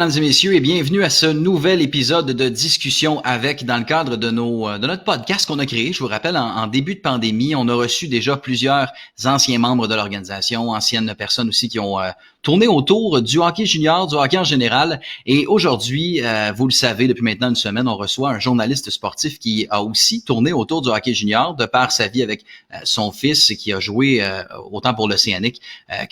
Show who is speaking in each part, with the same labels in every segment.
Speaker 1: Mesdames et messieurs, et bienvenue à ce nouvel épisode de discussion avec dans le cadre de notre podcast qu'on a créé. Je vous rappelle, en début de pandémie, on a reçu déjà plusieurs anciens membres de l'organisation, anciennes personnes aussi qui ont tourné autour du hockey junior, du hockey en général. Et aujourd'hui, vous le savez, depuis maintenant une semaine, on reçoit un journaliste sportif qui a aussi tourné autour du hockey junior de par sa vie avec son fils qui a joué autant pour l'Océanique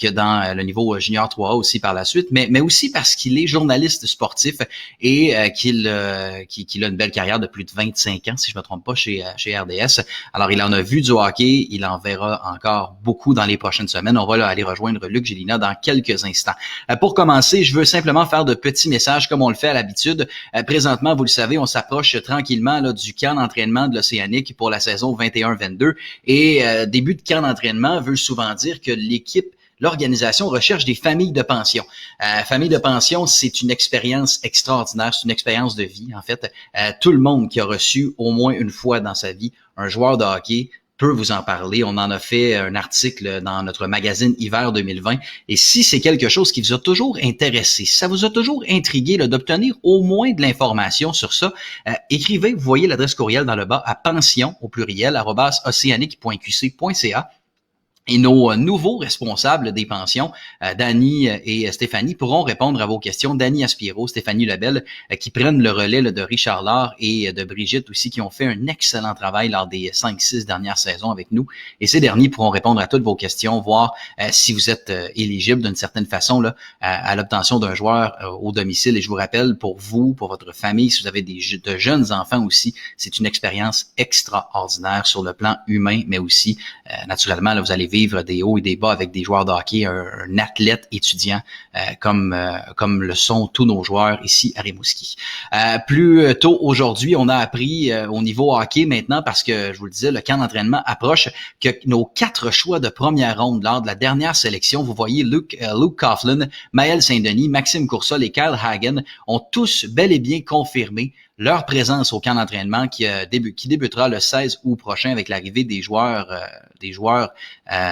Speaker 1: que dans le niveau junior 3A aussi par la suite, mais aussi parce qu'il est journaliste sportif et qu'il a une belle carrière de plus de 25 ans, si je me trompe pas, chez RDS. Alors, il en a vu du hockey, il en verra encore beaucoup dans les prochaines semaines. On va là, aller rejoindre Luc Gélina dans quelques instants. Pour commencer, je veux simplement faire de petits messages comme on le fait à l'habitude. Présentement, vous le savez, on s'approche tranquillement là, du camp d'entraînement de l'Océanique pour la saison 21-22 et début de camp d'entraînement veut souvent dire que l'organisation recherche des familles de pension. Famille de pension, c'est une expérience extraordinaire, c'est une expérience de vie, en fait. Tout le monde qui a reçu au moins une fois dans sa vie un joueur de hockey peut vous en parler. On en a fait un article dans notre magazine Hiver 2020. Et si c'est quelque chose qui vous a toujours intéressé, si ça vous a toujours intrigué d'obtenir au moins de l'information sur ça, écrivez, vous voyez l'adresse courriel dans le bas, à pension, au pluriel, @oceanic.qc.ca. Et nos nouveaux responsables des pensions, Danny et Stéphanie, pourront répondre à vos questions. Danny Aspiro, Stéphanie Lebel, qui prennent le relais de Richard Laure et de Brigitte aussi, qui ont fait un excellent travail lors des 5-6 dernières saisons avec nous. Et ces derniers pourront répondre à toutes vos questions, voir si vous êtes éligible d'une certaine façon là, à l'obtention d'un joueur au domicile. Et je vous rappelle, pour vous, pour votre famille, si vous avez de jeunes enfants aussi, c'est une expérience extraordinaire sur le plan humain, mais aussi, naturellement, là, vous allez vivre des hauts et des bas avec des joueurs de hockey, un athlète étudiant comme le sont tous nos joueurs ici à Rimouski. Plus tôt aujourd'hui, on a appris au niveau hockey maintenant, parce que je vous le disais, le camp d'entraînement approche, que nos 4 choix de première ronde lors de la dernière sélection, vous voyez Luke Coughlin, Maël Saint-Denis, Maxime Coursol et Kyle Hagen ont tous bel et bien confirmé leur présence au camp d'entraînement qui débutera le 16 août prochain avec l'arrivée des joueurs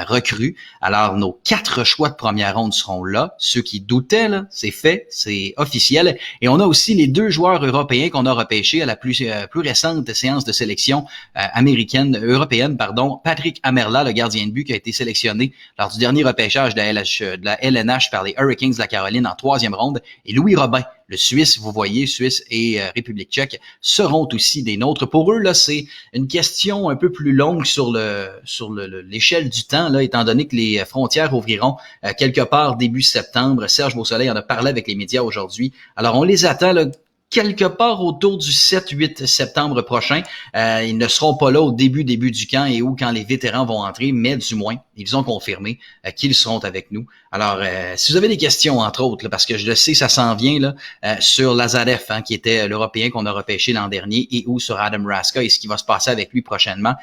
Speaker 1: recrues. Alors, nos 4 choix de première ronde seront là. Ceux qui doutaient, là, c'est fait, c'est officiel. Et on a aussi les 2 joueurs européens qu'on a repêchés à la plus récente séance de sélection européenne. Patrick Amerla, le gardien de but, qui a été sélectionné lors du dernier repêchage de la LNH par les Hurricanes de la Caroline en 3e ronde. Et Louis Robin, le Suisse, vous voyez, Suisse et République tchèque seront aussi des nôtres. Pour eux, là, c'est une question un peu plus longue sur l'échelle du temps, là, étant donné que les frontières ouvriront quelque part début septembre. Serge Beausoleil en a parlé avec les médias aujourd'hui. Alors, on les attend là, quelque part autour du 7-8 septembre prochain. Ils ne seront pas là au début du camp et ou quand les vétérans vont entrer, mais du moins, ils ont confirmé qu'ils seront avec nous. Alors, si vous avez des questions, entre autres, là, parce que je le sais, ça s'en vient là, sur Lazarev, qui était l'Européen qu'on a repêché l'an dernier, et ou sur Adam Raska, et ce qui va se passer avec lui prochainement.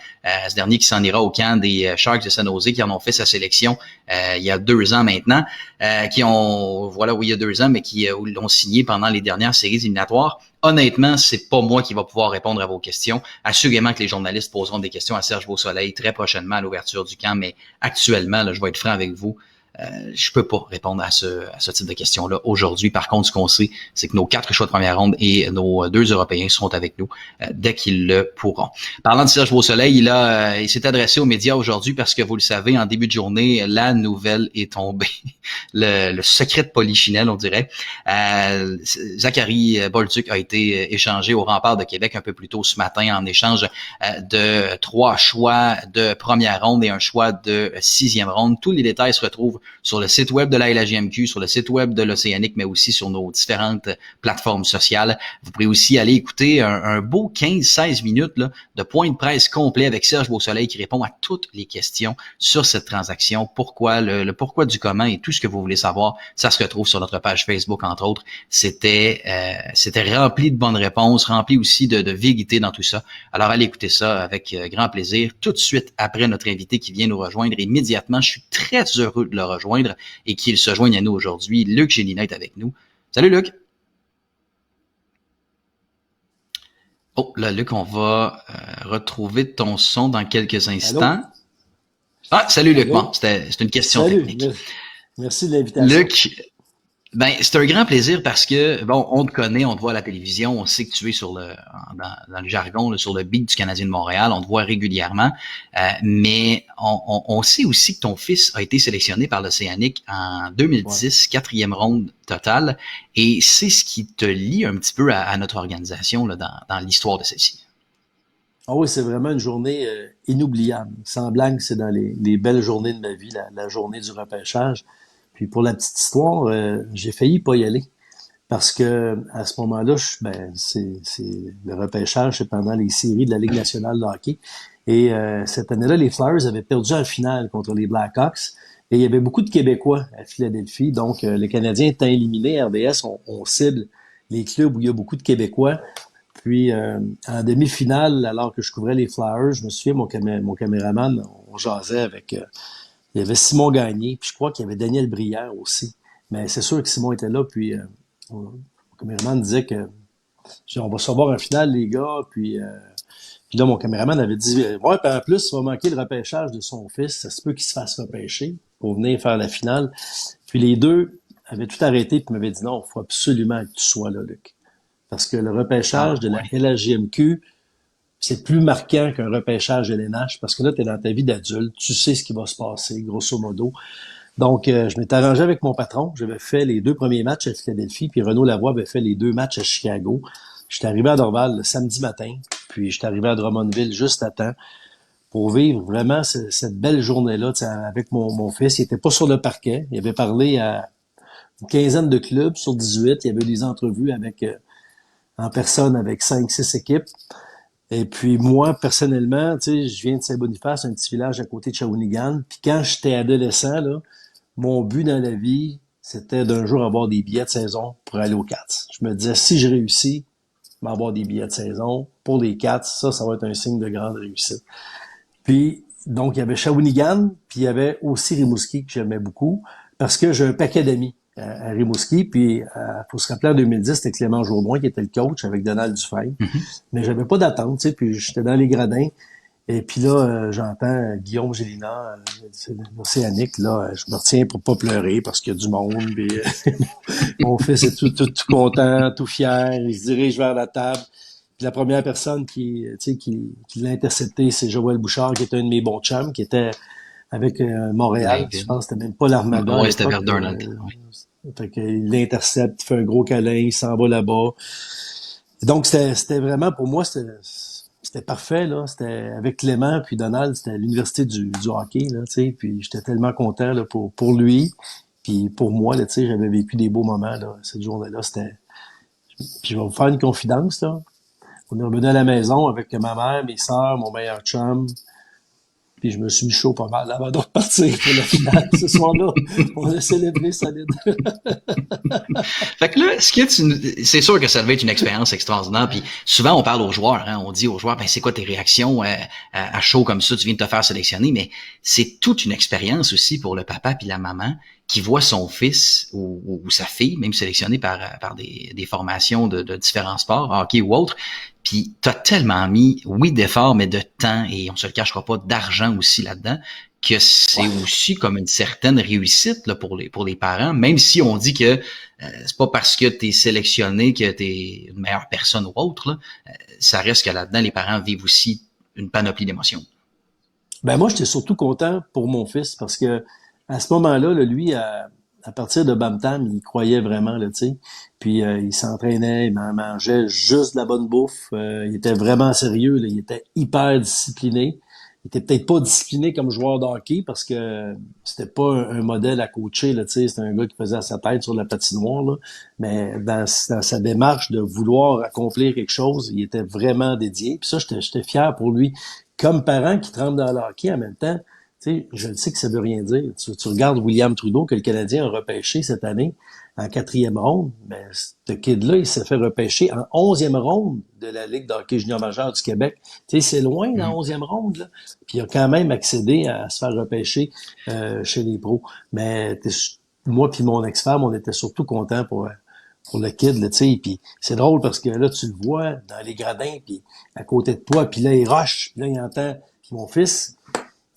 Speaker 1: Ce dernier qui s'en ira au camp des Sharks de San Jose, qui en ont fait sa sélection il y a 2 ans maintenant, il y a 2 ans, mais qui l'ont signé pendant les dernières séries éliminatoires. Honnêtement, c'est pas moi qui va pouvoir répondre à vos questions. Assurément que les journalistes poseront des questions à Serge Beausoleil très prochainement à l'ouverture du camp, mais actuellement, là, je vais être franc avec vous. Je peux pas répondre à ce type de questions-là aujourd'hui. Par contre, ce qu'on sait, c'est que nos 4 choix de première ronde et nos 2 Européens seront avec nous dès qu'ils le pourront. Parlant de Serge Beausoleil, il s'est adressé aux médias aujourd'hui parce que vous le savez, en début de journée, la nouvelle est tombée. le secret de Polichinelle, on dirait. Zachary Bolduc a été échangé au Rempart de Québec un peu plus tôt ce matin en échange de 3 choix de première ronde et un choix de 6e ronde. Tous les détails se retrouvent sur le site web de la LHJMQ, sur le site web de l'Océanique, mais aussi sur nos différentes plateformes sociales. Vous pourrez aussi aller écouter un beau 15-16 minutes là, de point de presse complet avec Serge Beausoleil qui répond à toutes les questions sur cette transaction. Pourquoi, le pourquoi du comment et tout ce que vous voulez savoir, ça se retrouve sur notre page Facebook, entre autres. C'était rempli de bonnes réponses, rempli aussi de vérité dans tout ça. Alors, allez écouter ça avec grand plaisir. Tout de suite après notre invité qui vient nous rejoindre immédiatement, je suis très heureux de le rejoindre et qu'il se joigne à nous aujourd'hui. Luc Gélina est avec nous. Salut Luc! Oh, là, Luc, on va retrouver ton son dans quelques
Speaker 2: Allô?
Speaker 1: instants. Ah, salut Luc. Bon,
Speaker 2: Allô?
Speaker 1: c'est une question
Speaker 2: Salut,
Speaker 1: technique.
Speaker 2: merci de l'invitation.
Speaker 1: Luc, Ben, c'est un grand plaisir parce que, bon, on te connaît, on te voit à la télévision, on sait que tu es dans le jargon, là, sur le beat du Canadien de Montréal, on te voit régulièrement, mais on sait aussi que ton fils a été sélectionné par l'Océanique en
Speaker 2: Ouais.
Speaker 1: 2010, quatrième ronde totale, et c'est ce qui te lie un petit peu à notre organisation là, dans l'histoire de celle-ci.
Speaker 2: Ah oui, c'est vraiment une journée inoubliable. Sans blague, c'est dans les belles journées de ma vie, la journée du repêchage. Puis pour la petite histoire, j'ai failli pas y aller. Parce que à ce moment-là, c'est le repêchage, c'est pendant les séries de la Ligue nationale de hockey. Et cette année-là, les Flyers avaient perdu en finale contre les Blackhawks. Et il y avait beaucoup de Québécois à Philadelphie. Donc, les Canadiens étant éliminés, RDS, on cible les clubs où il y a beaucoup de Québécois. Puis, en demi-finale, alors que je couvrais les Flyers, je me souviens, mon caméraman, on jasait avec... il y avait Simon Gagné, puis je crois qu'il y avait Daniel Brière aussi. Mais c'est sûr que Simon était là, puis mon caméraman disait que on va se revoir en finale, les gars, puis là, mon caméraman avait dit ouais, puis en plus, il va manquer le repêchage de son fils, ça se peut qu'il se fasse repêcher pour venir faire la finale. Puis les deux avaient tout arrêté puis m'avaient dit non, il faut absolument que tu sois là, Luc. Parce que le repêchage
Speaker 1: Ah,
Speaker 2: de la
Speaker 1: ouais.
Speaker 2: LHJMQ, c'est plus marquant qu'un repêchage LNH parce que là, tu es dans ta vie d'adulte, tu sais ce qui va se passer, grosso modo. Donc, je m'étais arrangé avec mon patron. J'avais fait les 2 premiers matchs à Philadelphie, puis Renaud Lavoie avait fait les 2 matchs à Chicago. J'étais arrivé à Dorval le samedi matin, puis j'étais arrivé à Drummondville juste à temps pour vivre vraiment cette belle journée-là avec mon fils. Il était pas sur le parquet. Il avait parlé à une quinzaine de clubs sur 18. Il y avait des entrevues avec en personne avec 5, 6 équipes. Et puis moi, personnellement, je viens de Saint-Boniface, un petit village à côté de Shawinigan. Puis quand j'étais adolescent, là, mon but dans la vie, c'était d'un jour avoir des billets de saison pour aller aux Cats. Je me disais, si je réussis à avoir des billets de saison pour les Cats, ça va être un signe de grande réussite. Puis, donc, il y avait Shawinigan, puis il y avait aussi Rimouski que j'aimais beaucoup, parce que j'ai un paquet d'amis à Rimouski, puis faut se rappeler en 2010, c'était Clément Jourdain qui était le coach avec Donald Dufresne,
Speaker 1: Mhm.
Speaker 2: mais j'avais pas d'attente, puis j'étais dans les gradins, et puis là, j'entends Guillaume Gélina, c'est l'Océanique, là, je me retiens pour pas pleurer parce qu'il y a du monde, puis mon fils est tout content, tout fier, il se dirige vers la table. Puis la première personne qui l'a intercepté, c'est Joël Bouchard, qui était un de mes bons chums, qui était avec Montréal. Je
Speaker 1: Blainville.
Speaker 2: pense que c'était même pas l'Armada à
Speaker 1: Ouais, c'était
Speaker 2: l'époque.
Speaker 1: Verdun dans le temps. Ouais.
Speaker 2: Fait qu'il l'intercepte, il fait un gros câlin, il s'en va là-bas. Et donc, c'était vraiment, pour moi, c'était parfait, là. C'était avec Clément, puis Donald, c'était à l'université du hockey, là, tu sais. Puis j'étais tellement content, là, pour lui. Puis pour moi, là, tu sais, j'avais vécu des beaux moments, là. Cette journée-là, c'était... Puis je vais vous faire une confidence, là. On est revenu à la maison avec ma mère, mes sœurs, mon meilleur chum. Puis je me suis mis chaud pas mal avant de repartir pour la finale. Ce soir-là, on a célébré solide.
Speaker 1: Fait que là, c'est sûr que ça devait être une expérience extraordinaire. Puis souvent, on parle aux joueurs, hein, on dit aux joueurs, ben c'est quoi tes réactions à chaud comme ça, tu viens de te faire sélectionner, mais c'est toute une expérience aussi pour le papa puis la maman qui voit son fils ou sa fille, même sélectionné par des formations de différents sports, hockey ou autre. Puis t'as tellement mis, oui, d'efforts, mais de temps et on se le cachera pas, d'argent aussi là-dedans que c'est
Speaker 2: Ouais.
Speaker 1: aussi comme une certaine réussite là, pour les parents, même si on dit que c'est pas parce que tu es sélectionné que tu es une meilleure personne ou autre. Là. Ça reste que là-dedans, les parents vivent aussi une panoplie d'émotions.
Speaker 2: Ben moi, j'étais surtout content pour mon fils parce que à ce moment-là, là, lui, à partir de Bam-Tam, il croyait vraiment, là, tu sais. Puis il s'entraînait, il mangeait juste de la bonne bouffe. Il était vraiment sérieux, là, il était hyper discipliné. Il était peut-être pas discipliné comme joueur de hockey parce que c'était pas un modèle à coacher, là, tu sais. C'était un gars qui faisait sa tête sur la patinoire, là. Mais dans sa démarche de vouloir accomplir quelque chose, il était vraiment dédié. Puis ça, j'étais fier pour lui. Comme parent qui tremble dans le hockey en même temps, tu sais, je le sais que ça veut rien dire. Tu regardes William Trudeau, que le Canadien a repêché cette année en quatrième ronde, mais ce kid-là, il s'est fait repêcher en 11e ronde de la Ligue de hockey junior majeur du Québec. Tu sais, c'est loin, la
Speaker 1: Mhm.
Speaker 2: 11e ronde, là. Puis il a quand même accédé à se faire repêcher chez les pros. Mais moi puis mon ex-femme, on était surtout contents pour le kid, là, tu sais. Puis c'est drôle parce que là, tu le vois dans les gradins, puis à côté de toi, puis là, il rush, puis là, il entend. Puis mon fils,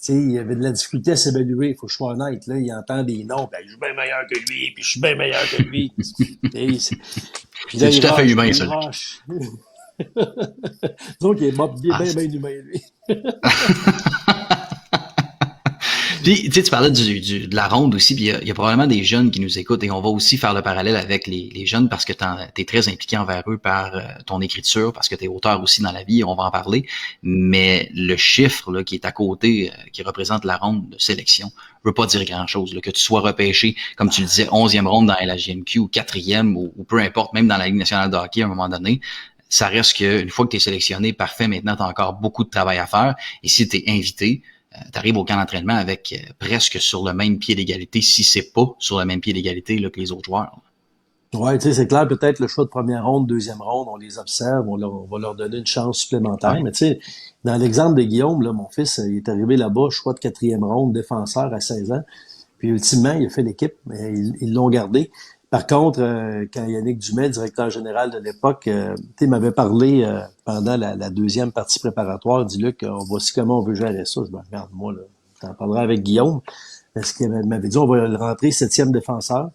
Speaker 2: sais, il y avait de la difficulté à s'évaluer, il faut que je sois honnête, là, il entend des noms, ben, je suis bien meilleur que lui, puis je suis bien meilleur que lui. Et puis là,
Speaker 1: C'est tout à fait humain,
Speaker 2: il
Speaker 1: ça.
Speaker 2: rush. Donc, il est bien,
Speaker 1: Ah,
Speaker 2: bien humain, lui.
Speaker 1: puis, tu sais, tu parlais de la ronde aussi, puis il y a probablement des jeunes qui nous écoutent et on va aussi faire le parallèle avec les jeunes parce que t'es très impliqué envers eux par ton écriture, parce que t'es auteur aussi dans la vie, on va en parler. Mais le chiffre là, qui est à côté, qui représente la ronde de sélection, veut pas dire grand-chose. Là, que tu sois repêché, comme tu le disais, 11e ronde dans la LHJMQ ou 4e ou peu importe, même dans la Ligue nationale de hockey à un moment donné, ça reste qu'une fois que tu es sélectionné, parfait, maintenant tu as encore beaucoup de travail à faire. Et si tu es invité, tu arrives au camp d'entraînement avec presque sur le même pied d'égalité, si c'est pas sur le même pied d'égalité là, que les autres joueurs.
Speaker 2: Ouais, tu sais, c'est clair, peut-être le choix de première ronde, deuxième ronde, on les observe, on va leur donner une chance supplémentaire.
Speaker 1: Ouais.
Speaker 2: Mais tu sais, dans l'exemple de Guillaume, là, mon fils, il est arrivé là-bas, choix de quatrième ronde, défenseur à 16 ans. Puis ultimement, il a fait l'équipe, mais ils l'ont gardé. Par contre, quand Yannick Dumais, directeur général de l'époque, tu sais, m'avait parlé pendant la deuxième partie préparatoire, dit Luc, voici comment on veut gérer ça. Je me regarde, moi, là, t'en parlerai avec Guillaume. Parce qu'il m'avait dit, on va le rentrer septième défenseur.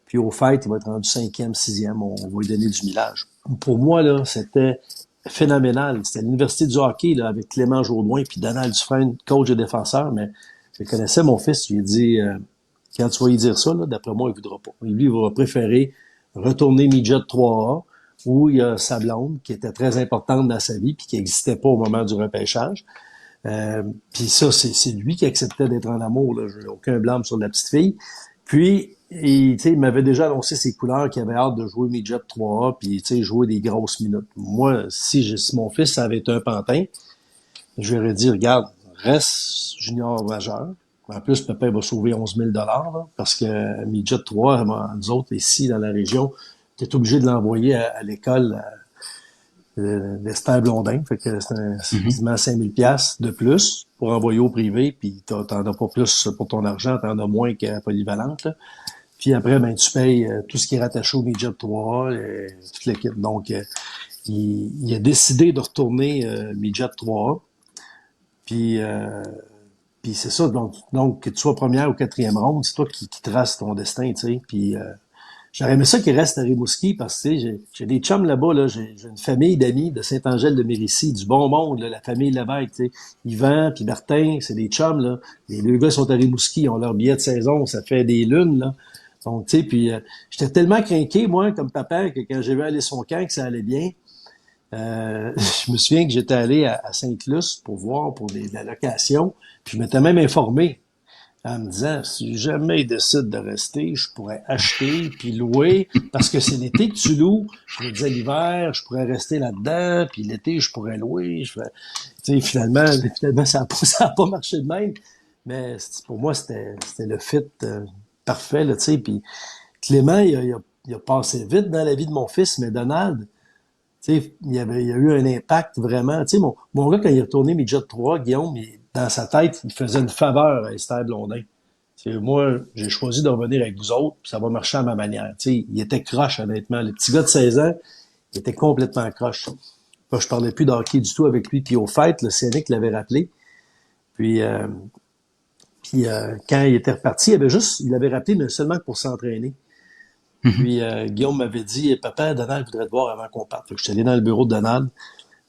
Speaker 2: Puis au fait, il va être rendu cinquième, sixième. On va lui donner du millage. Pour moi, là, c'était phénoménal. C'était l'université du hockey là, avec Clément Jourdouin puis Donald Dufresne, coach et défenseur. Mais je connaissais mon fils. Je lui ai dit, quand tu vas lui dire ça, là, d'après moi, il voudra pas. Et lui, il va préférer retourner midget 3A où il y a sa blonde qui était très importante dans sa vie puis qui n'existait pas au moment du repêchage. Puis ça, c'est lui qui acceptait d'être en amour. Là. J'ai aucun blâme sur la petite fille. Puis, il m'avait déjà annoncé ses couleurs qu'il avait hâte de jouer midget 3A puis jouer des grosses minutes. Moi, si mon fils avait été un pantin, je lui aurais dit, regarde, reste junior majeur. En plus, papa va sauver 11 000 là, parce que midget 3, nous autres, ici, dans la région, tu es obligé de l'envoyer à l'école d'Esther Blondin. Fait que c'est quasiment 5 000 $ de plus pour envoyer au privé, puis t'en as pas plus pour ton argent, t'en as moins qu'à Polyvalente, là. Puis après, ben, tu payes tout ce qui est rattaché au midget 3, toute l'équipe. Donc, il a décidé de retourner midget 3. Puis c'est ça. Donc, que tu sois première ou quatrième ronde, c'est toi qui traces ton destin, tu sais. Puis j'aurais aimé ça qu'il reste à Rimouski parce que j'ai des chums là-bas, là. J'ai une famille d'amis de Saint-Angèle-de-Mérisy, du bon monde, là, la famille Lévesque, tu sais. Yvan puis Martin, c'est des chums, là. Les deux gars sont à Rimouski, ils ont leur billet de saison, ça fait des lunes, là. Donc, tu sais, puis j'étais tellement craqué, moi, comme papa, que quand j'ai vu aller son camp, que ça allait bien, je me souviens que j'étais allé à Sainte-Luce pour voir pour la location, puis je m'étais même informé en me disant, si jamais il décide de rester, je pourrais acheter puis louer, parce que c'est l'été que tu loues. Je me disais l'hiver, je pourrais rester là-dedans, puis l'été, je pourrais louer. Tu sais, finalement, ça a pas marché de même. Mais pour moi, c'était le fit parfait, là, tu sais. Puis Clément, il a passé vite dans la vie de mon fils, mais Donald, tu sais, il y a eu un impact vraiment. Tu sais, mon gars, quand il est retourné midget 3, Guillaume, dans sa tête, il faisait une faveur à Esther Blondin. Tu sais, moi, j'ai choisi de revenir avec vous autres, puis ça va marcher à ma manière. Tu sais, il était croche, honnêtement. Le petit gars de 16 ans, il était complètement croche. Moi, je parlais plus de hockey du tout avec lui. Puis au fait, le Sénic l'avait rappelé. Puis, quand il était reparti, il avait rappelé, mais seulement pour s'entraîner. Puis Guillaume m'avait dit, papa, Donald voudrait te voir avant qu'on parte. Fait que je suis allé dans le bureau de Donald.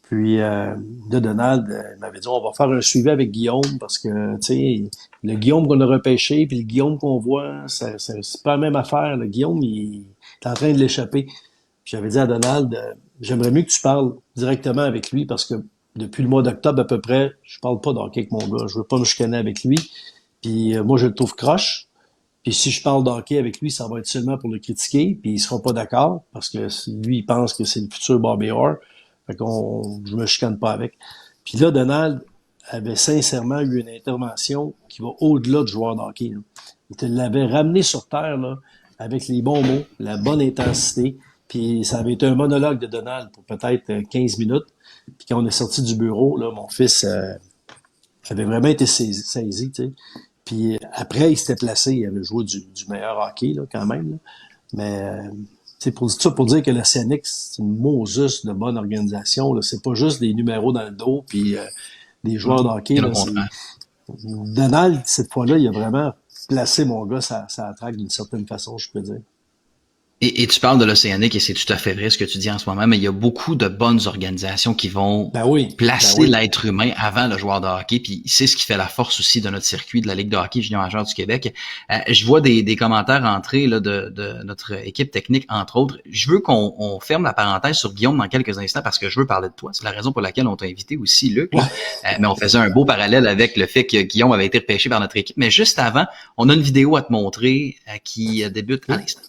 Speaker 2: Puis de Donald, il m'avait dit, on va faire un suivi avec Guillaume parce que, tu sais, le Guillaume qu'on a repêché puis le Guillaume qu'on voit, c'est pas la même affaire. Le Guillaume, il est en train de l'échapper. Puis j'avais dit à Donald, j'aimerais mieux que tu parles directement avec lui parce que depuis le mois d'octobre à peu près, je parle pas d'hockey avec mon gars. Je veux pas me chicaner avec lui. Puis moi, je le trouve croche. Puis si je parle d'hockey avec lui, ça va être seulement pour le critiquer, puis il sera pas d'accord, parce que lui, il pense que c'est le futur Bobby Orr. Fait je me chicane pas avec. Puis là, Donald avait sincèrement eu une intervention qui va au-delà du joueur d'hockey, là. Il te l'avait ramené sur terre, là, avec les bons mots, la bonne intensité. Puis ça avait été un monologue de Donald pour peut-être 15 minutes. Puis quand on est sorti du bureau, là, mon fils avait vraiment été saisi, tu sais. Puis après, il s'était placé, il avait joué du meilleur hockey, là, quand même. Là. Mais c'est pour dire que le CNX, c'est une Moses de bonne organisation. Là. C'est pas juste des numéros dans le dos, puis des joueurs de hockey. Là, Donald, cette fois-là, il a vraiment placé mon gars ça traque d'une certaine façon, je peux dire.
Speaker 1: Et tu parles de l'Océanique et c'est tout à fait vrai ce que tu dis en ce moment, mais il y a beaucoup de bonnes organisations qui vont
Speaker 2: Ben
Speaker 1: placer
Speaker 2: oui.
Speaker 1: l'être humain avant le joueur de hockey, puis c'est ce qui fait la force aussi de notre circuit de la Ligue de hockey junior majeur du Québec. Je vois des commentaires entrer là, de notre équipe technique, entre autres. Je veux qu'on ferme la parenthèse sur Guillaume dans quelques instants parce que je veux parler de toi. C'est la raison pour laquelle on t'a invité aussi, Luc. Là.
Speaker 2: Ouais.
Speaker 1: Mais on faisait un beau parallèle avec le fait que Guillaume avait été repêché par notre équipe. Mais juste avant, on a une vidéo à te montrer qui débute à
Speaker 2: OK.
Speaker 1: l'instant.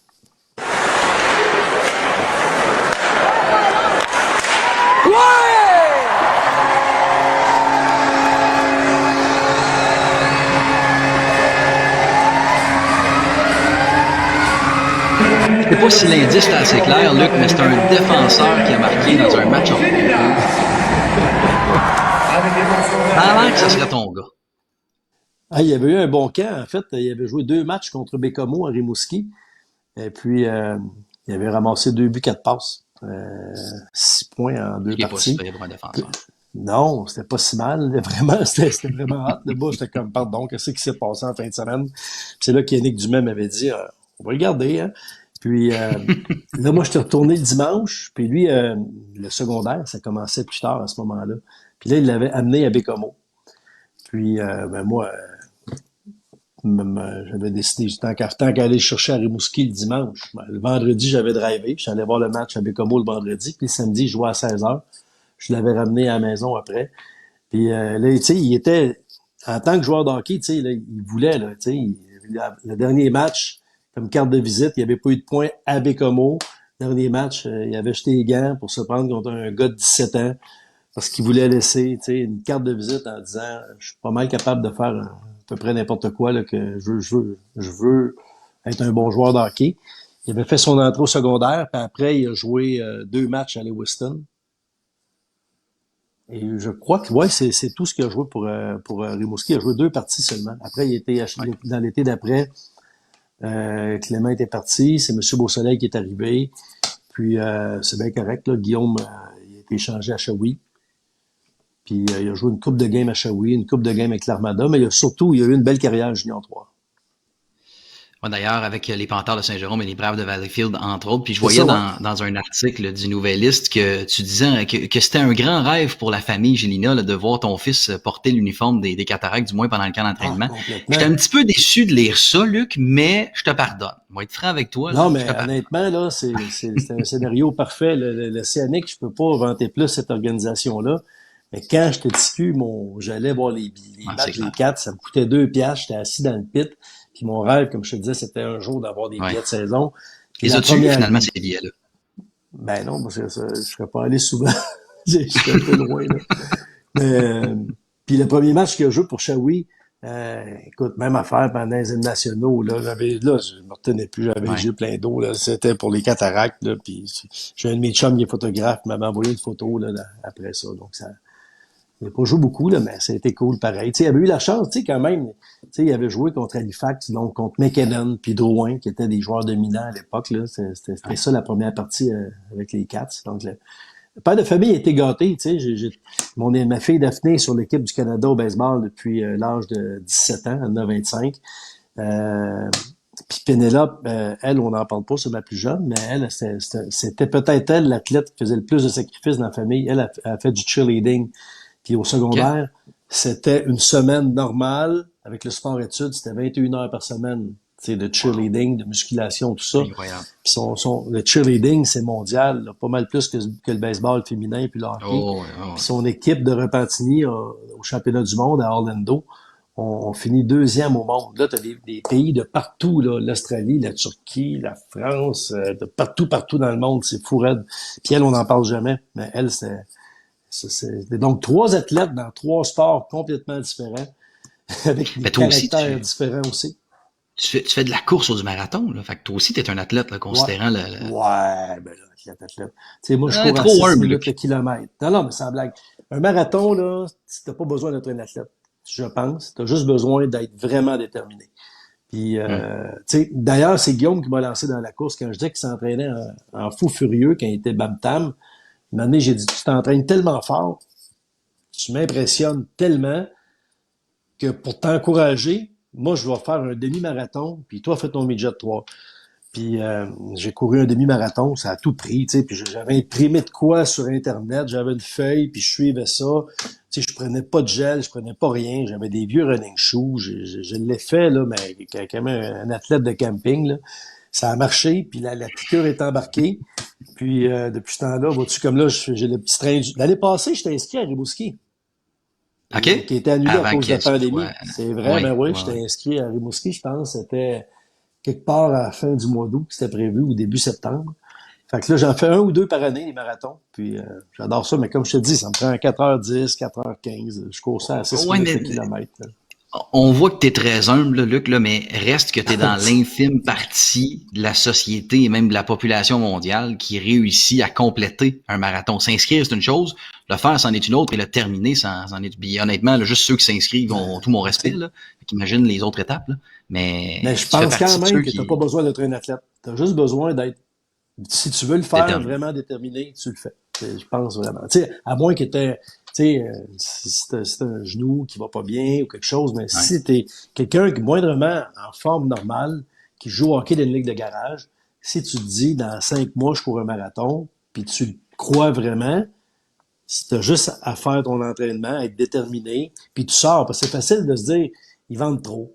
Speaker 1: Je sais pas si l'indice est assez clair, Luc, mais c'est un défenseur qui a marqué dans un match en concours. Avant que ce serait ton gars.
Speaker 2: Ah, il y avait eu un bon camp. En fait, il avait joué 2 matchs contre Bécomo à Rimouski. Et puis, il avait ramassé 2 buts, 4 passes. 6 points en
Speaker 1: Ce
Speaker 2: deux
Speaker 1: qui est pas si
Speaker 2: parties.
Speaker 1: pire pour un défenseur.
Speaker 2: Non, c'était pas si mal. Vraiment, c'était vraiment hot. Le bas, j'étais comme, pardon, qu'est-ce qui s'est passé en fin de semaine? Puis c'est là qu'Yannick Dumais m'avait dit, on va regarder, hein. Puis là, moi, j'étais retourné le dimanche. Puis lui, le secondaire, ça commençait plus tard à ce moment-là. Puis là, il l'avait amené à Bécomo. Puis, ben moi, j'avais décidé, tant qu'à aller le chercher à Rimouski le dimanche. Ben, le vendredi, j'avais drivé. J'allais voir le match à Bécomo le vendredi. Puis le samedi, je jouais à 16h. Je l'avais ramené à la maison après. Puis là, tu sais, il était, en tant que joueur de hockey, tu sais, là, il voulait, là, tu sais, le dernier match, comme carte de visite, il n'y avait pas eu de points à Bécomo. Le dernier match, il avait jeté les gants pour se prendre contre un gars de 17 ans parce qu'il voulait laisser, tu sais, une carte de visite en disant, je suis pas mal capable de faire à peu près n'importe quoi, là, que je veux être un bon joueur de hockey. Il avait fait son entrée au secondaire, puis après, il a joué 2 matchs à Lewiston. Et je crois que ouais, c'est tout ce qu'il a joué pour Rimouski. Il a joué 2 parties seulement. Après, il était
Speaker 1: Ouais.
Speaker 2: dans l'été d'après. Clément était parti. C'est M. Beausoleil qui est arrivé. Puis c'est bien correct. Là. Guillaume, il a été échangé à Shawi. Puis il a joué une coupe de game à Shawi, une coupe de game avec l'Armada, mais il a eu une belle carrière junior 3.
Speaker 1: Ouais, d'ailleurs, avec les Panthères de Saint-Jérôme et les Braves de Valleyfield, entre autres. Puis je
Speaker 2: C'est
Speaker 1: voyais
Speaker 2: ça, ouais.
Speaker 1: dans un article du Nouvelliste que tu disais que c'était un grand rêve pour la famille Gélina là, de voir ton fils porter l'uniforme des Cataractes, du moins pendant le camp
Speaker 2: Ah,
Speaker 1: d'entraînement. J'étais
Speaker 2: complètement.
Speaker 1: un petit peu déçu de lire ça, Luc, mais je te pardonne. Moi, être franc avec toi,
Speaker 2: Non,
Speaker 1: là, je
Speaker 2: mais
Speaker 1: te pardonne.
Speaker 2: honnêtement, là, c'est un scénario parfait. Le Scénic, je peux pas vanter plus cette organisation-là. Mais quand j'étais petit, j'allais voir les
Speaker 1: Ouais, c'est
Speaker 2: matchs des
Speaker 1: clair.
Speaker 2: quatre, ça me coûtait 2 piastres, j'étais assis dans le pit. Puis mon rêve, comme je te disais, c'était un jour d'avoir des
Speaker 1: Ouais.
Speaker 2: billets de saison. Puis
Speaker 1: Les
Speaker 2: la
Speaker 1: as-tu eu
Speaker 2: première,
Speaker 1: finalement ces billets-là?
Speaker 2: ben non, parce que je serais pas allé souvent. J'étais un peu loin, là. Mais, puis le premier match qu'il a joué pour Shawi, écoute, même affaire pendant les hymnes nationaux, là, je me retenais plus, j'avais les
Speaker 1: Ouais.
Speaker 2: yeux pleins d'eau, là, c'était pour les cataractes, là, puis j'ai un de mes chums qui est photographe, il m'avait envoyé une photo, là, après ça, donc ça, il n'a pas joué beaucoup, là, mais ça a été cool, pareil. Tu sais, il avait eu la chance, tu sais, quand même, tu sais, il avait joué contre Halifax, donc contre McKinnon, puis Drouin, qui étaient des joueurs dominants à l'époque, là, c'était
Speaker 1: Ouais.
Speaker 2: ça la première partie avec les Cats, donc le père de famille a été gâté, tu sais. Ma fille Daphné est sur l'équipe du Canada au baseball depuis l'âge de 17 ans, elle en a 25. Euh, Puis Pénélope, elle, on n'en parle pas, c'est la plus jeune, mais elle, c'était peut-être elle l'athlète qui faisait le plus de sacrifices dans la famille. Elle a fait du cheerleading. Puis au
Speaker 1: OK?
Speaker 2: secondaire, c'était une semaine normale. Avec le sport-études, c'était 21 heures par semaine. Tu sais, de
Speaker 1: Wow.
Speaker 2: cheerleading, de musculation, tout ça.
Speaker 1: Incroyable.
Speaker 2: Puis le cheerleading, c'est mondial, là, pas mal plus que le baseball féminin puis le hockey.
Speaker 1: Oh, ouais, oh,
Speaker 2: Puis
Speaker 1: ouais.
Speaker 2: son équipe de Repentigny au championnat du monde à Orlando, on finit deuxième au monde. Là, tu as des pays de partout, là, l'Australie, la Turquie, la France, de partout, partout dans le monde. C'est fou raide. Puis elle, on n'en parle jamais. Mais elle, c'est donc 3 athlètes dans 3 sports complètement différents, avec des
Speaker 1: Mais toi aussi,
Speaker 2: caractères différents aussi.
Speaker 1: tu fais de la course ou du marathon, là. Fait que toi aussi, t'es un athlète, là,
Speaker 2: Ouais.
Speaker 1: considérant
Speaker 2: Ouais, ben là, athlète. Tu sais, moi, je cours à
Speaker 1: trop
Speaker 2: 6
Speaker 1: humble,
Speaker 2: minutes le
Speaker 1: Luc.
Speaker 2: kilomètre. Non, non, mais sans blague. Un marathon, là, t'as pas besoin d'être un athlète, je pense. T'as juste besoin d'être vraiment déterminé. Puis,
Speaker 1: Hum.
Speaker 2: tu sais, d'ailleurs, c'est Guillaume qui m'a lancé dans la course quand je disais qu'il s'entraînait en fou furieux quand il était Bam-Tam. Une année, j'ai dit, tu t'entraînes tellement fort, tu m'impressionnes tellement que pour t'encourager, moi, je vais faire un demi-marathon, puis toi, fais ton midget 3. Puis j'ai couru un demi-marathon, ça a tout pris, tu sais, puis j'avais imprimé de quoi sur Internet, j'avais une feuille, puis je suivais ça. Tu sais, je prenais pas de gel, je prenais pas rien, j'avais des vieux running shoes, je l'ai fait, là, mais quand même un athlète de camping, là. Ça a marché, puis la piqûre est embarquée. Puis depuis ce temps-là, vois-tu, comme là, j'ai le petit train. L'année passée, j'étais inscrit à Rimouski,
Speaker 1: OK?
Speaker 2: qui a été annulé à
Speaker 1: Avant
Speaker 2: cause de
Speaker 1: que
Speaker 2: la
Speaker 1: ce soit...
Speaker 2: pandémie. C'est vrai,
Speaker 1: Oui,
Speaker 2: ben oui,
Speaker 1: oui, oui.
Speaker 2: j'étais inscrit à Rimouski, je pense, c'était quelque part à la fin du mois d'août, c'était prévu, ou début septembre. Fait que là, j'en fais un ou deux par année, les marathons. Puis j'adore ça, mais comme je te dis, ça me prend 4h10, 4h15. Je cours ça à 6
Speaker 1: Ouais,
Speaker 2: minutes
Speaker 1: mais
Speaker 2: le kilomètre, là.
Speaker 1: on voit que tu es très humble, là, Luc, là, mais reste que tu es dans l'infime partie de la société et même de la population mondiale qui réussit à compléter un marathon. S'inscrire, c'est une chose, le faire, c'en est une autre, et le terminer, c'en est... Puis, honnêtement, là, juste ceux qui s'inscrivent ont tout mon respect. Là. Imagine les autres étapes. Là.
Speaker 2: Mais
Speaker 1: Mais
Speaker 2: je
Speaker 1: tu fais
Speaker 2: pense
Speaker 1: partie
Speaker 2: quand
Speaker 1: de
Speaker 2: même
Speaker 1: ceux
Speaker 2: que tu n'as pas
Speaker 1: qui
Speaker 2: besoin d'être un athlète. Tu as juste besoin d'être, si tu veux le faire
Speaker 1: déterminent.
Speaker 2: vraiment déterminé, tu le fais. Je pense vraiment. Tu sais, à moins que tu aies, tu sais, si t'as un genou qui va pas bien ou quelque chose, mais
Speaker 1: Ouais.
Speaker 2: si tu es quelqu'un qui est moindrement en forme normale, qui joue au hockey dans une ligue de garage, si tu te dis dans 5 mois, je cours un marathon, puis tu le crois vraiment, si tu as juste à faire ton entraînement, à être déterminé, puis tu sors, parce que c'est facile de se dire, ils vendent trop.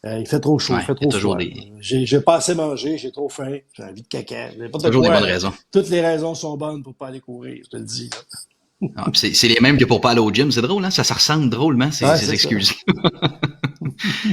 Speaker 2: Il fait trop chaud, il
Speaker 1: Ouais.
Speaker 2: fait
Speaker 1: Il y a
Speaker 2: trop
Speaker 1: toujours
Speaker 2: froid.
Speaker 1: des,
Speaker 2: J'ai pas assez mangé, j'ai trop faim, j'ai envie de caca. N'importe
Speaker 1: toujours des
Speaker 2: quoi,
Speaker 1: bonnes
Speaker 2: là.
Speaker 1: raisons.
Speaker 2: Toutes les raisons sont bonnes pour pas aller courir, je te le dis,
Speaker 1: Ah, puis c'est les mêmes que pour pas aller au gym. C'est drôle, hein? Ça ressemble drôlement,
Speaker 2: là. Ouais,
Speaker 1: ces
Speaker 2: c'est ça.
Speaker 1: excuses.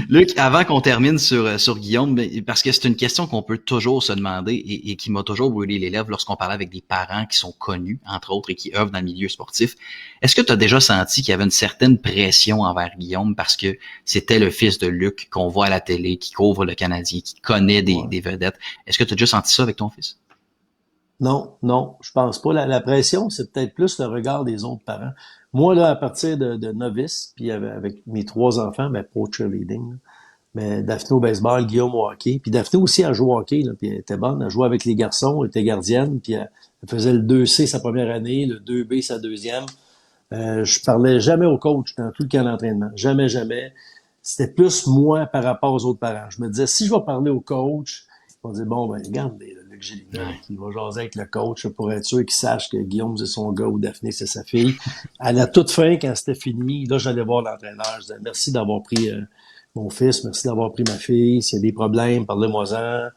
Speaker 1: Luc, avant qu'on termine sur Guillaume, parce que c'est une question qu'on peut toujours se demander et qui m'a toujours brûlé les lèvres lorsqu'on parlait avec des parents qui sont connus, entre autres, et qui œuvrent dans le milieu sportif. Est-ce que tu as déjà senti qu'il y avait une certaine pression envers Guillaume parce que c'était le fils de Luc qu'on voit à la télé, qui couvre le Canadien, qui connaît
Speaker 2: Ouais.
Speaker 1: des vedettes? Est-ce que tu as déjà senti ça avec ton fils?
Speaker 2: Non, non, je pense pas. La pression, c'est peut-être plus le regard des autres parents. Moi, là, à partir de novice, puis avec mes 3 enfants, ben, pro cheerleading, là. Mais Daphné au baseball, Guillaume au hockey. Puis Daphné aussi a joué au hockey, là, puis elle était bonne. Elle jouait avec les garçons, elle était gardienne, puis elle faisait le 2C sa première année, le 2B sa deuxième. Je parlais jamais au coach dans tout le camp d'entraînement. Jamais, jamais. C'était plus moi par rapport aux autres parents. Je me disais, si je vais parler au coach, ils vont dire, bon, ben, regarde, Luc Gélina,
Speaker 1: Ouais.
Speaker 2: qui va jaser avec le coach pour être sûr qu'il sache que Guillaume, c'est son gars ou Daphné, c'est sa fille. À la toute fin, quand c'était fini, là, j'allais voir l'entraîneur. Je disais, merci d'avoir pris mon fils, merci d'avoir pris ma fille. S'il y a des problèmes, parlez-moi-en.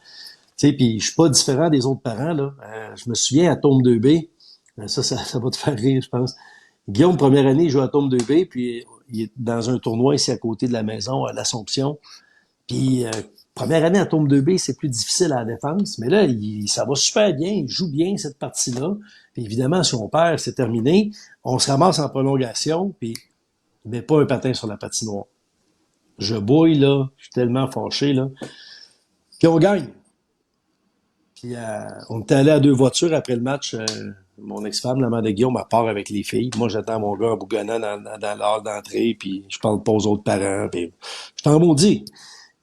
Speaker 2: Tu sais, puis je suis pas différent des autres parents, là. Je me souviens à Tome 2B, ça va te faire rire, je pense. Guillaume, première année, il joue à Tome 2B, puis il est dans un tournoi ici à côté de la maison, à l'Assomption. Puis, première année à Tome 2B, c'est plus difficile à la défense, mais là, ça va super bien, il joue bien cette partie-là. Puis évidemment, si on perd, c'est terminé. On se ramasse en prolongation, puis il met pas un patin sur la patinoire. Je bouille, là, je suis tellement fâché, là. Puis on gagne. Puis on était allé à 2 voitures après le match. Mon ex-femme, la mère de Guillaume, elle part avec les filles. Moi, j'attends mon gars en bougonnant dans l'heure d'entrée, puis je parle pas aux autres parents. Puis je t'en maudis.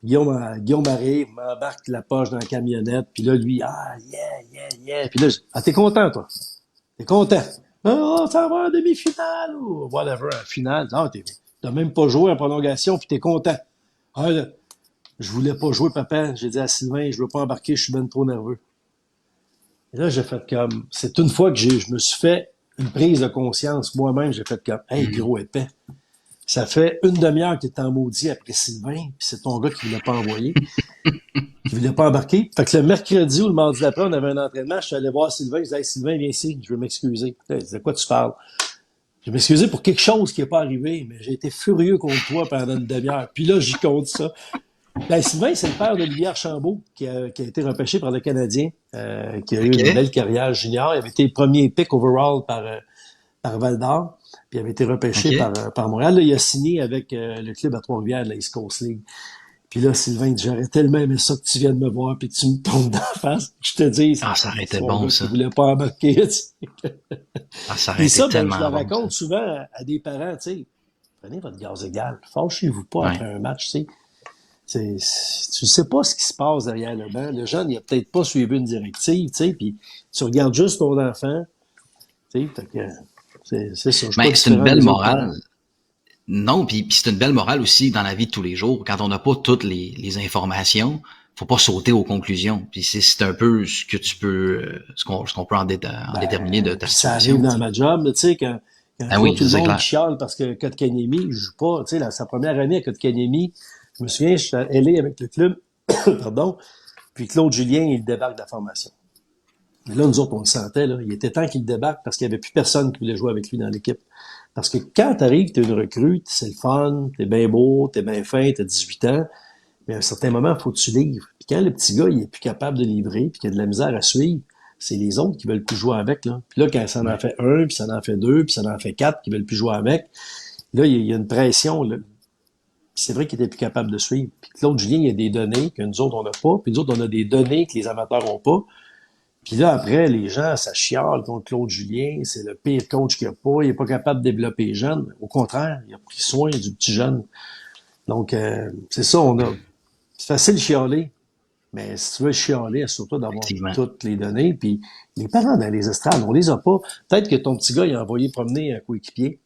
Speaker 2: Guillaume arrive, m'embarque la poche dans la camionnette, puis là, lui, yeah. Puis là, t'es content, toi? T'es content? Ah, ça va en demi-finale ou whatever, en finale. Non, t'as même pas joué en prolongation, puis t'es content. Ah, là, je voulais pas jouer, papa. J'ai dit à Sylvain, je veux pas embarquer, je suis ben trop nerveux. Et là, j'ai fait comme, c'est une fois que je me suis fait une prise de conscience moi-même, j'ai fait comme, hey, gros épais, ça fait une demi-heure que t'es en maudit après Sylvain, puis c'est ton gars qui voulait pas envoyer, qui voulait pas embarquer. Fait que le mercredi ou le mardi d'après, on avait un entraînement, je suis allé voir Sylvain, je disais, hey, Sylvain, viens ici, je veux m'excuser. Là, il disait, quoi tu parles? Je vais m'excuser pour quelque chose qui n'est pas arrivé, mais j'ai été furieux contre toi pendant une demi-heure. Puis là, j'y compte ça. Ben, Sylvain, c'est le père d'Olivier Archambault, qui a été repêché par le Canadien, qui a eu une
Speaker 1: OK.
Speaker 2: belle carrière junior. Il avait été premier pick overall par Val d'Or, puis il avait été repêché
Speaker 1: OK.
Speaker 2: par Montréal. Là, il a signé avec le club à Trois-Rivières de la East Coast League. Puis là, Sylvain dit, j'aurais tellement aimé ça que tu viennes me voir puis que tu me tombes d'en face. Je te dis,
Speaker 1: Ah,
Speaker 2: c'est
Speaker 1: ça aurait été
Speaker 2: son
Speaker 1: bon,
Speaker 2: gars qui
Speaker 1: ça.
Speaker 2: voulait pas embarquer. Tu sais.
Speaker 1: Ah, ça aurait
Speaker 2: Puis
Speaker 1: été
Speaker 2: ça, ben, je le
Speaker 1: tellement bon, ça.
Speaker 2: raconte souvent à des parents, tu sais. Prenez votre gaz égal. Fâchez-vous pas
Speaker 1: Ouais.
Speaker 2: après un match, tu sais. Tu sais pas ce qui se passe derrière le banc. Le jeune, il a peut-être pas suivi une directive, tu sais, puis tu regardes juste ton enfant, tu sais, fait que c'est ça. Je suis pas
Speaker 1: Ben, c'est une
Speaker 2: différent
Speaker 1: belle
Speaker 2: des autres parents.
Speaker 1: morale. Non, puis c'est une belle morale aussi dans la vie de tous les jours. Quand on n'a pas toutes les informations, faut pas sauter aux conclusions. Puis c'est un peu ce que tu peux, ce qu'on peut en déterminer de ta
Speaker 2: Puis ça arrive
Speaker 1: situation.
Speaker 2: dans ma job, tu sais, quand
Speaker 1: Ah
Speaker 2: je vois
Speaker 1: oui,
Speaker 2: tout
Speaker 1: ça
Speaker 2: le
Speaker 1: c'est
Speaker 2: monde
Speaker 1: clair.
Speaker 2: qui chiale parce que Kotkaniemi, je joue pas, tu sais, sa première année à Kotkaniemi, je me souviens, je suis à LA avec le club, pardon, puis Claude Julien, il débarque de la formation. Mais là, nous autres, on le sentait, là. Il était temps qu'il débarque parce qu'il n'y avait plus personne qui voulait jouer avec lui dans l'équipe. Parce que quand t'arrives, t'es une recrue, c'est le fun, t'es bien beau, t'es bien fin, t'as 18 ans, mais à un certain moment, il faut que tu livres. Puis quand le petit gars, il est plus capable de livrer, puis qu'il a de la misère à suivre, c'est les autres qui veulent plus jouer avec, là. Puis là, quand ça en
Speaker 1: Ouais.
Speaker 2: fait un, puis ça en fait deux, puis ça en fait quatre qui veulent plus jouer avec, là, il y a une pression, là. Puis c'est vrai qu'il était plus capable de suivre. Puis Claude Julien, il y a des données que nous autres, on n'a pas, puis nous autres, on a des données que les amateurs n'ont pas. Puis là, après, les gens, ça chiale contre Claude Julien, c'est le pire coach qu'il n'y a pas, il est pas capable de développer les jeunes. Au contraire, il a pris soin du petit jeune. Donc, c'est ça, c'est facile de chialer, mais si tu veux chialer, assure-toi d'avoir
Speaker 1: Effectivement.
Speaker 2: toutes les données. Puis les parents dans les estrades, on les a pas. Peut-être que ton petit gars, il a envoyé promener un coéquipier.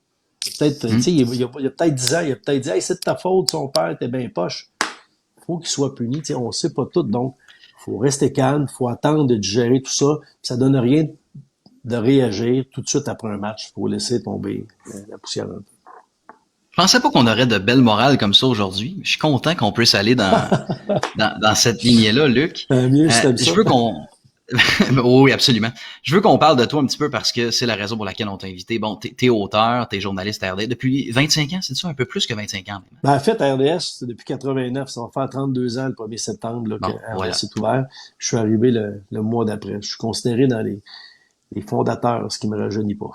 Speaker 2: Peut-être, tu
Speaker 1: Hmm.
Speaker 2: sais, il y a peut-être 10 ans, il a peut-être dit, hey, c'est de ta faute, son père était bien poche. Faut qu'il soit puni, tu sais, on sait pas tout. Donc, faut rester calme, faut attendre de digérer tout ça. Puis ça donne rien de réagir tout de suite après un match. Faut laisser tomber la poussière un peu.
Speaker 1: Je pensais pas qu'on aurait de belles morales comme ça aujourd'hui. Je suis content qu'on puisse aller dans cette lignée-là, Luc.
Speaker 2: Mieux si t'aimes
Speaker 1: Je
Speaker 2: ça.
Speaker 1: veux qu'on oui, absolument. Je veux qu'on parle de toi un petit peu parce que c'est la raison pour laquelle on t'a invité. Bon, t'es auteur, t'es journaliste RD depuis 25 ans, c'est ça? Un peu plus que 25 ans même.
Speaker 2: Ben, en fait, RDS, c'est depuis 89, ça va faire 32 ans le 1er septembre là, que
Speaker 1: Bon, voilà.
Speaker 2: RDS est ouvert. Je suis arrivé le mois d'après. Je suis considéré dans les fondateurs, ce qui me rajeunit pas.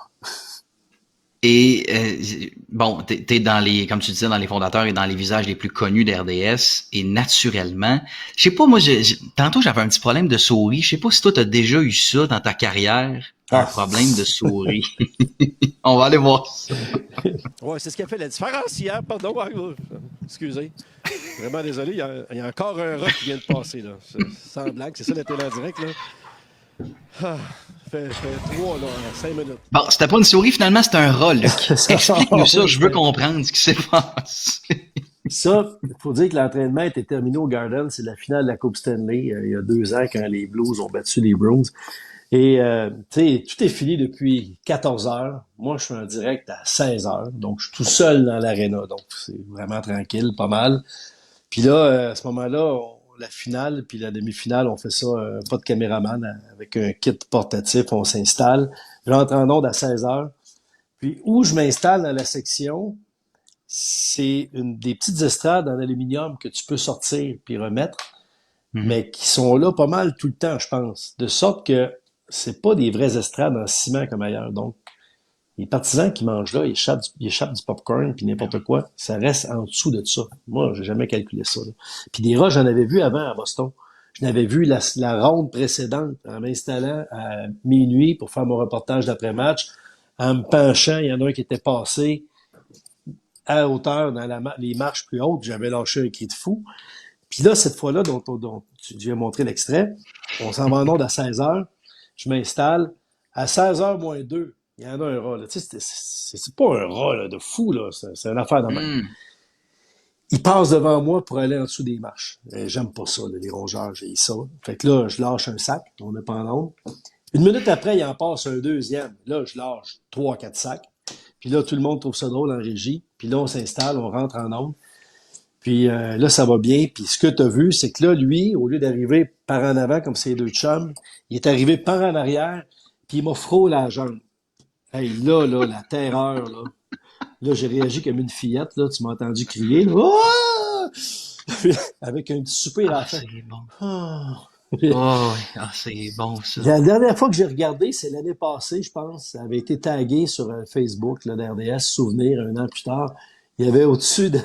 Speaker 1: Et bon, t'es dans les, comme tu disais, dans les fondateurs et dans les visages les plus connus d'RDS. Et naturellement, je sais pas, moi, tantôt j'avais un petit problème de souris. Je sais pas si toi t'as déjà eu ça dans ta carrière, un
Speaker 2: Ah,
Speaker 1: problème de souris. On va aller voir ça.
Speaker 3: Ouais, c'est ce qui a fait la différence hier. Pardon, excusez. Vraiment désolé, il y a encore un rock qui vient de passer, là. Sans blague, c'est ça la télé en direct, là. Ah, fait 3, là, en 5 minutes.
Speaker 1: Bon, c'était pas une souris, finalement, c'était un rat, Luc. Explique-nous ça, je veux
Speaker 2: ben,
Speaker 1: comprendre ce qui s'est passé.
Speaker 2: ça, il faut dire que l'entraînement était terminé au Garden. C'est la finale de la Coupe Stanley il y a 2 ans quand les Blues ont battu les Bruins. Et tu sais, tout est fini depuis 14 heures. Moi, je suis en direct à 16 heures. Donc, je suis tout seul dans l'aréna. Donc, c'est vraiment tranquille, pas mal. Puis là, à ce moment-là, la finale puis la demi-finale, on fait ça, pas de caméraman, avec un kit portatif, on s'installe. J'entre en onde à 16 heures. Puis où je m'installe dans la section, c'est une des petites estrades en aluminium que tu peux sortir puis remettre,
Speaker 1: Mhm.
Speaker 2: mais qui sont là pas mal tout le temps, je pense. De sorte que c'est pas des vraies estrades en ciment comme ailleurs. Donc, les partisans qui mangent là, ils échappent du popcorn puis n'importe quoi. Ça reste en dessous de ça. Moi, j'ai jamais calculé ça, là. Puis des rats, j'en avais vu avant à Boston. Je n'avais vu la ronde précédente en m'installant à minuit pour faire mon reportage d'après-match. En me penchant, il y en a un qui était passé à hauteur dans les marches plus hautes. J'avais lâché un cri de fou. Puis là, cette fois-là, dont tu viens montrer l'extrait, on s'en va en onde à 16 heures. Je m'installe. À 16 heures moins 2, il y en a un rat. Là. Tu sais, c'est pas un rat là, de fou, là. C'est une affaire de même.
Speaker 1: Hmm.
Speaker 2: Il passe devant moi pour aller en dessous des marches. J'aime pas ça, là, les rongeurs, j'ai ça. Fait que là, je lâche un sac, on n'est pas en onde. Une minute après, il en passe un deuxième. Là, je lâche 3, 4 sacs. Puis là, tout le monde trouve ça drôle en régie. Puis là, on s'installe, on rentre en onde. Puis là, ça va bien. Puis ce que tu as vu, c'est que là, lui, au lieu d'arriver par en avant comme ses deux chums, il est arrivé par en arrière, puis il m'a frôlé la jambe. Hey, là, la terreur, là. Là, j'ai réagi comme une fillette, là. Tu m'as entendu crier, là. Ah! Avec un petit soupir à la
Speaker 1: Ah,
Speaker 2: fin.
Speaker 1: c'est bon.
Speaker 2: Ah!
Speaker 1: Oh, ouais. Ah, c'est bon, ça.
Speaker 2: La dernière fois que j'ai regardé, c'est l'année passée, je pense. Ça avait été tagué sur Facebook, là, d'RDS, Souvenir, un an plus tard. Il y avait au-dessus de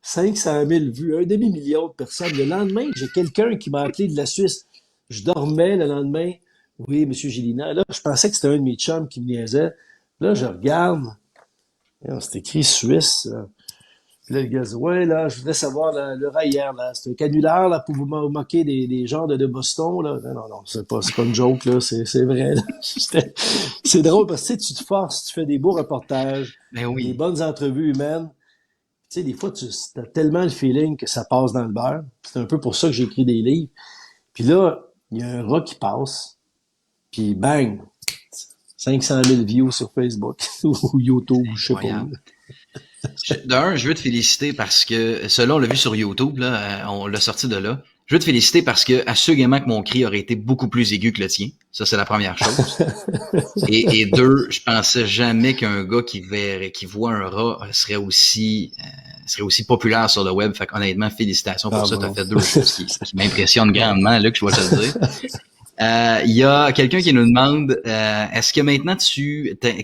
Speaker 2: 500 000 vues, un demi-million de personnes. Le lendemain, j'ai quelqu'un qui m'a appelé de la Suisse. Je dormais le lendemain. Oui, Monsieur Gélina. Là, je pensais que c'était un de mes chums qui me niaisait. Là, je regarde. C'est écrit Suisse. Puis là, le gars dit, ouais, là, je voudrais savoir le hier, là. C'est un canular, là, pour vous moquer des gens de Boston, là. Non, c'est pas une joke, là. C'est vrai, là. C'est drôle parce que, tu sais, tu te forces, tu fais des beaux reportages,
Speaker 1: Ben
Speaker 2: des
Speaker 1: oui.
Speaker 2: bonnes entrevues humaines. Tu sais, des fois, tu as tellement le feeling que ça passe dans le beurre. C'est un peu pour ça que j'écris des livres. Puis là, il y a un rat qui passe, puis bang, 500 000 views sur Facebook ou YouTube,
Speaker 1: C'est
Speaker 2: je sais pas où.
Speaker 1: incroyable. D'un, je veux te féliciter parce que, cela, on l'a vu sur YouTube, là, on l'a sorti de là. Je veux te féliciter parce que, assurément que mon cri aurait été beaucoup plus aigu que le tien. Ça, c'est la première chose. Et deux, je pensais jamais qu'un gars qui voit un rat serait aussi populaire sur le web. Fait qu'honnêtement, félicitations pour
Speaker 2: Ah
Speaker 1: ça. Tu as
Speaker 2: bon.
Speaker 1: fait deux choses qui m'impressionnent grandement, là, que je dois te le dire. Il y a quelqu'un qui nous demande, est-ce que maintenant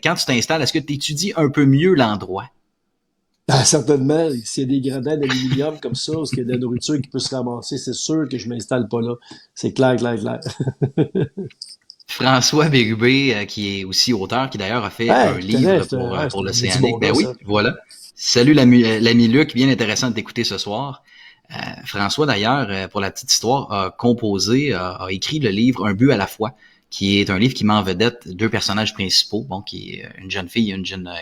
Speaker 1: quand tu t'installes, est-ce que tu étudies un peu mieux l'endroit?
Speaker 2: Ah, certainement, s'il y a des gradins d'aluminium comme ça, parce qu'il y a de la nourriture qui peut se ramasser, c'est sûr que je m'installe pas là. C'est clair, clair, clair.
Speaker 1: François Bérubé, qui est aussi auteur, qui d'ailleurs a fait un
Speaker 2: Hey, je connais,
Speaker 1: livre
Speaker 2: c'est
Speaker 1: pour
Speaker 2: un maudit bon
Speaker 1: l'Océanique. Ben
Speaker 2: gars,
Speaker 1: oui,
Speaker 2: ça.
Speaker 1: voilà. Salut l'ami Luc, bien intéressant de t'écouter ce soir. François, d'ailleurs, pour la petite histoire, a écrit le livre Un but à la fois, qui est un livre qui met en vedette deux personnages principaux, bon, qui est une jeune fille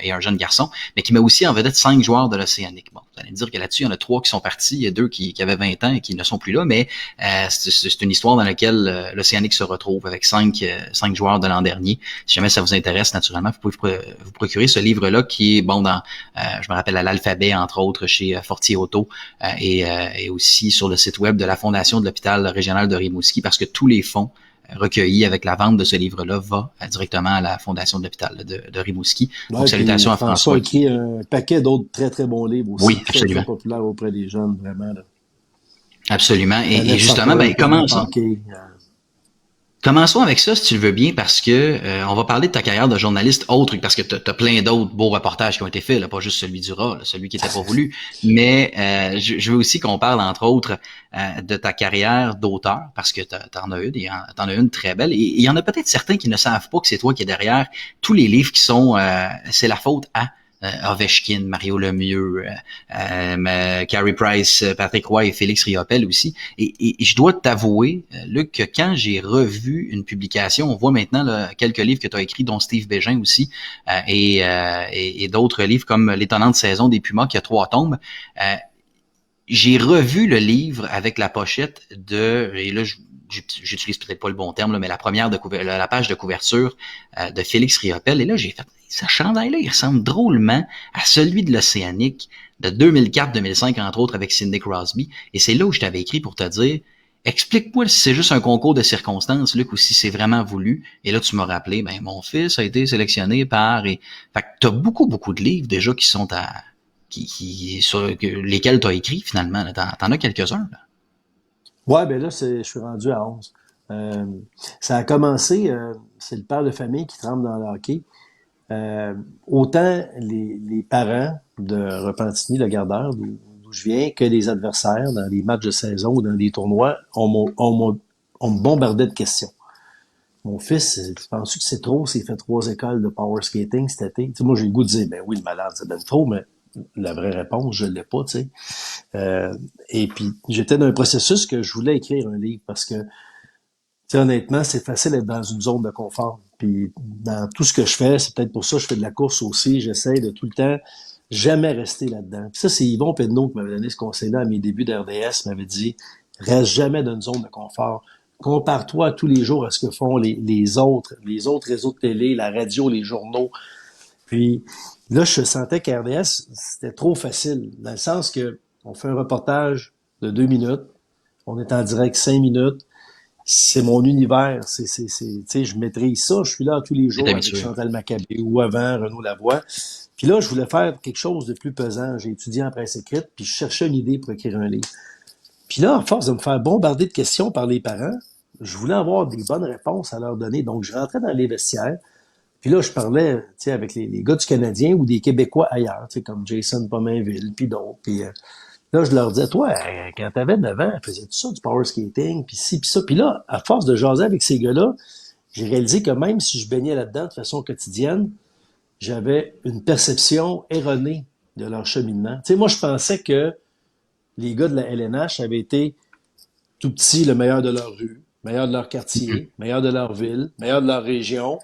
Speaker 1: et un jeune garçon, mais qui met aussi en vedette 5 joueurs de l'Océanique. Bon, vous allez me dire que là-dessus, il y en a 3 qui sont partis, il y a 2 qui avaient 20 ans et qui ne sont plus là, mais c'est une histoire dans laquelle l'Océanique se retrouve avec 5 joueurs de l'an dernier. Si jamais ça vous intéresse, naturellement, vous pouvez vous procurer ce livre-là qui est, bon, je me rappelle, à l'Alphabet, entre autres, chez Fortier Auto, et aussi sur le site web de la Fondation de l'Hôpital régional de Rimouski, parce que tous les fonds recueillis avec la vente de ce livre-là va directement à la Fondation de l'Hôpital de Rimouski. Donc,
Speaker 2: Ouais, puis
Speaker 1: salutations à
Speaker 2: François a
Speaker 1: François.
Speaker 2: écrit un paquet d'autres très, très bons livres
Speaker 1: Oui,
Speaker 2: aussi, très, très
Speaker 1: absolument.
Speaker 2: populaires auprès des jeunes, vraiment, là.
Speaker 1: Absolument. Et
Speaker 2: Planète
Speaker 1: justement,
Speaker 2: Soccer,
Speaker 1: ben,
Speaker 2: Planète Hockey.
Speaker 1: commençons avec ça, si tu le veux bien, parce que on va parler de ta carrière de journaliste autre, parce que tu as plein d'autres beaux reportages qui ont été faits, là, pas juste celui du rat, là, celui qui était pas voulu. Mais je veux aussi qu'on parle, entre autres, de ta carrière d'auteur, parce que t'en as une, et t'en as une très belle. Et il y en a peut-être certains qui ne savent pas que c'est toi qui es derrière tous les livres qui sont c'est la faute à Ovechkin, Mario Lemieux, Carey Price, Patrick Roy et Félix Riopelle aussi. Et je dois t'avouer, Luc, que quand j'ai revu une publication, on voit maintenant là, quelques livres que tu as écrits, dont Steve Bégin aussi, et d'autres livres comme L'étonnante saison des Pumas, qui a 3 tomes. J'ai revu le livre avec la pochette et là, j'utilise peut-être pas le bon terme, là, mais la page de couverture de Félix Riopelle. Et là, j'ai fait, ce chandail-là, il ressemble drôlement à celui de l'Océanique de 2004-2005, entre autres, avec Sidney Crosby. Et c'est là où je t'avais écrit pour te dire, explique-moi si c'est juste un concours de circonstances, Luc, ou si c'est vraiment voulu. Et là, tu m'as rappelé, ben, mon fils a été sélectionné fait que t'as beaucoup, beaucoup de livres déjà qui sont sur lesquels tu as écrit finalement. T'en as quelques-uns. Là.
Speaker 2: Ouais, ben là, je suis rendu à 11. Euh, Ça a commencé, c'est le père de famille qui trempe dans le hockey. Autant les parents de Repentigny, le gardeur, d'où je viens, que les adversaires dans les matchs de saison ou dans les tournois, on me bombardait de questions. Mon fils, tu penses que c'est trop s'il fait 3 écoles de power skating cet été? Tu sais, moi, j'ai le goût de dire, ben oui, le malade, c'est ben trop, mais la vraie réponse, je l'ai pas, tu sais. Et puis, j'étais dans un processus que je voulais écrire un livre parce que, tu sais, honnêtement, c'est facile d'être dans une zone de confort. Puis, dans tout ce que je fais, c'est peut-être pour ça que je fais de la course aussi. J'essaie de tout le temps jamais rester là-dedans. Puis ça, c'est Yvon Penneau qui m'avait donné ce conseil-là à mes débuts d'RDS. Il m'avait dit, reste jamais dans une zone de confort. Compare-toi tous les jours à ce que font les autres réseaux de télé, la radio, les journaux. Puis là, je sentais qu'RDS, c'était trop facile, dans le sens que on fait un reportage de 2 minutes, on est en direct 5 minutes, c'est mon univers, tu sais, je maîtrise ça, je suis là tous les
Speaker 1: T'es
Speaker 2: jours avec
Speaker 1: habitué.
Speaker 2: Chantal Maccabé ou avant Renaud Lavoie. Puis là, je voulais faire quelque chose de plus pesant. J'ai étudié en presse écrite, puis je cherchais une idée pour écrire un livre. Puis là, à force de me faire bombarder de questions par les parents, je voulais avoir des bonnes réponses à leur donner. Donc, je rentrais dans les vestiaires, puis là, je parlais, tu sais, avec les gars du Canadien ou des Québécois ailleurs, tu sais, comme Jason Pominville, puis d'autres. Puis là, je leur disais, toi, quand t'avais 9 ans, faisais-tu ça, du power skating, puis ci, puis ça. Puis là, à force de jaser avec ces gars-là, j'ai réalisé que même si je baignais là-dedans de façon quotidienne, j'avais une perception erronée de leur cheminement. Tu sais, moi, je pensais que les gars de la LNH avaient été tout petits, le meilleur de leur rue, meilleur de leur
Speaker 1: Mhm.
Speaker 2: quartier, meilleur de leur ville, meilleur de leur région.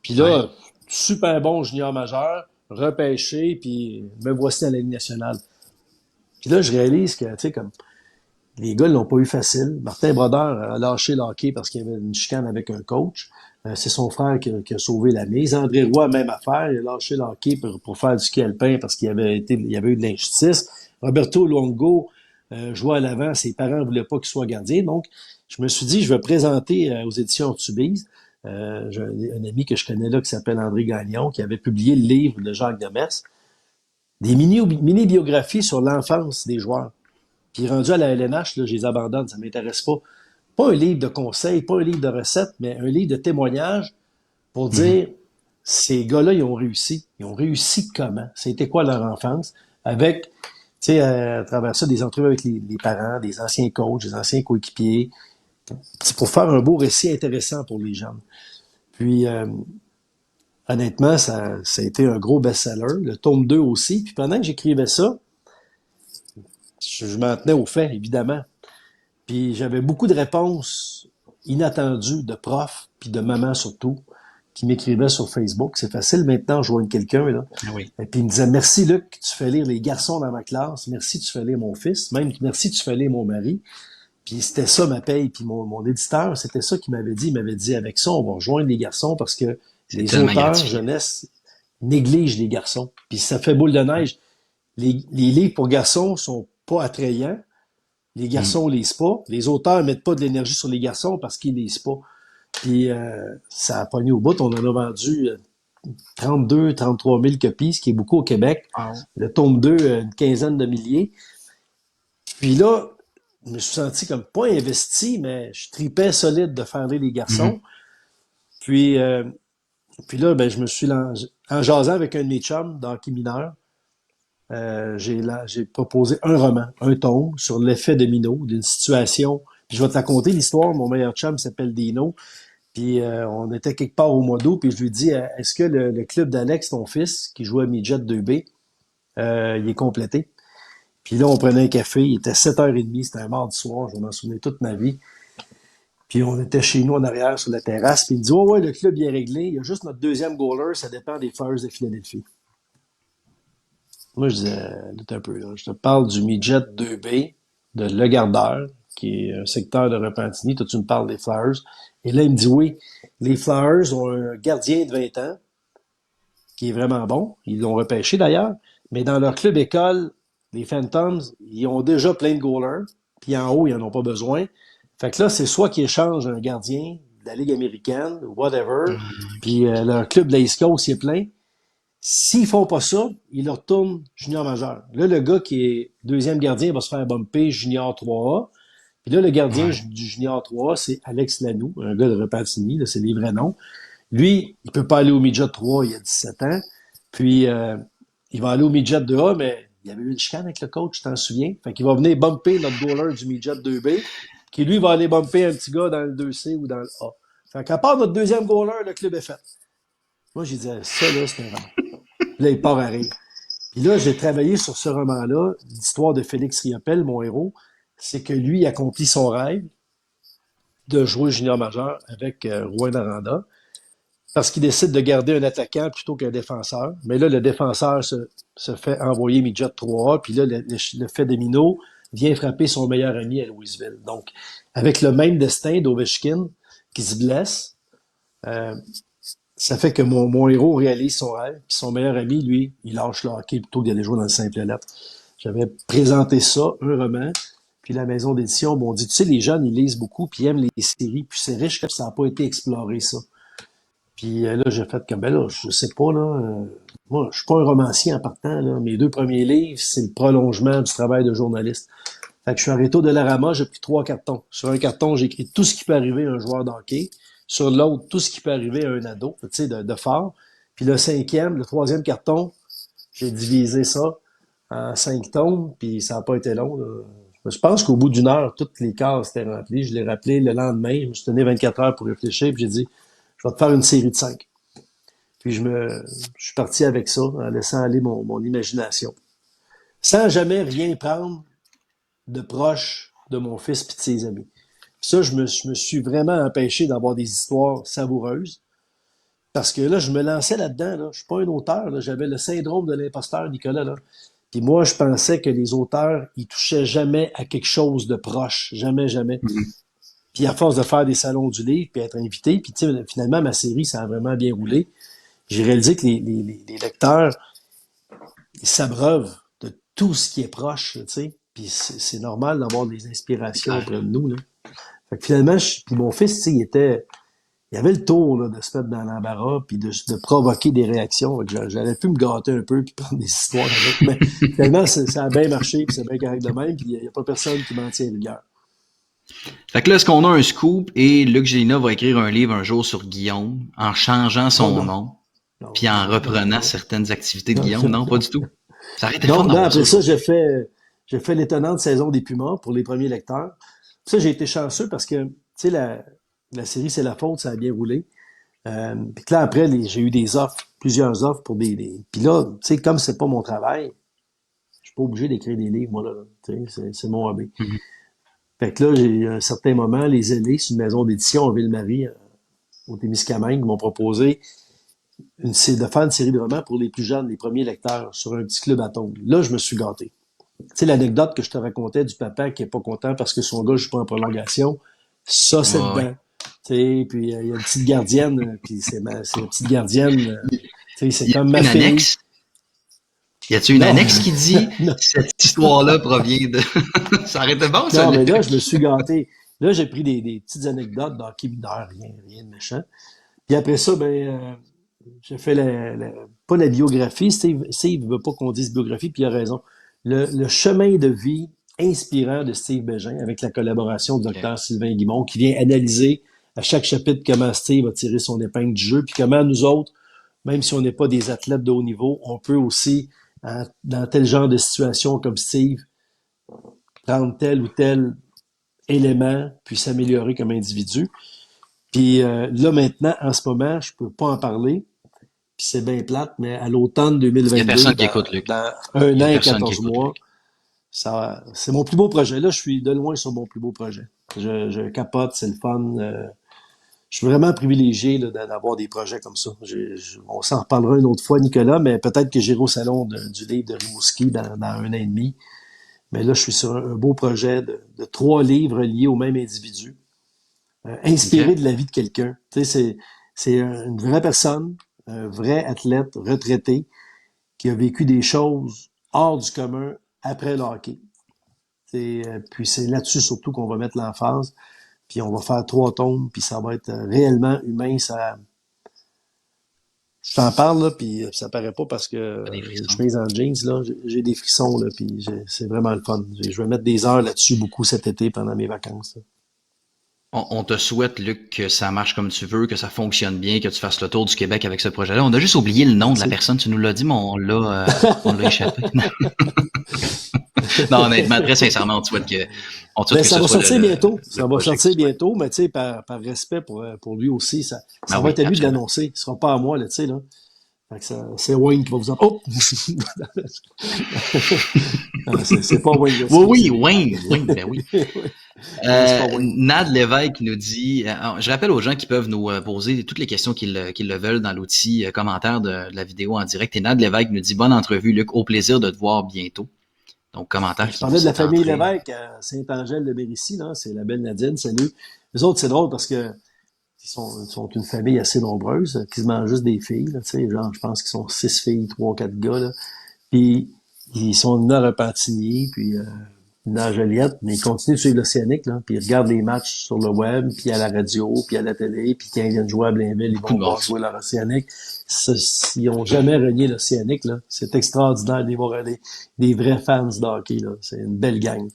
Speaker 2: Puis
Speaker 1: Ouais.
Speaker 2: là, super bon junior majeur, repêché, puis me voici à la Ligue nationale. Puis là, je réalise que, tu sais, comme les gars l'ont pas eu facile. Martin Brodeur a lâché le hockey parce qu'il y avait une chicane avec un coach. C'est son frère qui a sauvé la mise. André Roy, même affaire. Il a lâché le hockey pour faire du ski alpin parce il y avait eu de l'injustice. Roberto Luongo jouait à l'avant. Ses parents voulaient pas qu'il soit gardien. Donc, je me suis dit, je vais présenter aux éditions Ortubise. J'ai un ami que je connais là qui s'appelle André Gagnon, qui avait publié le livre de Jacques Demers. Des mini-biographies sur l'enfance des joueurs. Puis rendu à la LNH, là, je les abandonne, ça m'intéresse pas. Pas un livre de conseils, pas un livre de recettes, mais un livre de témoignages pour
Speaker 1: Mhm.
Speaker 2: dire ces gars-là, ils ont réussi. Ils ont réussi comment? C'était quoi leur enfance? Avec, tu sais, à travers ça, des entrevues avec les parents, des anciens coachs, des anciens coéquipiers. C'est pour faire un beau récit intéressant pour les jeunes. Puis, honnêtement, ça a été un gros best-seller. Le tome 2 aussi. Puis pendant que j'écrivais ça, je m'en tenais aux faits, évidemment. Puis j'avais beaucoup de réponses inattendues de profs, puis de mamans surtout, qui m'écrivaient sur Facebook. C'est facile maintenant de joindre quelqu'un, là.
Speaker 1: Ah oui.
Speaker 2: Et puis ils me disaient, merci Luc, tu fais lire les garçons dans ma classe. Merci, tu fais lire mon fils. Même, merci, tu fais lire mon mari. Puis c'était ça ma paye. Puis mon éditeur, c'était ça qu'il m'avait dit. Il m'avait dit, avec ça, on va rejoindre les garçons parce que
Speaker 1: C'est
Speaker 2: les
Speaker 1: tellement
Speaker 2: auteurs
Speaker 1: gratifiant.
Speaker 2: jeunesse négligent les garçons. Puis ça fait boule de neige. Les livres pour garçons sont pas attrayants. Les
Speaker 1: Mhm.
Speaker 2: garçons lisent pas. Les auteurs mettent pas de l'énergie sur les garçons parce qu'ils lisent pas. Puis ça a pogné au bout. On en a vendu 32, 33 000 copies, ce qui est beaucoup au Québec.
Speaker 1: Wow.
Speaker 2: Le tome 2, une quinzaine de milliers. Puis là, je me suis senti comme pas investi, mais je tripais solide de faire lire les
Speaker 1: Mhm.
Speaker 2: garçons. Puis, puis là, ben, je me suis lancé, en jasant avec un de mes chums d'hockey mineur, j'ai proposé un roman, un tome sur l'effet domino d'une situation. Puis je vais te raconter l'histoire. Mon meilleur chum s'appelle Dino. Puis on était quelque part au mois d'août. Puis je lui dis, est-ce que le club d'Alex, ton fils, qui jouait à Midget 2B, il est complété? Puis là, on prenait un café. Il était 7h30. C'était un mardi soir. Je vais m'en souvenir toute ma vie. Puis on était chez nous en arrière sur la terrasse. Puis il me dit, ouais, le club est réglé. Il y a juste notre deuxième goaler. Ça dépend des Flyers de Philadelphie. Moi, je disais, un peu, là. Je te parle du Midget 2B, de Le Gardeur, qui est un secteur de Repentigny. Toi, tu me parles des Flyers. Et là, il me dit, oui, les Flyers ont un gardien de 20 ans qui est vraiment bon. Ils l'ont repêché d'ailleurs. Mais dans leur club école, les Phantoms, ils ont déjà plein de goalers. Puis en haut, ils n'en ont pas besoin. Fait que là, c'est soit qu'ils échangent un gardien de la Ligue américaine, whatever.
Speaker 1: OK.
Speaker 2: Puis leur club de la East Coast, il est plein. S'ils font pas ça, ils leur retournent junior majeur. Là, le gars qui est deuxième gardien va se faire bumper junior 3A. Puis là, le gardien
Speaker 1: Ouais.
Speaker 2: du junior 3A, c'est Alex Lanoux, un gars de Repentigny, là, c'est les vrais noms. Lui, il peut pas aller au midget 3, il a 17 ans. Puis, il va aller au midget 2A, mais il y avait eu une chicane avec le coach, tu t'en souviens? Fait qu'il va venir bumper notre goaler du midget 2B, qui lui va aller bumper un petit gars dans le 2C ou dans le A. Fait qu'à part notre deuxième goaler, le club est fait. Moi, j'ai dit, ça, là, c'est un roman. Puis là, il part à rire. Puis là, j'ai travaillé sur ce roman-là, l'histoire de Félix Riopel, mon héros. C'est que lui il accomplit son rêve de jouer junior majeur avec Rouen Aranda parce qu'il décide de garder un attaquant plutôt qu'un défenseur. Mais là, le défenseur se fait envoyer midget 3A, puis là, le fait domino vient frapper son meilleur ami à Louisville. Donc, avec le même destin d'Ovechkin qui se blesse, euh, ça fait que mon héros réalise son rêve, puis son meilleur ami, lui, il lâche le hockey plutôt que d'aller jouer dans le simple lettre. J'avais présenté ça, un roman, puis la maison d'édition m'ont dit, tu sais, les jeunes, ils lisent beaucoup, puis ils aiment les séries, puis c'est riche que ça n'a pas été exploré, ça. Puis là, j'ai fait comme, ben là, je sais pas, là, moi, je suis pas un romancier en partant, là. Mes deux premiers livres, c'est le prolongement du travail de journaliste. Fait que je suis arrêté au Dollarama, j'ai pris 3 cartons. Sur un carton, j'ai écrit tout ce qui peut arriver à un joueur d'hockey. Sur l'autre, tout ce qui peut arriver à un ado, tu sais, de fort. Puis le troisième carton, j'ai divisé ça en 5 tomes, puis ça n'a pas été long, là. Je pense qu'au bout d'une heure, toutes les cases étaient remplies. Je l'ai rappelé le lendemain. Je me suis donné 24 heures pour réfléchir, puis j'ai dit, je vais te faire une série de 5. Puis je suis parti avec ça, en laissant aller mon imagination. sans jamais rien prendre de proche de mon fils et de ses amis. Puis ça, je me suis vraiment empêché d'avoir des histoires savoureuses. Parce que là, je me lançais là-dedans. Là. Je suis pas un auteur. Là. J'avais le syndrome de l'imposteur, Nicolas. Là. Puis moi, je pensais que les auteurs, ils touchaient jamais à quelque chose de proche. Jamais, jamais.
Speaker 1: Mm-hmm.
Speaker 2: Puis à force de faire des salons du livre, puis être invité, puis tu sais, finalement, ma série, ça a vraiment bien roulé. J'ai réalisé que les lecteurs, ils s'abreuvent de tout ce qui est proche, tu sais. Puis c'est normal d'avoir des inspirations auprès de nous, là. Fait que finalement, puis mon fils, tu sais, il avait le tour là, de se mettre dans l'embarras puis de provoquer des réactions. J'aurais pu me gâter un peu puis prendre des histoires avec, mais finalement, ça a bien marché puis c'est bien correct de même puis il n'y a pas personne qui m'en tient rigueur.
Speaker 1: Fait que là, est-ce qu'on a un scoop et Luc Gélina va écrire un livre un jour sur Guillaume en changeant son nom puis en reprenant certaines activités de Guillaume? Non, pas du tout. Ça aurait été fun d'avoir
Speaker 2: après
Speaker 1: ça.
Speaker 2: ça, j'ai fait l'étonnante saison des Pumas pour les premiers lecteurs. Puis ça, j'ai été chanceux parce que, tu sais, la série C'est la faute, ça a bien roulé. Puis là, après, j'ai eu des offres, plusieurs offres pour des... Puis là, tu sais, comme c'est pas mon travail, je suis pas obligé d'écrire des livres, moi, là. Tu sais, c'est mon hobby.
Speaker 1: Mm-hmm.
Speaker 2: Fait que là, j'ai à un certain moment, les Ailés, c'est une maison d'édition à Ville-Marie, au Témiscamingue, m'ont proposé de faire une série de romans pour les plus jeunes, les premiers lecteurs, sur un petit club atome. Là, je me suis gâté. Tu sais, l'anecdote que je te racontais du papa qui est pas content parce que son gars joue pas en prolongation, ça, c'est dedans. Tu sais, puis il y a une petite gardienne, puis c'est la petite gardienne, tu sais, c'est comme ma fille.
Speaker 1: Annexe? Y a-t-il une annexe qui dit cette histoire-là provient de... Ça aurait été bon, ça.
Speaker 2: Non, mais là, je me suis gâté. Là, j'ai pris des petites anecdotes d'hockey mineur, rien de méchant. Puis après ça, j'ai fait pas la biographie. Steve veut pas qu'on dise biographie, puis il a raison. Le chemin de vie inspirant de Steve Bégin, avec la collaboration du Dr. Sylvain Guimond, qui vient analyser à chaque chapitre comment Steve a tiré son épingle du jeu, puis comment nous autres, même si on n'est pas des athlètes de haut niveau, on peut aussi, dans tel genre de situation comme Steve, prendre tel ou tel élément, puis s'améliorer comme individu. Puis là, maintenant, en ce moment, je peux pas en parler, puis c'est bien plate, mais à l'automne 2022,
Speaker 1: il y a personne qui écoute, Luc.
Speaker 2: Dans un an et 14 mois, c'est mon plus beau projet. Là, je suis de loin sur mon plus beau projet. Je capote, c'est le fun. Je suis vraiment privilégié là, d'avoir des projets comme ça. On s'en reparlera une autre fois, Nicolas, mais peut-être que j'irai au salon du livre de Rimouski dans un an et demi. Mais là, je suis sur un beau projet de 3 livres liés au même individu, inspiré de la vie de quelqu'un. Tu sais, c'est une vraie personne, un vrai athlète retraité qui a vécu des choses hors du commun après le hockey. Puis c'est là-dessus surtout qu'on va mettre l'emphase. Puis on va faire 3 tomes, puis ça va être réellement humain. Je t'en parle, là, puis ça paraît pas parce que je mets en jeans, là. J'ai des frissons, là, puis c'est vraiment le fun. Je vais mettre des heures là-dessus beaucoup cet été pendant mes vacances. Là.
Speaker 1: On te souhaite, Luc, que ça marche comme tu veux, que ça fonctionne bien, que tu fasses le tour du Québec avec ce projet-là. On a juste oublié le nom de la personne. Tu nous l'as dit, mais on l'a échappé. Non, honnêtement, très sincèrement, on te souhaite que
Speaker 2: ça va sortir bientôt. Ça va sortir bientôt, mais tu sais, par respect pour lui aussi, ça va être à lui de l'annoncer. Ce sera pas à moi, là, tu sais, là. Fait que c'est Wayne qui va vous en... Oh! c'est pas Wayne.
Speaker 1: Oui, Wayne, ben oui. Nad Lévesque nous dit, je rappelle aux gens qui peuvent nous poser toutes les questions qu'ils le veulent dans l'outil commentaire de la vidéo en direct. Et Nad Lévesque nous dit, bonne entrevue, Luc, au plaisir de te voir biento. Donc, commentaire.
Speaker 2: Je parlais de la famille Lévesque à Saint-Angèle-de-Bérissi, là. C'est la belle Nadine, salut. Les autres, c'est drôle parce que ils sont une famille assez nombreuse, quasiment juste des filles, là, tu sais, genre, je pense qu'ils sont 6 filles, 3, 4 gars, là. Puis, ils sont venus à Repentigny, puis dans Joliette, mais ils continuent de suivre l'Océanique, là, puis ils regardent les matchs sur le web, puis à la radio, puis à la télé, puis quand ils viennent jouer à Blainville, ils vont voir jouer leur Océanique. Ils ont jamais renié l'Océanique, là. C'est extraordinaire de les voir aller. Des vrais fans de hockey, là. C'est une belle gang.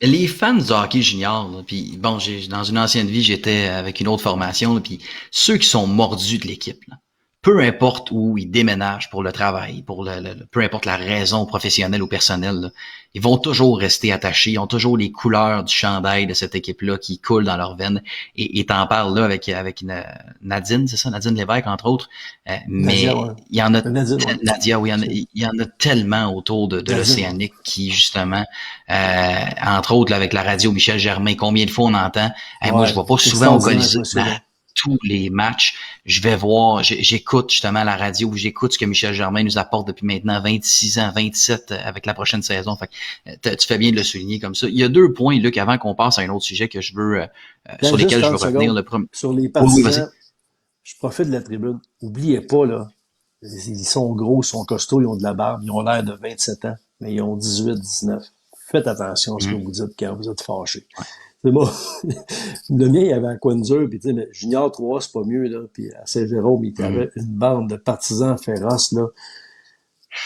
Speaker 1: Les fans de hockey junior, là, puis bon, dans une ancienne vie, j'étais avec une autre formation, là, puis ceux qui sont mordus de l'équipe, là, peu importe où ils déménagent pour le travail, pour peu importe la raison professionnelle ou personnelle, là, ils vont toujours rester attachés. Ils ont toujours les couleurs du chandail de cette équipe-là qui coulent dans leurs veines. Et t'en parles là avec Nadine, c'est ça, Nadine Lévesque, entre autres. Mais
Speaker 2: Nadia, ouais.
Speaker 1: il y en a
Speaker 2: Nadine, ouais.
Speaker 1: Nadia, oui, il y en a tellement autour de
Speaker 2: Nadine, ouais.
Speaker 1: l'Océanique qui, justement, entre autres, là, avec la radio Michel Germain, combien de fois on entend, moi, je
Speaker 2: Ouais,
Speaker 1: vois pas
Speaker 2: c'est
Speaker 1: souvent au
Speaker 2: extraordinaire, ce
Speaker 1: Colisée, mais
Speaker 2: monsieur-là.
Speaker 1: tous les matchs, je vais voir, j'écoute justement la radio, j'écoute ce que Michel Germain nous apporte depuis maintenant 26 ans, 27 avec la prochaine saison. Fait que, tu fais bien de le souligner comme ça. Il y a 2 points, Luc, avant qu'on passe à un autre sujet que je veux
Speaker 2: Là,
Speaker 1: sur
Speaker 2: juste
Speaker 1: lesquels je veux
Speaker 2: 30
Speaker 1: revenir.
Speaker 2: secondes.
Speaker 1: Le premier.
Speaker 2: Sur les
Speaker 1: Oui, oui, vas-y.
Speaker 2: partisans, je profite de la tribune. Oubliez pas, là, ils sont gros, ils sont costauds, ils ont de la barbe, ils ont l'air de 27 ans, mais ils ont 18, 19. Faites attention à ce que vous dites quand vous êtes fâchés. C'est bon. Le mien, il avait à Quinzer, puis tu sais, mais Junior 3, c'est pas mieux, là. Puis à Saint-Jérôme, il y avait une bande de partisans féroces, là.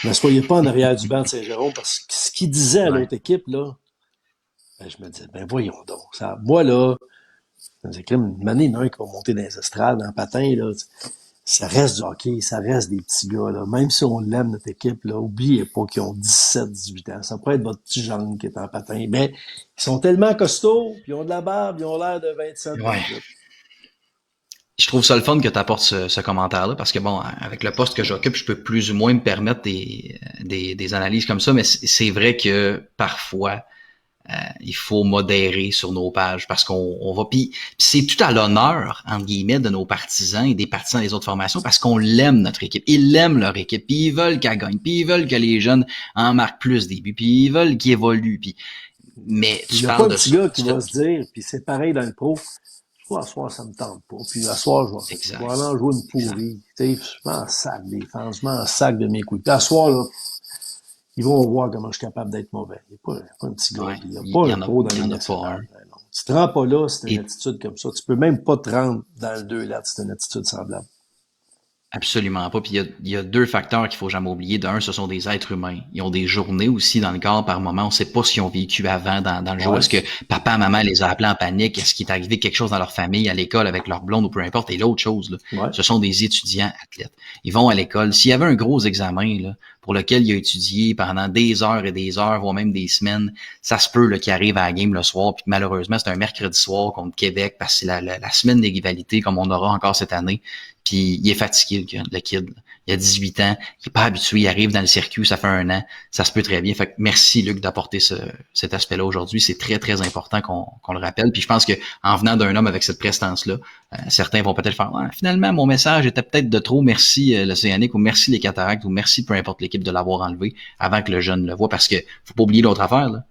Speaker 2: Ne soyez pas en arrière du banc de Saint-Jérôme, parce que ce qu'il disait à
Speaker 1: Ouais.
Speaker 2: l'autre équipe, là, ben, je me disais, ben voyons donc. Ça, moi, là, c'est comme une année, il y en a un qui va monter dans les estrades, en patin, là. Ça reste du hockey, ça reste des petits gars, là. Même si on l'aime, notre équipe, là, oubliez pas qu'ils ont 17, 18 ans. Ça pourrait être votre petit jeune qui est en patin. Mais ils sont tellement costauds, puis ils ont de la barbe, ils ont l'air de 27,
Speaker 1: Ouais.
Speaker 2: 28.
Speaker 1: Je trouve ça le fun que tu apportes ce commentaire-là, parce que bon, avec le poste que j'occupe, je peux plus ou moins me permettre des analyses comme ça, mais c'est vrai que parfois, il faut modérer sur nos pages parce qu'on va. Puis c'est tout à l'honneur, entre guillemets, de nos partisans et des partisans des autres formations parce qu'on l'aime, notre équipe. Ils l'aiment, leur équipe, puis ils veulent qu'elle gagne, puis ils veulent que les jeunes en marquent plus des buts, puis ils veulent qu'ils évoluent. Puis... Mais
Speaker 2: Il
Speaker 1: tu
Speaker 2: n'y a pas
Speaker 1: parles
Speaker 2: un
Speaker 1: de
Speaker 2: petit
Speaker 1: ça.
Speaker 2: gars qui va se dire, puis c'est pareil dans le pro, à soir, ça me tente pas. Puis à soir, je vais
Speaker 1: Exact.
Speaker 2: aller en jouer une pourrie. Tu sais, je m'en sac des fans, je m'en sac de mes coups. Puis à soir, là, ils vont voir comment je suis capable d'être mauvais. Il n'y a pas un petit gars,
Speaker 1: Ouais.
Speaker 2: il n'y a
Speaker 1: Il
Speaker 2: pas
Speaker 1: y
Speaker 2: un
Speaker 1: en a,
Speaker 2: pro dans
Speaker 1: il y
Speaker 2: les
Speaker 1: en a pas un.
Speaker 2: nationales. Ben non. Tu te rends pas là si t'as une
Speaker 1: Et
Speaker 2: attitude comme ça. Tu peux même pas te rendre dans le 2 là si t'as une attitude semblable.
Speaker 1: absolument pas. Puis il y a 2 facteurs qu'il faut jamais oublier. D'un, ce sont des êtres humains. Ils ont des journées aussi dans le corps par moment. On sait pas s'ils ont vécu avant dans le jour.
Speaker 2: Ouais.
Speaker 1: Est-ce que papa, maman les a appelés en panique? Est-ce qu'il est arrivé quelque chose dans leur famille, à l'école, avec leur blonde ou peu importe? Et l'autre chose, là,
Speaker 2: Ouais.
Speaker 1: ce sont des étudiants athlètes. Ils vont à l'école. S'il y avait un gros examen là, pour lequel il a étudié pendant des heures et des heures, voire même des semaines, ça se peut qu'il arrive à la game le soir. Puis malheureusement, c'est un mercredi soir contre Québec parce que c'est la semaine des rivalités comme on aura encore cette année. Puis il est fatigué, le kid. Il a 18 ans, il est pas habitué, il arrive dans le circuit, ça fait 1 an, ça se peut très bien. Fait que merci Luc d'apporter cet aspect-là aujourd'hui. C'est très, très important qu'on le rappelle. Puis je pense que en venant d'un homme avec cette prestance-là, certains vont peut-être faire finalement, mon message était peut-être de trop, merci l'Océanique, ou merci les Cataractes, ou merci peu importe l'équipe de l'avoir enlevé avant que le jeune le voie. Parce que faut pas oublier l'autre affaire, là.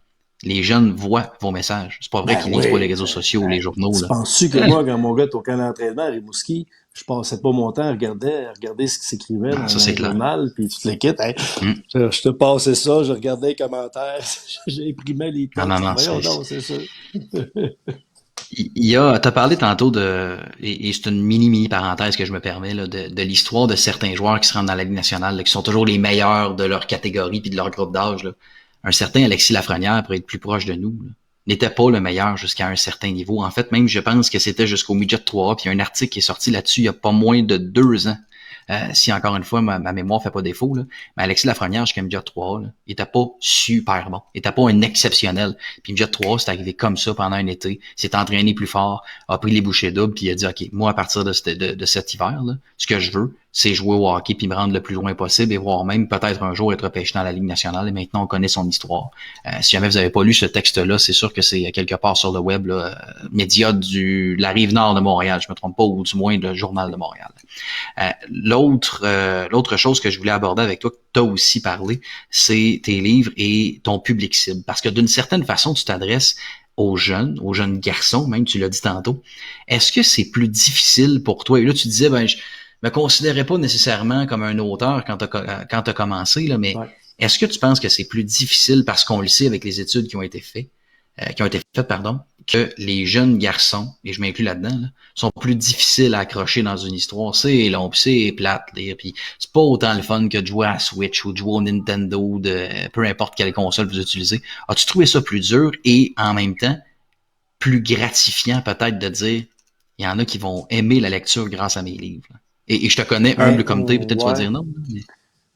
Speaker 1: Les jeunes voient vos messages. C'est pas vrai qu'ils lisent pas les réseaux sociaux ou les journaux.
Speaker 2: Tu
Speaker 1: Là.
Speaker 2: penses-tu que moi, quand mon gars était au camp d'entraînement à Rimouski, je passais pas mon temps à regarder ce qui s'écrivait
Speaker 1: Non, ça,
Speaker 2: dans
Speaker 1: c'est
Speaker 2: le
Speaker 1: clair.
Speaker 2: journal, puis tu te le quittes. Hein? Je te passais ça, je regardais les commentaires, j'imprimais les textes.
Speaker 1: Non,
Speaker 2: Voyons donc, c'est ça.
Speaker 1: T'as parlé tantôt et c'est une mini parenthèse que je me permets, là, de l'histoire de certains joueurs qui se rendent dans la Ligue nationale, là, qui sont toujours les meilleurs de leur catégorie puis de leur groupe d'âge, là. Un certain Alexis Lafrenière, pour être plus proche de nous, là, n'était pas le meilleur jusqu'à un certain niveau. En fait, même, je pense que c'était jusqu'au midget 3A, puis il y a un article qui est sorti là-dessus il y a pas moins de 2 ans. Si encore une fois, ma mémoire fait pas défaut, là. Mais Alexis Lafrenière, jusqu'à midget 3A, là, il était pas super bon. Il était pas un exceptionnel. Puis midget 3A, c'est arrivé comme ça pendant un été. Il s'est entraîné plus fort, a pris les bouchées doubles, puis il a dit, OK, moi, à partir de cet hiver, là, ce que je veux, c'est jouer au hockey puis me rendre le plus loin possible et voire même peut-être un jour être repêché dans la Ligue nationale. Et maintenant, on connaît son histoire. Si jamais vous avez pas lu ce texte-là, c'est sûr que c'est quelque part sur le web, là, média de la Rive-Nord de Montréal, je me trompe pas, ou du moins le Journal de Montréal. L'autre chose que je voulais aborder avec toi, que tu as aussi parlé, c'est tes livres et ton public cible. Parce que d'une certaine façon, tu t'adresses aux jeunes garçons, même tu l'as dit tantôt. Est-ce que c'est plus difficile pour toi? Et là, tu disais, je me considérais pas nécessairement comme un auteur quand t'as commencé, là, mais est-ce que tu penses que c'est plus difficile parce qu'on le sait avec les études qui ont été faites, que les jeunes garçons, et je m'inclus là-dedans, là, sont plus difficiles à accrocher dans une histoire. C'est long, puis c'est plate, puis c'est pas autant le fun que de jouer à Switch ou de jouer au Nintendo, de peu importe quelle console vous utilisez. As-tu trouvé ça plus dur et en même temps plus gratifiant peut-être de dire il y en a qui vont aimer la lecture grâce à mes livres? Et je te connais humble
Speaker 2: Ben,
Speaker 1: comme t'es, peut-être tu vas
Speaker 2: ouais.
Speaker 1: dire non. Mais...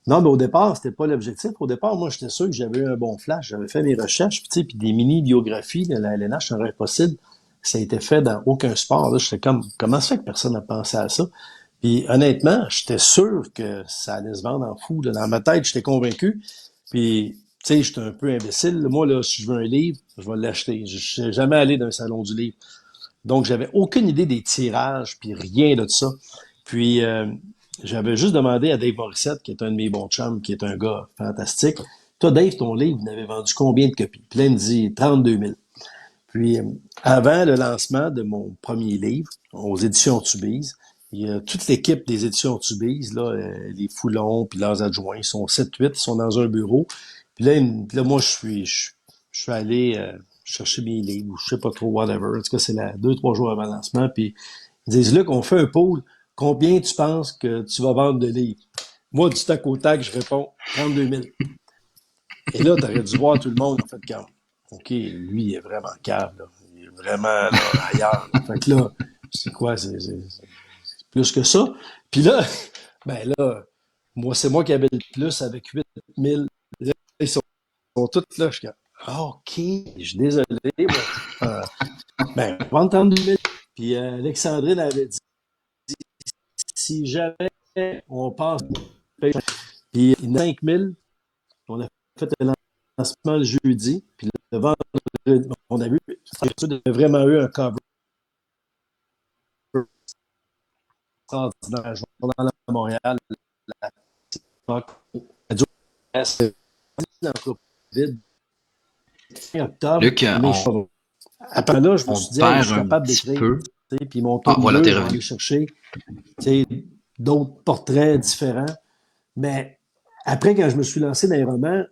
Speaker 2: Non, mais au départ, c'était pas l'objectif. Au départ, moi, j'étais sûr que j'avais eu un bon flash. J'avais fait mes recherches, puis, tu sais, puis des mini-biographies de la LNH, c'est un rêve possible. Ça a été fait dans aucun sport. Là, j'étais comme, comment ça fait que personne n'a pensé à ça? Puis honnêtement, j'étais sûr que ça allait se vendre en fou. Là. Dans ma tête, j'étais convaincu. Puis, tu sais, j'étais un peu imbécile. Moi, là, si je veux un livre, je vais l'acheter. Je suis jamais allé dans un salon du livre. Donc, j'avais aucune idée des tirages, puis rien de ça. Puis, j'avais juste demandé à Dave Morissette, qui est un de mes bons chums, qui est un gars fantastique. Toi, Dave, ton livre, vous avez vendu combien de copies? Puis là, il me dit 32 000. Puis, avant le lancement de mon premier livre, aux éditions Tubize, il y a toute l'équipe des éditions Tubize, là, les Foulons, puis leurs adjoints, ils sont 7-8, ils sont dans un bureau. Puis là, moi, je suis allé chercher mes livres, ou je sais pas trop, whatever. En tout cas, c'est là, 2-3 jours avant le lancement. Puis ils disent, là, qu'on fait un pool. Combien tu penses que tu vas vendre de livres? Moi, du tac au tac, je réponds 32 000. Et là, t'aurais dû voir tout le monde, en fait, comme, OK, lui, il est vraiment cave, là. Il est vraiment, là, ailleurs. Là. Fait que là, c'est quoi? C'est plus que ça. Puis là, ben là, moi, c'est moi qui avais le plus avec 8 000. Là, ils sont tous là. Je suis comme, ah, OK, je suis désolé. Moi. Ben, on va entendre 2000. Puis Alexandrine avait dit, si jamais on passe, puis il y en a 5 000, on a fait le lancement le jeudi, puis le vendredi, on a vu, on a vraiment eu un cover extraordinaire. Journal à Montréal, la radio, c'est dans le COVID, fin octobre,
Speaker 1: Luc,
Speaker 2: mais après là, je me
Speaker 1: on
Speaker 2: suis
Speaker 1: te
Speaker 2: dit, hey, moi, je
Speaker 1: perd
Speaker 2: suis
Speaker 1: un
Speaker 2: capable
Speaker 1: petit
Speaker 2: d'écrire.
Speaker 1: peu.
Speaker 2: Puis mon
Speaker 1: Ah,
Speaker 2: tome
Speaker 1: voilà,
Speaker 2: 2,
Speaker 1: t'es
Speaker 2: je vais aller
Speaker 1: revenu.
Speaker 2: chercher d'autres portraits différents. Mais après, quand je me suis lancé dans les romans,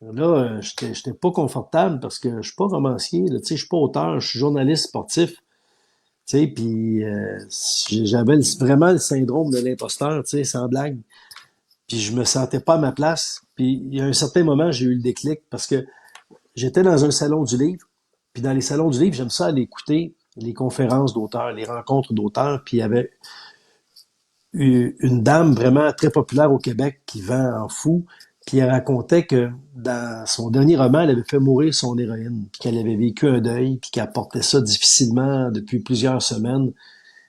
Speaker 2: là, j'étais pas confortable parce que je suis pas romancier, là, je suis pas auteur, je suis journaliste sportif. Puis j'avais vraiment le syndrome de l'imposteur, sans blague. Puis je me sentais pas à ma place. Puis il y a un certain moment, j'ai eu le déclic parce que j'étais dans un salon du livre. Puis dans les salons du livre, j'aime ça aller écouter les conférences d'auteurs, les rencontres d'auteurs. Puis il y avait une dame vraiment très populaire au Québec qui vend en fou. Puis elle racontait que dans son dernier roman, elle avait fait mourir son héroïne, puis qu'elle avait vécu un deuil, puis qu'elle portait ça difficilement depuis plusieurs semaines.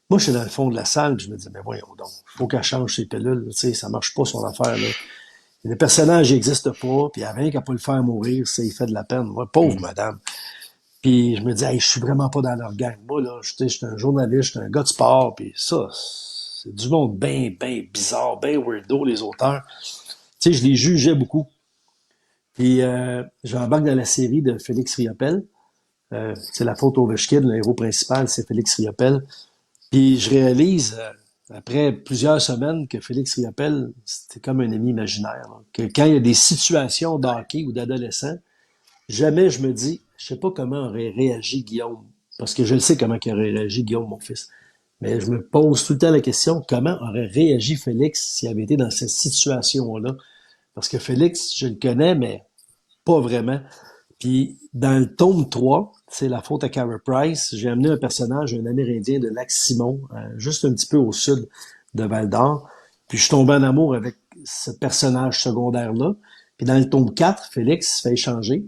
Speaker 2: Moi, je suis dans le fond de la salle, puis je me dis, mais voyons donc, faut qu'elle change ses pilules, ça marche pas son affaire, là. Le personnage n'existe pas, puis il n'y a rien qu'à pas le faire mourir, ça, il fait de la peine. Moi, pauvre madame. Puis je me dis, hey, je suis vraiment pas dans leur gang. Moi, là, je suis un journaliste, je suis un gars de sport, puis ça, c'est du monde bien, bien bizarre, bien weirdo, les auteurs. Tu sais, je les jugeais beaucoup. Puis j'embarque dans la série de Félix Riopel. C'est la faute Ovechkin, le héros principal, c'est Félix Riopel. Puis je réalise, après plusieurs semaines, que Félix Riopel, c'était comme un ami imaginaire. Là. Que quand il y a des situations d'hockey ou d'adolescents, jamais je me dis, je sais pas comment aurait réagi Guillaume. Parce que je le sais comment il aurait réagi Guillaume, mon fils. Mais je me pose tout le temps la question, comment aurait réagi Félix s'il avait été dans cette situation-là? Parce que Félix, je le connais, mais pas vraiment. Puis dans le tome 3, c'est la faute à Cara Price, j'ai amené un personnage, un Amérindien de Lac-Simon, juste un petit peu au sud de Val-d'Or. Puis je suis tombé en amour avec ce personnage secondaire-là. Puis dans le tome 4, Félix se fait échanger.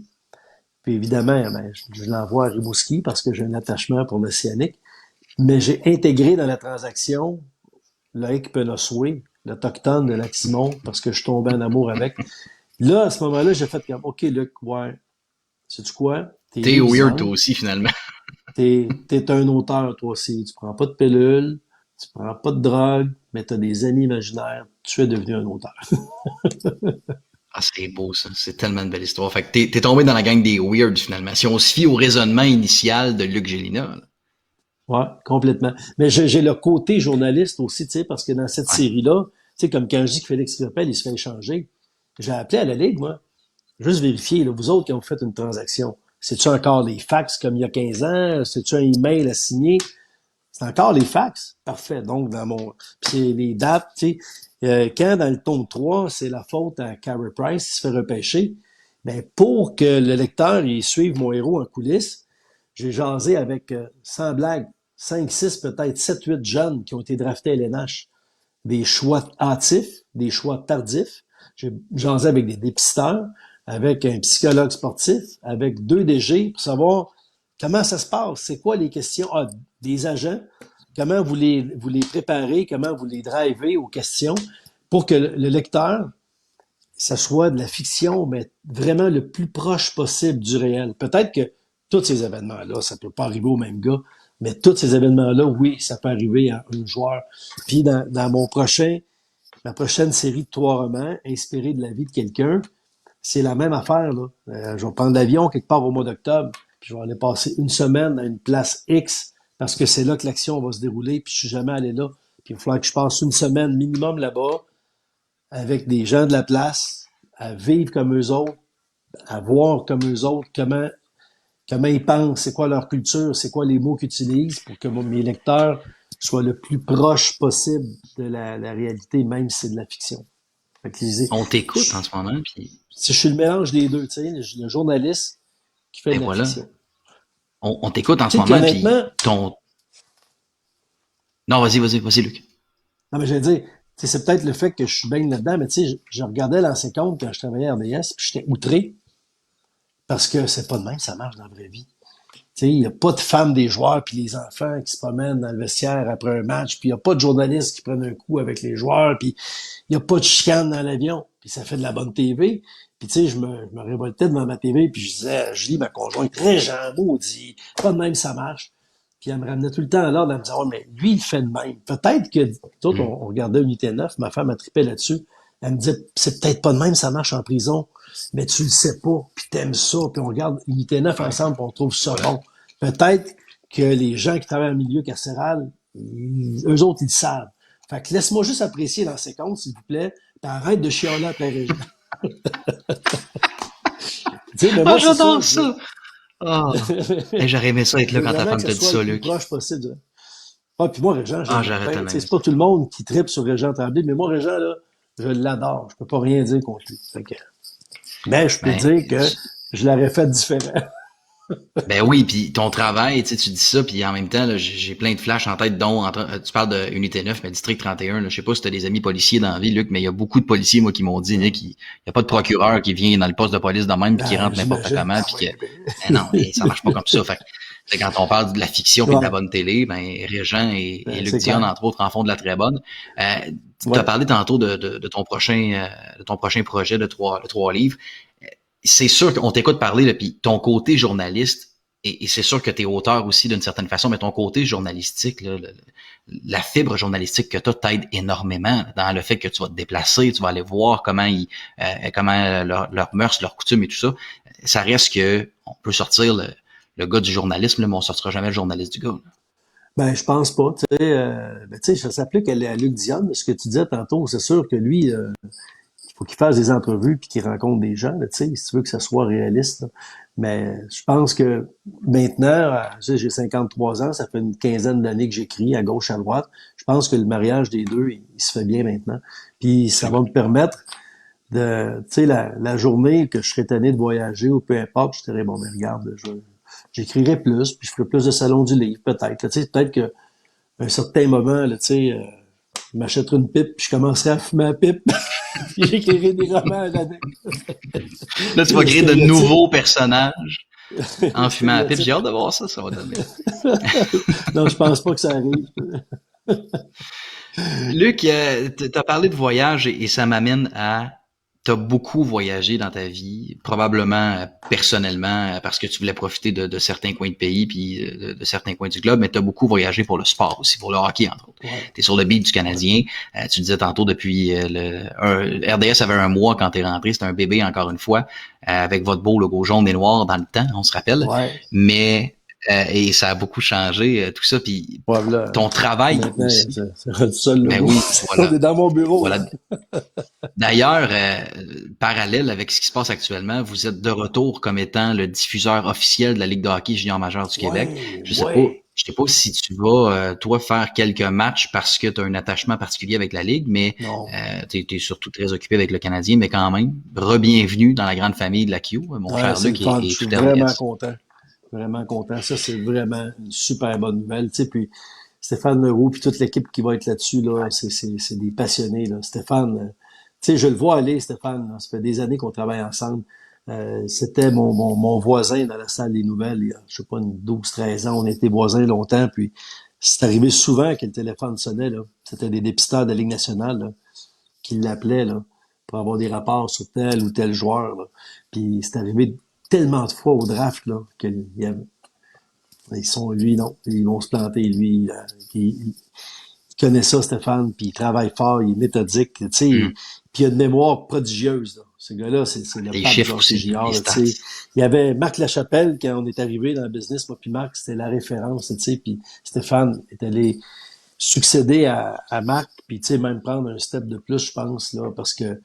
Speaker 2: Puis évidemment, ben, je l'envoie à Rimouski parce que j'ai un attachement pour l'Océanique. Mais j'ai intégré dans la transaction Loïc Penosoué, l'Autochtone de Lac-Simon, parce que je tombais en amour avec. Là, à ce moment-là, j'ai fait comme, OK, Luc, ouais, sais-tu quoi? Tes
Speaker 1: T'es
Speaker 2: livres, ils se
Speaker 1: weird toi
Speaker 2: vendent.
Speaker 1: aussi, finalement.
Speaker 2: T'es un auteur, toi aussi. Tu prends pas de pilule, tu prends pas de drogue, mais t'as des amis imaginaires. Tu es devenu un auteur.
Speaker 1: Ah, c'est beau, ça. C'est tellement une belle histoire. Fait que t'es tombé dans la gang des weirds, finalement. Si on se fie au raisonnement initial de Luc Gélina, là.
Speaker 2: Ouais, complètement. Mais j'ai le côté journaliste aussi, tu sais, parce que dans cette
Speaker 1: Ouais.
Speaker 2: série-là, tu sais, comme quand je dis que Félix Riopel, il se fait échanger, j'ai appelé à la Ligue, moi. Juste vérifier, là, vous autres qui ont fait une transaction. C'est-tu encore les fax comme il y a 15 ans? C'est-tu un email à signer? C'est encore les fax. Parfait. Donc, dans mon, puis c'est les dates, tu sais. Quand dans le tome 3, c'est la faute à Carey Price, il se fait repêcher, ben, pour que le lecteur, il suive mon héros en coulisses, j'ai jasé avec, sans blague, 5, 6, peut-être 7, 8 jeunes qui ont été draftés à l'NH. des choix hâtifs, des choix tardifs. J'ai jasé avec des dépisteurs, avec un psychologue sportif, avec 2 DG pour savoir comment ça se passe, c'est quoi les questions des agents, comment vous les préparez, comment vous les drivez aux questions pour que le lecteur, ça soit de la fiction, mais vraiment le plus proche possible du réel. Peut-être que tous ces événements-là, ça peut pas arriver au même gars, mais tous ces événements-là, oui, ça peut arriver à un joueur. Puis dans ma prochaine série de 3 romans, inspirée de la vie de quelqu'un, c'est la même affaire, là. Je vais prendre l'avion quelque part au mois d'octobre, puis je vais aller passer une semaine à une place X, parce que c'est là que l'action va se dérouler, puis je suis jamais allé là. Puis il va falloir que je passe une semaine minimum là-bas, avec des gens de la place, à vivre comme eux autres, à voir comme eux autres, comment ils pensent, c'est quoi leur culture, c'est quoi les mots qu'ils utilisent pour que mes lecteurs soient le plus proche possible de la réalité, même si c'est de la fiction. Fait que
Speaker 1: On t'écoute en ce moment, puis
Speaker 2: si je suis le mélange des deux, tu sais, le journaliste qui fait
Speaker 1: ben
Speaker 2: de la
Speaker 1: voilà.
Speaker 2: fiction.
Speaker 1: On t'écoute en
Speaker 2: Tu
Speaker 1: ce
Speaker 2: sais, puis
Speaker 1: moment, puis
Speaker 2: honnêtement,
Speaker 1: ton... Non, vas-y, Luc.
Speaker 2: non, mais je veux dire, tu sais, c'est peut-être le fait que je suis bien là-dedans, mais tu sais, je regardais l'ancien compte quand je travaillais à RDS, puis j'étais outré, parce que c'est pas de même, ça marche dans la vraie vie. Tu sais, il n'y a pas de femmes des joueurs puis les enfants qui se promènent dans le vestiaire après un match, puis il n'y a pas de journalistes qui prennent un coup avec les joueurs, puis il n'y a pas de chicane dans l'avion, puis ça fait de la bonne TV. Puis tu sais, je me révoltais devant ma TV, puis je disais à Julie, ma conjointe, très Jean maudit, pas de même ça marche. Puis elle me ramenait tout le temps à l'ordre, elle me disait, oh, mais lui, il fait de même. Peut-être que, d'autres, on regardait Unité 9, ma femme a trippé là-dessus. Elle me disait, c'est peut-être pas de même ça marche en prison, mais tu le sais pas, puis t'aimes ça, puis on regarde Unité 9 ensemble, puis on trouve ça bon. Peut-être que les gens qui travaillent en milieu carcéral, eux autres, ils le savent. Fait que laisse-moi juste apprécier dans ces comptes, s'il vous plaît, puis arrête de chialer après les gens. Tu sais, mais
Speaker 1: Ah,
Speaker 2: moi, c'est ça.
Speaker 1: j'adore ça! Ah,
Speaker 2: Je
Speaker 1: hey, j'aurais aimé ça être
Speaker 2: je
Speaker 1: là
Speaker 2: veux
Speaker 1: quand ta
Speaker 2: vraiment
Speaker 1: femme
Speaker 2: que
Speaker 1: t'a
Speaker 2: ça
Speaker 1: dit
Speaker 2: soit
Speaker 1: ça,
Speaker 2: le plus
Speaker 1: Luc.
Speaker 2: proche possible. Ah, puis moi, Régent, je
Speaker 1: Ah,
Speaker 2: l'aime
Speaker 1: j'aurais
Speaker 2: bien. Tu
Speaker 1: tellement
Speaker 2: sais,
Speaker 1: aimé
Speaker 2: c'est
Speaker 1: ça.
Speaker 2: pas tout le monde qui tripe sur Régent Tremblay, mais moi, Régent, là, je l'adore. Je peux pas rien dire contre lui. Fait que... Mais je peux
Speaker 1: Ben,
Speaker 2: dire que je l'aurais fait différent.
Speaker 1: ben oui, puis ton travail, tu sais, tu dis ça, puis en même temps, là, j'ai plein de flashs en tête, dont tu parles de Unité 9, mais District 31, là, je sais pas si tu as des amis policiers dans la vie, Luc, mais il y a beaucoup de policiers, moi, qui m'ont dit, Nick, il y a pas de procureur qui vient dans le poste de police de même, puis qui rentre n'importe
Speaker 2: J'imagine.
Speaker 1: comment,
Speaker 2: Ah
Speaker 1: puis
Speaker 2: oui,
Speaker 1: que ben non, ça marche pas comme ça. Fait que, quand on parle de la fiction puis de la
Speaker 2: ouais,
Speaker 1: bonne télé, ben Régent et Luc
Speaker 2: c'est
Speaker 1: Dionne,
Speaker 2: clair.
Speaker 1: entre autres, en font de la très bonne. Tu as
Speaker 2: Ouais.
Speaker 1: parlé tantôt de ton prochain projet de trois livres. C'est sûr qu'on t'écoute parler, là, puis ton côté journaliste, et c'est sûr que tu es auteur aussi d'une certaine façon, mais ton côté journalistique, là, la fibre journalistique que tu as t'aide énormément dans le fait que tu vas te déplacer, tu vas aller voir comment leurs mœurs, leurs coutumes et tout ça. Ça reste que on peut sortir le gars du journalisme, là, mais on sortira jamais le journaliste du gars. Là.
Speaker 2: Ben, je pense pas. Tu sais, ben, tu sais, ça s'applique à Luc Dion, ce que tu disais tantôt. C'est sûr que lui, il faut qu'il fasse des entrevues puis qu'il rencontre des gens, là, tu sais, si tu veux que ça soit réaliste. Là. Mais je pense que maintenant, tu sais, j'ai 53 ans, ça fait une quinzaine d'années que j'écris à gauche, à droite. Je pense que le mariage des deux, il se fait bien maintenant. Puis ça va me permettre de, tu sais, la journée que je serai tanné de voyager ou peu importe, je dirais, bon, mais regarde, j'écrirai plus, puis je ferai plus de salons du livre, peut-être. Tu sais, peut-être que à un certain moment, là, tu sais, je m'achèterai une pipe, puis je commencerai à fumer la pipe, puis j'écrirai des romans avec.
Speaker 1: Là, tu vas
Speaker 2: Le
Speaker 1: créer de
Speaker 2: stéréotype.
Speaker 1: nouveaux personnages
Speaker 2: Le
Speaker 1: en fumant à la pipe.
Speaker 2: stéréotype.
Speaker 1: J'ai hâte de voir ça, ça va donner.
Speaker 2: Non, je pense pas que ça arrive.
Speaker 1: Luc, t'as parlé de voyage et ça m'amène à t'as beaucoup voyagé dans ta vie, probablement personnellement parce que tu voulais profiter de certains coins de pays puis de certains coins du globe, mais t'as beaucoup voyagé pour le sport aussi, pour le hockey entre autres.
Speaker 2: Ouais.
Speaker 1: T'es sur le beat du Canadien, tu disais tantôt depuis RDS avait un mois quand t'es rentré, c'était un bébé encore une fois, avec votre beau logo jaune et noir dans le temps, on se rappelle,
Speaker 2: Ouais.
Speaker 1: mais et ça a beaucoup changé tout ça, puis
Speaker 2: Ouais, là,
Speaker 1: ton travail
Speaker 2: maintenant,
Speaker 1: aussi.
Speaker 2: c'est rendu ça le
Speaker 1: Ben
Speaker 2: logo.
Speaker 1: oui,
Speaker 2: On
Speaker 1: voilà.
Speaker 2: est dans mon bureau,
Speaker 1: Voilà.
Speaker 2: là.
Speaker 1: D'ailleurs, parallèle avec ce qui se passe actuellement, vous êtes de retour comme étant le diffuseur officiel de la Ligue de hockey junior majeur du Québec.
Speaker 2: Ouais,
Speaker 1: Je sais pas,
Speaker 2: ouais.
Speaker 1: je sais pas si tu vas toi faire quelques matchs parce que tu as un attachement particulier avec la Ligue, mais
Speaker 2: Non.
Speaker 1: t'es surtout très occupé avec le Canadien, mais quand même, re-bienvenue dans la grande famille de la Q, mon
Speaker 2: Ouais,
Speaker 1: cher
Speaker 2: c'est le
Speaker 1: Luc
Speaker 2: fun.
Speaker 1: et
Speaker 2: Je suis
Speaker 1: tout
Speaker 2: vraiment
Speaker 1: RDS.
Speaker 2: content. Vraiment content. Ça, c'est vraiment une super bonne nouvelle. Tu sais, puis Stéphane Leroux, puis toute l'équipe qui va être là-dessus, là, c'est des passionnés, là. Stéphane, tu sais, je le vois aller, Stéphane, là. Ça fait des années qu'on travaille ensemble. C'était mon voisin dans la salle des nouvelles, il y a, je sais pas, 12-13 ans. On était voisins longtemps, puis c'est arrivé souvent que le téléphone sonnait, là. C'était des dépisteurs de la Ligue nationale, là, qui l'appelaient, là, pour avoir des rapports sur tel ou tel joueur, là. Puis c'est arrivé tellement de fois au draft, là, lui, non, ils vont se planter, lui, il connaît ça, Stéphane, puis il travaille fort, il est méthodique, tu sais, puis il a une mémoire prodigieuse, là. Ce gars-là, c'est le
Speaker 1: Les
Speaker 2: pape
Speaker 1: chiffres
Speaker 2: Georges
Speaker 1: aussi,
Speaker 2: Junior,
Speaker 1: les
Speaker 2: là,
Speaker 1: stats.
Speaker 2: tu sais. Il y avait Marc Lachapelle, quand on est arrivé dans le business, moi puis Marc, c'était la référence, tu sais, puis Stéphane est allé succéder à Marc, puis tu sais, même prendre un step de plus, je pense, là, parce que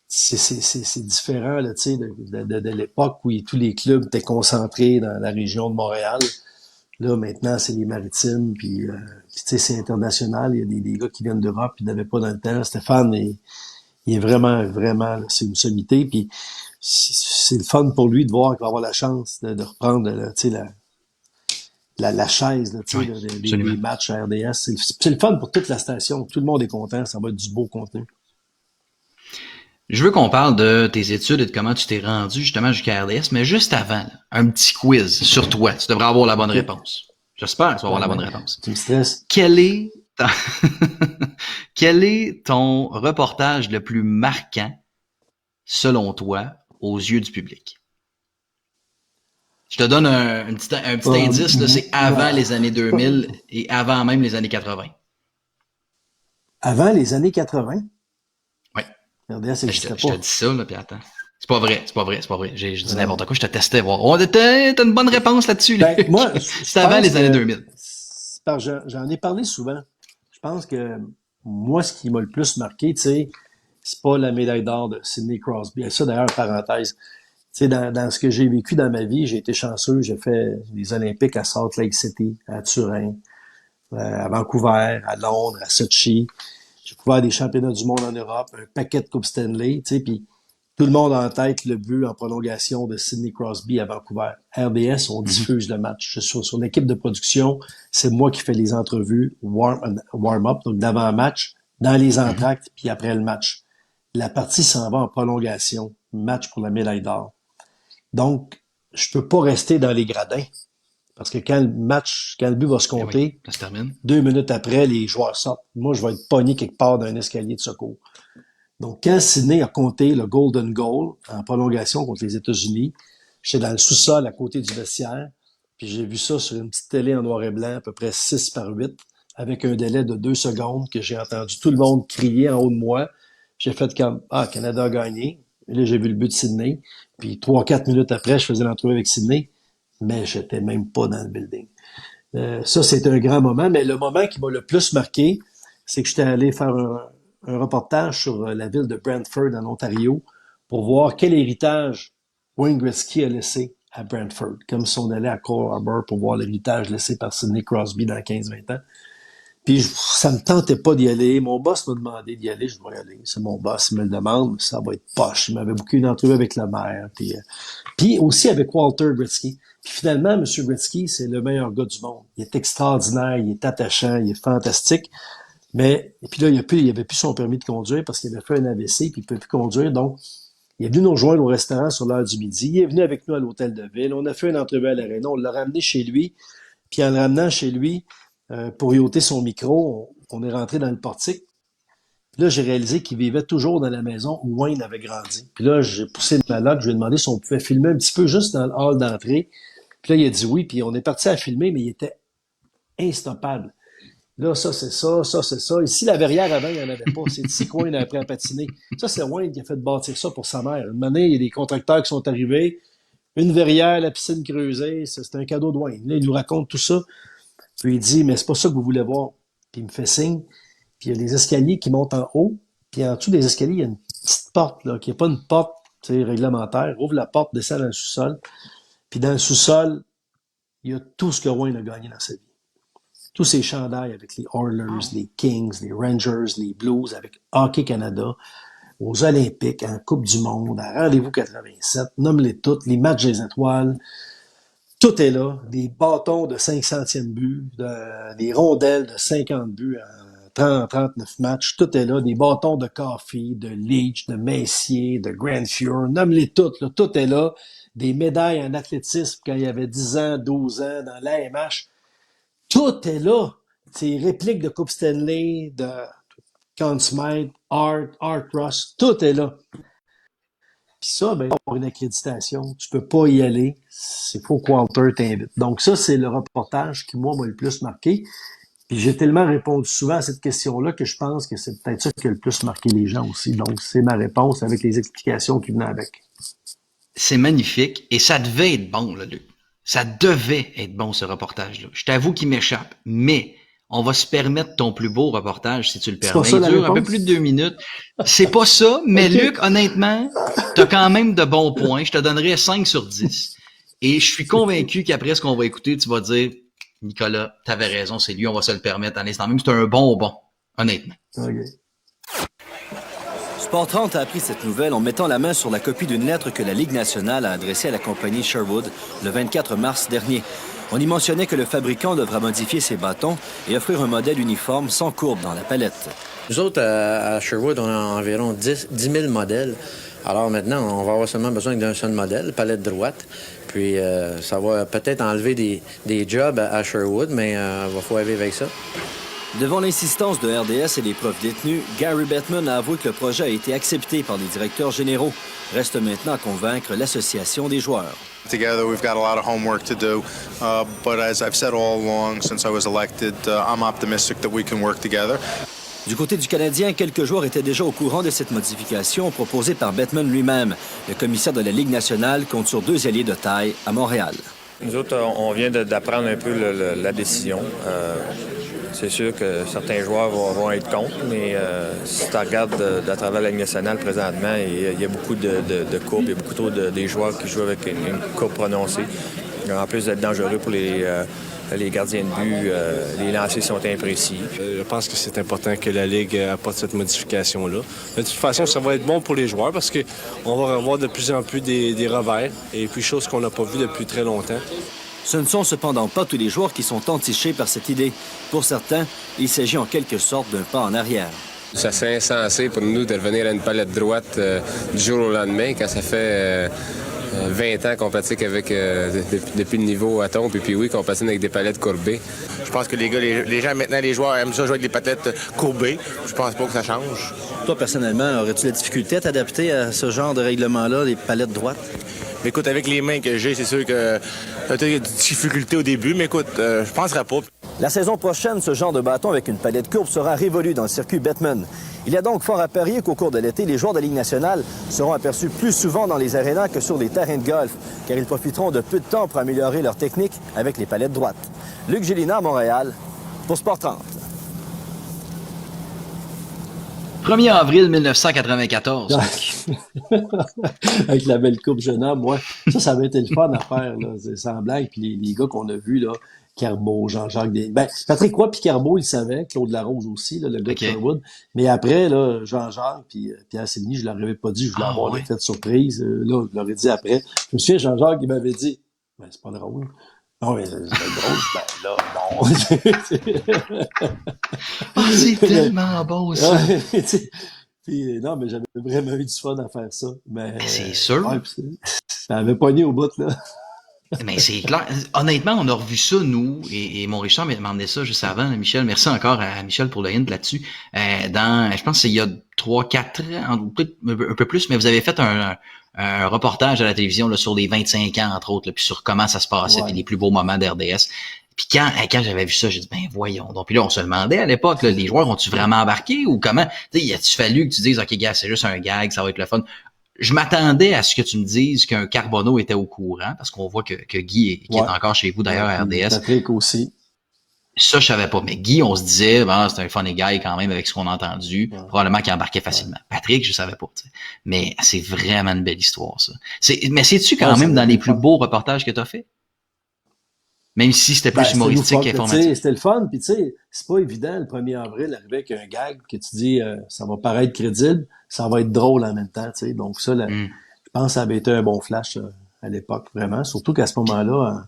Speaker 2: c'est différent, là, tu sais, de l'époque où tous les clubs étaient concentrés dans la région de Montréal. Là, maintenant, c'est les maritimes, puis tu sais, c'est international. Il y a des gars qui viennent d'Europe, puis ils n'avaient pas dans le temps. Stéphane, il est vraiment, là, c'est une sommité, puis c'est le fun pour lui de voir qu'il va avoir la chance de reprendre, là, tu sais, la chaise, là, tu sais,
Speaker 1: Oui,
Speaker 2: là,
Speaker 1: absolument.
Speaker 2: des matchs à RDS. C'est le fun pour toute la station. Tout le monde est content. Ça va être du beau contenu.
Speaker 1: Je veux qu'on parle de tes études et de comment tu t'es rendu justement jusqu'à RDS, mais juste avant, là, un petit quiz sur toi. Tu devrais avoir la bonne
Speaker 2: OK?
Speaker 1: réponse. J'espère que tu vas avoir
Speaker 2: Ben
Speaker 1: la bonne
Speaker 2: ouais.
Speaker 1: réponse.
Speaker 2: Tu me stresses?
Speaker 1: Quel est ton... Quel est ton reportage le plus marquant, selon toi, aux yeux du public? Je te donne un petit indice, là, c'est avant les années 2000 et avant même les années 80.
Speaker 2: Avant les années 80,
Speaker 1: Oui.
Speaker 2: RDS
Speaker 1: Je
Speaker 2: n'existait
Speaker 1: te
Speaker 2: pas.
Speaker 1: dis ça, là, puis attends. C'est pas vrai. Je dis n'importe quoi, je te testais voir. Oh, t'as une bonne réponse là-dessus,
Speaker 2: Ben,
Speaker 1: Luc.
Speaker 2: moi, je
Speaker 1: C'est avant
Speaker 2: pense
Speaker 1: les années
Speaker 2: que
Speaker 1: 2000.
Speaker 2: j'en ai parlé souvent. Je pense que moi, ce qui m'a le plus marqué, tu sais, c'est pas la médaille d'or de Sidney Crosby. Et ça, d'ailleurs, parenthèse. Tu sais, dans ce que j'ai vécu dans ma vie, j'ai été chanceux. J'ai fait les Olympiques à Salt Lake City, à Turin, à Vancouver, à Londres, à Sochi. J'ai couvert des championnats du monde en Europe, un paquet de Coupes Stanley, tu sais, puis tout le monde a en tête le but en prolongation de Sidney Crosby à Vancouver. RDS, on
Speaker 1: Mhm.
Speaker 2: diffuse le match. Je suis sur l'équipe de production. C'est moi qui fais les entrevues warm-up, donc d'avant-match, dans les
Speaker 1: Mhm.
Speaker 2: entractes, puis après le match. La partie s'en va en prolongation. Match pour la médaille d'or. Donc, je peux pas rester dans les gradins. Parce que quand le but va se
Speaker 1: Ben oui,
Speaker 2: compter,
Speaker 1: ça se termine.
Speaker 2: 2 minutes après, les joueurs sortent. Moi, je vais être pogné quelque part dans un escalier de secours. Donc, quand Sydney a compté le Golden Goal en prolongation contre les États-Unis, j'étais dans le sous-sol à côté du vestiaire, puis j'ai vu ça sur une petite télé en noir et blanc, à peu près 6 par 8, avec un délai de 2 secondes que j'ai entendu tout le monde crier en haut de moi. J'ai fait comme, ah, Canada a gagné. Et là, j'ai vu le but de Sydney. Puis 3-4 minutes après, je faisais l'entrevue avec Sydney, mais j'étais même pas dans le building. Ça, c'est un grand moment, mais le moment qui m'a le plus marqué, c'est que j'étais allé faire un reportage sur la ville de Brantford, en Ontario, pour voir quel héritage Wayne Gretzky a laissé à Brantford, comme si on allait à Cole Harbour pour voir l'héritage laissé par Sidney Crosby dans 15-20 ans. Puis ça me tentait pas d'y aller. Mon boss m'a demandé d'y aller, je vais y aller. C'est mon boss, il me le demande, ça va être poche. Il m'avait booké une entrevue avec la mère. Puis aussi avec Walter Gretzky. Puis finalement, M. Gretzky, c'est le meilleur gars du monde. Il est extraordinaire, il est attachant, il est fantastique. Mais, et puis là, il avait plus son permis de conduire parce qu'il avait fait un AVC, puis il ne peut plus conduire. Donc, il est venu nous rejoindre au restaurant sur l'heure du midi. Il est venu avec nous à l'hôtel de ville. On a fait une entrevue à l'aréna. On l'a ramené chez lui. Puis en le ramenant chez lui, pour y ôter son micro, on est rentré dans le portique. Puis là, j'ai réalisé qu'il vivait toujours dans la maison où Wayne avait grandi. Puis là, j'ai poussé ma loque, je lui ai demandé si on pouvait filmer un petit peu juste dans le hall d'entrée. Puis là, il a dit oui, puis on est parti à filmer, mais il était instoppable. Là, ça, c'est ça, ça, c'est ça. Ici, la verrière avant, il n'y en avait pas. C'est ici que Wayne a appris à patiner. Ça, c'est Wayne qui a fait bâtir ça pour sa mère. Une année, il y a des contracteurs qui sont arrivés. Une verrière, la piscine creusée, c'est un cadeau de Wayne. Là, il nous raconte tout ça. Puis il dit, mais c'est pas ça que vous voulez voir. Puis il me fait signe. Puis il y a des escaliers qui montent en haut. Puis en dessous des escaliers, il y a une petite porte, là, qui n'est pas une porte, tu sais, réglementaire. Ouvre la porte, descend dans le sous-sol. Puis dans le sous-sol, il y a tout ce que Wayne a gagné dans sa vie. Tous ses chandails avec les Oilers, les Kings, les Rangers, les Blues, avec Hockey Canada, aux Olympiques, en Coupe du Monde, à Rendez-vous 87, nomme-les toutes, les matchs des étoiles. Tout est là. Des bâtons de 500e but, des rondelles de 50 buts en 39 matchs. Tout est là. Des bâtons de Coffey, de Leach, de Messier, de Grandfure. Nomme-les toutes, là. Tout est là. Des médailles en athlétisme quand il y avait 10 ans, 12 ans dans l'AMH. Tout est là. Ces répliques de Coupe Stanley, de Conn Smythe, Art Ross, tout est là. Puis ça, ben, pour une accréditation, tu peux pas y aller. C'est faut que Walter t'invite. Donc ça, c'est le reportage qui, moi, m'a le plus marqué. Puis j'ai tellement répondu souvent à cette question-là que je pense que c'est peut-être ça qui a le plus marqué les gens aussi. Donc, c'est ma réponse avec les explications qui venaient avec.
Speaker 1: C'est magnifique et ça devait être bon, là, Luc. Ça devait être bon, ce reportage-là. Je t'avoue qu'il m'échappe, mais on va se permettre ton plus beau reportage, si tu le
Speaker 2: C'est pas
Speaker 1: permets.
Speaker 2: ça
Speaker 1: Il
Speaker 2: la
Speaker 1: dure un
Speaker 2: réponse?
Speaker 1: peu plus de 2 minutes. C'est pas ça, mais
Speaker 2: Ok.
Speaker 1: Luc, honnêtement, t'as quand même de bons points. Je te donnerais 5 sur 10. Et je suis convaincu qu'après ce qu'on va écouter, tu vas dire, Nicolas, t'avais raison, c'est lui, on va se le permettre à l'instant même. C'est un bon, honnêtement.
Speaker 2: OK.
Speaker 4: Sport 30 a appris cette nouvelle en mettant la main sur la copie d'une lettre que la Ligue nationale a adressée à la compagnie Sherwood le 24 mars dernier. On y mentionnait que le fabricant devra modifier ses bâtons et offrir un modèle uniforme sans courbe dans la palette.
Speaker 5: Nous autres, à Sherwood, on a environ 10 000 modèles. Alors maintenant, on va avoir seulement besoin d'un seul modèle, palette droite. Puis ça va peut-être enlever des jobs à Sherwood, mais il va falloir vivre avec ça.
Speaker 4: Devant l'insistance de RDS et les preuves détenues, Gary Bettman a avoué que le projet a été accepté par les directeurs généraux. Reste maintenant à convaincre l'association des joueurs.
Speaker 6: Together, we've got a lot of homework to do, but as I've said all along since I was elected, I'm optimistic that we can work together.
Speaker 4: Du côté du Canadien, quelques joueurs étaient déjà au courant de cette modification proposée par Bettman lui-même. Le commissaire de la Ligue nationale compte sur 2 alliés de taille à Montréal.
Speaker 7: Nous autres, on vient d'apprendre un peu la décision. C'est sûr que certains joueurs vont être contre, mais si tu regardes à travers la Ligue nationale présentement, il y a beaucoup de courbes, il y a beaucoup trop des joueurs qui jouent avec une courbe prononcée. En plus d'être dangereux pour les gardiens de but, les lancers sont imprécis.
Speaker 3: Je pense que c'est important que la Ligue apporte cette modification-là. De toute façon, ça va être bon pour les joueurs parce qu'on va avoir de plus en plus des revers et puis chose qu'on n'a pas vu depuis très longtemps.
Speaker 4: Ce ne sont cependant pas tous les joueurs qui sont entichés par cette idée. Pour certains, il s'agit en quelque sorte d'un pas en arrière.
Speaker 8: Ça serait insensé pour nous de revenir à une palette droite du jour au lendemain quand ça fait 20 ans qu'on pratique avec depuis le niveau Atom puis oui, qu'on patine avec des palettes courbées.
Speaker 9: Je pense que les gens maintenant, les joueurs aiment ça jouer avec des palettes courbées. Je pense pas que ça change.
Speaker 4: Toi, personnellement, aurais-tu la difficulté à t'adapter à ce genre de règlement-là, les palettes droites?
Speaker 9: Mais écoute, avec les mains que j'ai, c'est sûr que peut-être des difficultés au début, mais écoute, je penserais pas.
Speaker 4: La saison prochaine, ce genre de bâton avec une palette courbe sera révolu dans le circuit Bettman. Il y a donc fort à parier qu'au cours de l'été, les joueurs de Ligue nationale seront aperçus plus souvent dans les arénas que sur les terrains de golf, car ils profiteront de peu de temps pour améliorer leur technique avec les palettes droites. Luc Gélina à Montréal, pour Sport 30.
Speaker 1: 1er avril 1994.
Speaker 2: Avec la belle coupe jeune homme, ouais. Ça avait été le fun à faire, là. C'est sans blague. Puis les gars qu'on a vus, là, Carbeau, Jean-Jacques Ben, Patrick Roy puis Carbeau, il savait. Claude Larose aussi, là, le gars de Sherwood. Mais après, là, Jean-Jacques puis Pierre Sévigny, je leur avais pas dit, je voulais avoir l'effet de surprise. Là, je leur ai dit après. Je me souviens, Jean-Jacques, il m'avait dit, ben, c'est pas drôle. Non, mais c'est drôle. Ben, là, non.
Speaker 1: C'est tellement beau, ça.
Speaker 2: Puis, non, mais j'avais vraiment eu du fun à faire ça. Mais,
Speaker 1: c'est sûr.
Speaker 2: Ouais, ça avait pogné au bout, là.
Speaker 1: Mais c'est clair. Honnêtement, on a revu ça, nous, et mon Richard m'a demandé ça juste avant, Michel. Merci encore à Michel pour le hint là-dessus. Je pense que c'est il y a 3-4 ans, peut-être un peu plus, mais vous avez fait un reportage à la télévision là, sur les 25 ans, entre autres, là, puis sur comment ça se passait, puis les plus beaux moments d'RDS. Puis quand j'avais vu ça, j'ai dit, ben voyons. Donc, puis là, on se demandait à l'époque, là, les joueurs ont-tu vraiment embarqué ou comment? Tu sais, a-tu fallu que tu dises, OK, gars, c'est juste un gag, ça va être le fun. Je m'attendais à ce que tu me dises qu'un Carbonneau était au courant, parce qu'on voit que Guy, qui est encore chez vous d'ailleurs à RDS.
Speaker 2: Patrick aussi.
Speaker 1: Ça, je savais pas. Mais Guy, on se disait, ben, c'est un funny guy quand même avec ce qu'on a entendu. Ouais. Probablement qu'il embarquait facilement. Patrick, je savais pas. T'sais. Mais c'est vraiment une belle histoire, ça. Mais c'est-tu quand même dans les plus beaux reportages que tu as fait? Même si c'était plus humoristique qu'informatique.
Speaker 2: C'était le fun. Puis tu sais, c'est pas évident le 1er avril d'arriver avec un gag que tu dis ça va paraître crédible, ça va être drôle en même temps. Donc ça, je pense que ça avait été un bon flash à l'époque, vraiment. Surtout qu'à ce moment-là,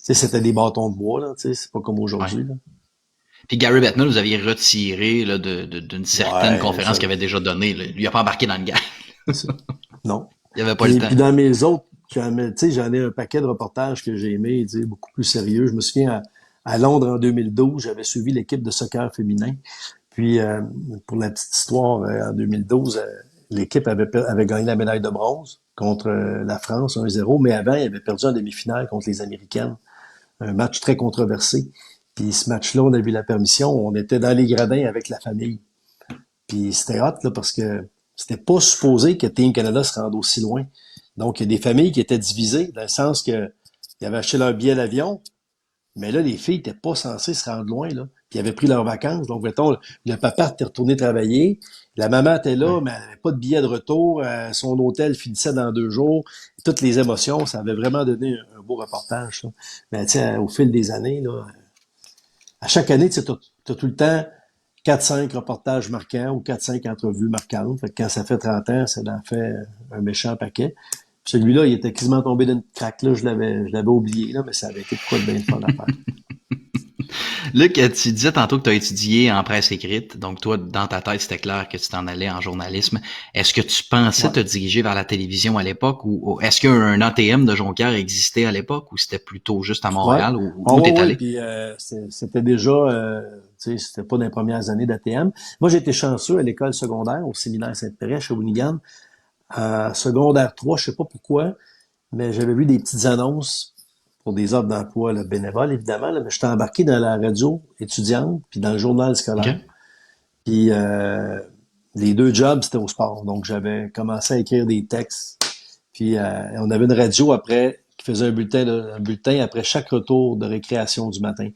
Speaker 2: c'était des bâtons de bois, là, c'est pas comme aujourd'hui, là.
Speaker 1: Puis Gary Bettman, vous aviez retiré là, d'une certaine conférence
Speaker 2: ça...
Speaker 1: qu'il avait déjà donnée. Là. Lui, il a pas embarqué dans le gars.
Speaker 2: Non.
Speaker 1: Il avait pas le temps.
Speaker 2: Puis dans mes autres, j'en ai un paquet de reportages que j'ai aimés, beaucoup plus sérieux. Je me souviens, à Londres en 2012, j'avais suivi l'équipe de soccer féminin. Puis, pour la petite histoire, en 2012, l'équipe avait gagné la médaille de bronze contre la France, 1-0, mais avant, il avait perdu en demi-finale contre les Américaines. Un match très controversé. Puis ce match-là, on a eu la permission, on était dans les gradins avec la famille. Puis c'était hot, là, parce que c'était pas supposé que Team Canada se rende aussi loin. Donc, il y a des familles qui étaient divisées, dans le sens que ils avaient acheté leur billet d'avion, mais là, les filles étaient pas censées se rendre loin, là. Puis ils avaient pris leurs vacances. Donc, mettons, le papa était retourné travailler, la maman était là, mais elle n'avait pas de billet de retour, son hôtel finissait dans 2 jours. Toutes les émotions, ça avait vraiment donné un beau reportage, ça. Mais tu sais, au fil des années, là, à chaque année, tu as tout le temps 4-5 reportages marquants ou 4-5 entrevues marquantes. Fait que quand ça fait 30 ans, ça en fait un méchant paquet. Puis celui-là, il était quasiment tombé d'une craque. Là, je l'avais oublié, là, mais ça avait été quoi de bien fun à faire.
Speaker 1: Luc, tu disais tantôt que tu as étudié en presse écrite, donc toi, dans ta tête, c'était clair que tu t'en allais en journalisme. Est-ce que tu pensais te diriger vers la télévision à l'époque, ou est-ce qu'un ATM de Jonquière existait à l'époque, ou c'était plutôt juste à Montréal, où t'es allé?
Speaker 2: Puis c'était déjà, c'était pas dans les premières années d'ATM. Moi, j'ai été chanceux à l'école secondaire, au séminaire Sainte-Péret, à Shawinigan. En secondaire 3, je sais pas pourquoi, mais j'avais vu des petites annonces pour des offres d'emploi là, bénévoles, évidemment, là, mais j'étais embarqué dans la radio étudiante, puis dans le journal scolaire. Okay. Puis les 2 jobs, c'était au sport. Donc, j'avais commencé à écrire des textes. Puis on avait une radio après qui faisait un bulletin après chaque retour de récréation du matin.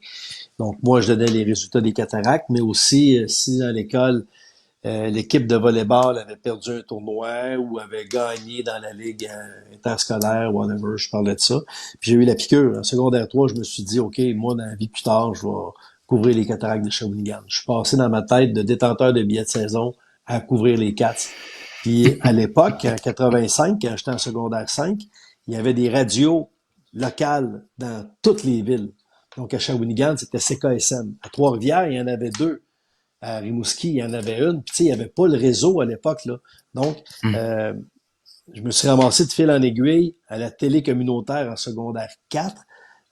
Speaker 2: Donc, moi, je donnais les résultats des cataractes, mais aussi, si dans l'école, l'équipe de volleyball avait perdu un tournoi ou avait gagné dans la ligue interscolaire, whatever, je parlais de ça. Puis j'ai eu la piqûre. En secondaire 3, je me suis dit, OK, moi, dans la vie plus tard, je vais couvrir les cataractes de Shawinigan. Je suis passé dans ma tête de détenteur de billets de saison à couvrir les Cats. Puis à l'époque, en 85, quand j'étais en secondaire 5, il y avait des radios locales dans toutes les villes. Donc à Shawinigan, c'était CKSM. À Trois-Rivières, il y en avait 2. À Rimouski, il y en avait une. Puis, tu sais, il n'y avait pas le réseau à l'époque, là. Donc, je me suis ramassé de fil en aiguille à la télé communautaire en secondaire 4.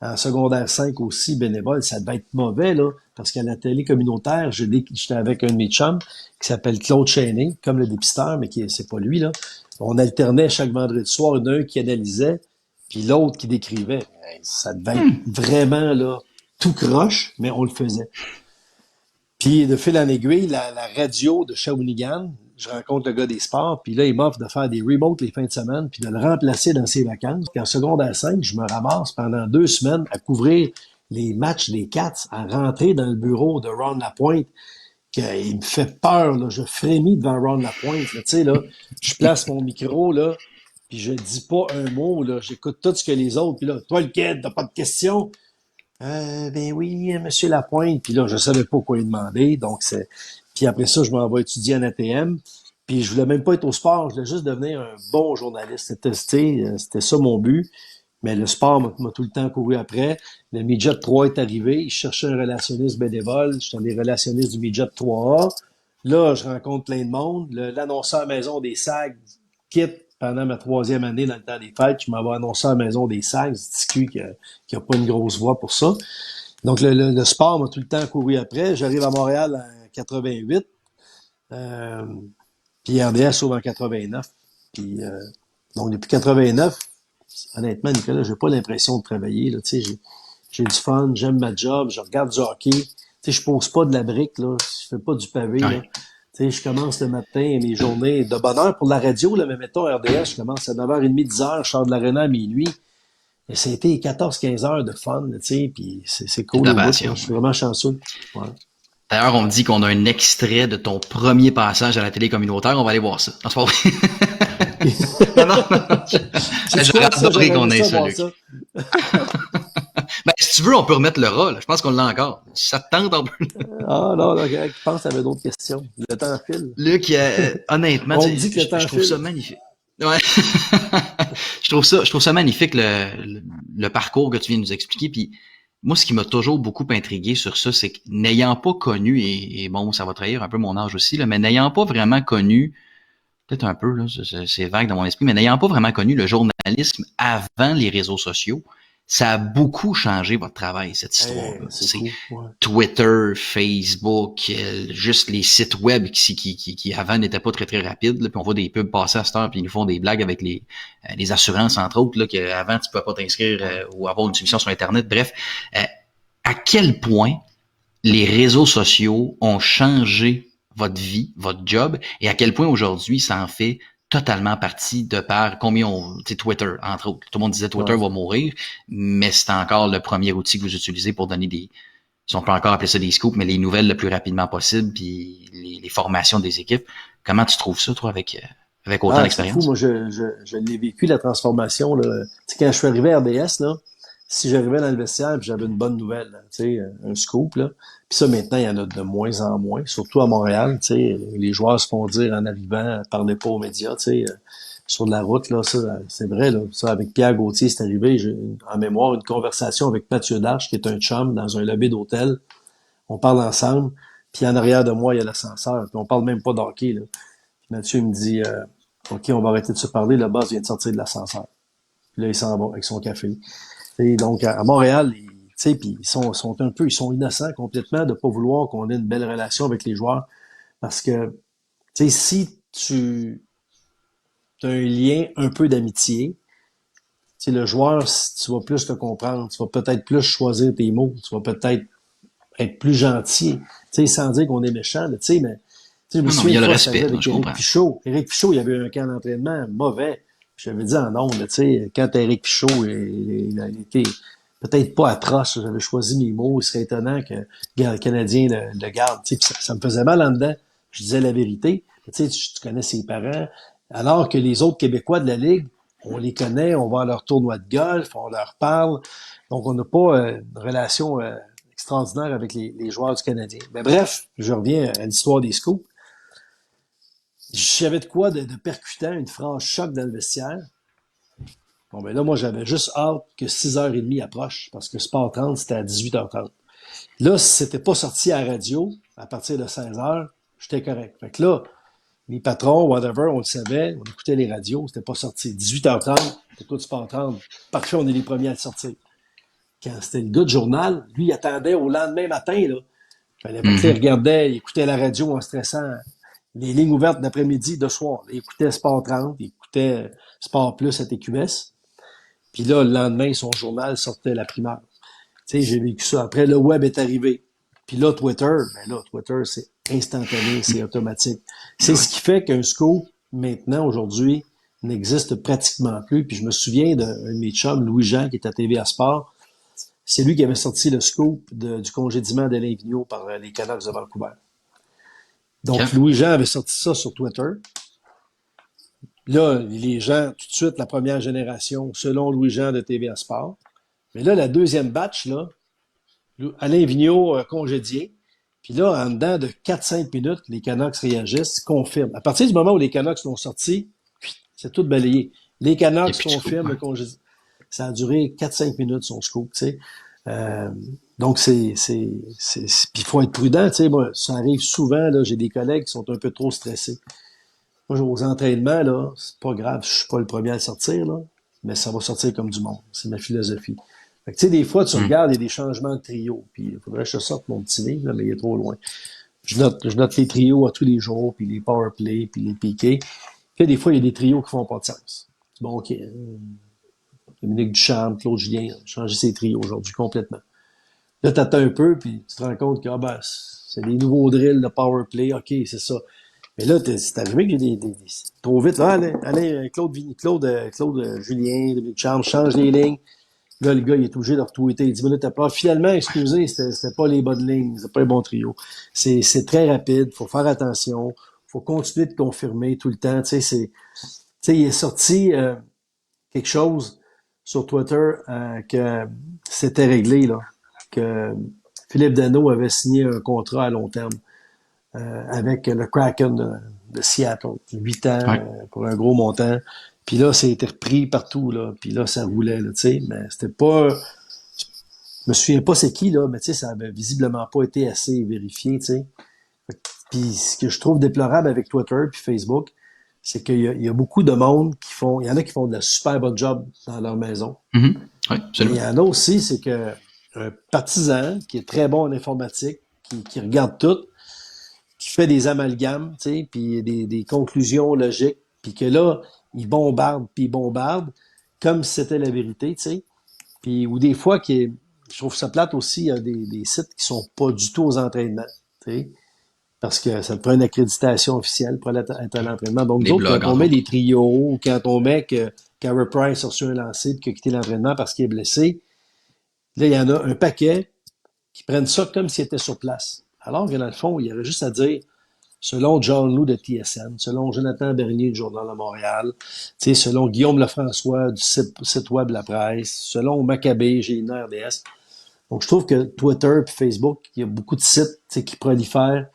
Speaker 2: En secondaire 5 aussi, bénévole. Ça devait être mauvais, là. Parce qu'à la télé communautaire, j'étais avec un de mes chums qui s'appelle Claude Chéné, comme le dépisteur, mais c'est pas lui, là. On alternait chaque vendredi soir, un qui analysait, puis l'autre qui décrivait. Ça devait être vraiment, là, tout croche, mais on le faisait. Puis, de fil en aiguille, la radio de Shawinigan, je rencontre le gars des sports, puis là, il m'offre de faire des remotes les fins de semaine, puis de le remplacer dans ses vacances. Puis en secondaire 5, je me ramasse pendant 2 semaines à couvrir les matchs des Cats, à rentrer dans le bureau de Ron Lapointe, qu'il me fait peur, là. Je frémis devant Ron Lapointe, tu sais, là. Je place mon micro, là, puis je dis pas un mot, là. J'écoute tout ce que les autres, puis là, toi, le kid, t'as pas de questions? Ben oui, monsieur Lapointe. Puis là, je savais pas quoi lui demander. Donc, puis après ça, je m'en vais étudier en ATM. Puis je voulais même pas être au sport. Je voulais juste devenir un bon journaliste. C'était ça mon but. Mais le sport m'a tout le temps couru après. Le Midget 3 est arrivé. Il cherchait un relationniste bénévole. Je suis un des relationnistes du Midget 3A. Là, je rencontre plein de monde. L'annonceur maison des SAG quitte pendant ma 3e année dans le temps des fêtes. Je m'avais annoncé à la maison des SAG. C'est TQ qui a pas une grosse voix pour ça. Donc, le sport m'a tout le temps couru après. J'arrive à Montréal en 88. Puis RDS s'ouvre en 89. Puis, donc, depuis 89, honnêtement, Nicolas, j'ai pas l'impression de travailler. Là. Tu sais, j'ai du fun, j'aime ma job, je regarde du hockey. Tu sais, je pose pas de la brique, là. Je fais pas du pavé,
Speaker 1: ouais.
Speaker 2: Là. Tu sais, je commence le matin mes journées de bonne heure pour la radio, là, mais mettons RDS, je commence à 9h30, 10h, je sors de l'aréna à minuit. Et ça a été 14-15 heures de fun, tu sais, puis c'est cool. Je suis vraiment chanceux. Ouais.
Speaker 1: D'ailleurs, on me dit qu'on a un extrait de ton premier passage à la télé communautaire. On va aller voir ça. Non, c'est pas vrai. non. J'aurais adoré qu'on ait ça, Luc. Ben, si tu veux, on peut remettre le rat. Là. Je pense qu'on l'a encore. Si ça te tente, on peut.
Speaker 2: Ah non, je pense qu'il y avait d'autres questions. Le temps file.
Speaker 1: Luc, honnêtement,
Speaker 2: on dit que le temps
Speaker 1: je trouve ça magnifique. Ouais. Je trouve ça magnifique le parcours que tu viens de nous expliquer. Puis moi, ce qui m'a toujours beaucoup intrigué sur ça, c'est que n'ayant pas connu, et bon, ça va trahir un peu mon âge aussi, là, mais n'ayant pas vraiment connu, peut-être un peu, là, c'est vague dans mon esprit, mais n'ayant pas vraiment connu le journalisme avant les réseaux sociaux, ça a beaucoup changé votre travail, cette histoire-là.
Speaker 2: C'est cool, ouais.
Speaker 1: Twitter, Facebook, juste les sites web qui avant n'étaient pas très très rapides, là, puis on voit des pubs passer à cette heure, puis ils nous font des blagues avec les assurances entre autres, là, qu'avant tu pouvais pas t'inscrire ou avoir une soumission sur Internet. Bref, à quel point les réseaux sociaux ont changé votre vie, votre job, et à quel point aujourd'hui ça en fait totalement partie de par combien Twitter, entre autres. Tout le monde disait Twitter va mourir, mais c'est encore le premier outil que vous utilisez pour donner si on peut encore appeler ça des scoops, mais les nouvelles le plus rapidement possible, puis les formations des équipes. Comment tu trouves ça, toi, avec autant d'expérience?
Speaker 2: C'est fou, moi, je l'ai vécu, la transformation, là. Tu sais, quand je suis arrivé à RDS, là, si j'arrivais dans le vestiaire et j'avais une bonne nouvelle, là, tu sais, un scoop, là. Puis ça, maintenant, il y en a de moins en moins, surtout à Montréal, tu sais. Les joueurs se font dire en arrivant, parlez pas aux médias, tu sais. Sur de la route, là, ça, c'est vrai, là. Ça, avec Pierre Gauthier, c'est arrivé, j'ai en mémoire une conversation avec Mathieu Darche, qui est un chum, dans un lobby d'hôtel. On parle ensemble, puis en arrière de moi, il y a l'ascenseur. Puis on parle même pas d'hockey, là. Puis Mathieu me dit, OK, on va arrêter de se parler, le boss vient de sortir de l'ascenseur. Puis là, il s'en va avec son café. Et donc, à Montréal, tu sais, puis ils sont innocents complètement de pas vouloir qu'on ait une belle relation avec les joueurs. Parce que, tu sais, si tu as un lien un peu d'amitié, tu sais, le joueur, tu vas plus te comprendre, tu vas peut-être plus choisir tes mots, tu vas peut-être être plus gentil, tu sais, sans dire qu'on est méchant, tu sais, mais tu sais, je me souviens
Speaker 1: il y a le
Speaker 2: fois,
Speaker 1: respect,
Speaker 2: avec
Speaker 1: je
Speaker 2: Éric
Speaker 1: comprends.
Speaker 2: Pichaud. Éric Pichaud, il y avait un camp d'entraînement mauvais. J'avais dit en ondes, tu sais, quand Éric Pichaud, il a été peut-être pas atroce, j'avais choisi mes mots, il serait étonnant que le Canadien le garde, tu sais, puis ça me faisait mal en dedans. Je disais la vérité. Tu sais, tu connais ses parents, alors que les autres Québécois de la Ligue, on les connaît, on va à leur tournoi de golf, on leur parle, donc on n'a pas une relation extraordinaire avec les joueurs du Canadien. Mais bref, je reviens à l'histoire des scoops. J'avais de quoi de percutant, une franche choc dans le vestiaire. Bon, ben là, moi, j'avais juste hâte que 6h30 approche, parce que Sport 30, c'était à 18h30. Là, si c'était pas sorti à la radio, à partir de 16h, j'étais correct. Fait que là, les patrons, whatever, on le savait, on écoutait les radios, c'était pas sorti. 18h30, écoute Sport 30, parfait, on est les premiers à le sortir. Quand c'était le gars de journal, lui, il attendait au lendemain matin, là. Fallait pas qu'il regardait, il écoutait la radio en stressant. Les lignes ouvertes d'après-midi, de soir. Il écoutait Sport 30, il écoutait Sport Plus à TQS. Puis là, le lendemain, son journal sortait la primeur. Tu sais, j'ai vécu ça. Après, le web est arrivé. Puis là, Twitter, c'est instantané, c'est automatique. C'est ce qui fait qu'un scoop, maintenant, aujourd'hui, n'existe pratiquement plus. Puis je me souviens d'un de mes chums, Louis-Jean, qui est à TVA Sport. C'est lui qui avait sorti le scoop du congédiement d'Alain Vigneault par les Canucks de Vancouver. Donc, Louis-Jean avait sorti ça sur Twitter. Là, les gens, tout de suite, la première génération, selon Louis-Jean de TVA Sport. Mais là, la deuxième batch, là, Alain Vigneault congédié. Puis là, en dedans de 4-5 minutes, les Canucks réagissent, confirment. À partir du moment où les Canucks l'ont sorti, c'est tout balayé. Les Canucks confirment le congédiement. Ça a duré 4-5 minutes, son scoop, tu sais. Donc, puis il faut être prudent, tu sais. Moi, ça arrive souvent, là, j'ai des collègues qui sont un peu trop stressés. Moi, aux entraînements, là, c'est pas grave, je suis pas le premier à le sortir, là, mais ça va sortir comme du monde. C'est ma philosophie. Fait que, tu sais, des fois, tu regardes, il y a des changements de trio, puis il faudrait que je sorte mon petit livre, là, mais il est trop loin. Je note les trios à tous les jours, puis les power play, puis les piquets. Puis des fois, il y a des trios qui font pas de sens. Bon, OK. Dominique Ducharme, Claude Julien, changé ses trios aujourd'hui complètement. Là, t'attends un peu, puis tu te rends compte que c'est des nouveaux drills de power play, OK, c'est ça. Mais là, c'est arrivé que j'ai des trop vite. Là, allez, Claude Julien, Dominique Ducharme, change les lignes. Là, le gars, il est obligé de retweeter 10 minutes après. Finalement, excusez, c'était pas les bonnes lignes, c'était pas un bon trio. C'est très rapide, faut faire attention, faut continuer de confirmer tout le temps. Tu sais, il est sorti quelque chose sur Twitter que c'était réglé, là, que Philippe Danault avait signé un contrat à long terme avec le Kraken de Seattle. 8 ans pour un gros montant. Puis là, ça a été repris partout, là. Puis là, ça roulait, là, tu sais. Mais c'était pas... Je me souviens pas c'est qui, là, mais tu sais, ça avait visiblement pas été assez vérifié, tu sais. Puis ce que je trouve déplorable avec Twitter puis Facebook, c'est qu'il y a beaucoup de monde qui font... Il y en a qui font de la super bonne job dans leur maison.
Speaker 1: Mhm. Oui,
Speaker 2: Mais il
Speaker 1: absolument.
Speaker 2: y en a aussi, c'est que un partisan qui est très bon en informatique, qui regarde tout, qui fait des amalgames, tu sais, puis des conclusions logiques, puis que là, il bombarde, puis il bombarde, comme si c'était la vérité, tu sais. Puis, ou des fois, je trouve ça plate aussi, il y a des sites qui sont pas du tout aux entraînements, tu sais, parce que ça te prend une accréditation officielle pour aller être à l'entraînement. Donc,
Speaker 1: Les
Speaker 2: d'autres,
Speaker 1: blogs,
Speaker 2: quand on
Speaker 1: entre
Speaker 2: met
Speaker 1: autres.
Speaker 2: des trios, ou quand on met que Carey Price a reçu un lancer puis qu'il a quitté l'entraînement parce qu'il est blessé, là, il y en a un paquet qui prennent ça comme s'il était sur place. Alors que dans le fond, il y aurait juste à dire, selon John Lou de TSN, selon Jonathan Bernier du Journal de Montréal, tu sais, selon Guillaume Lefrançois du site web La Presse, selon Maccabée, Gélina RDS. Donc, je trouve que Twitter et Facebook, il y a beaucoup de sites tu sais, qui prolifèrent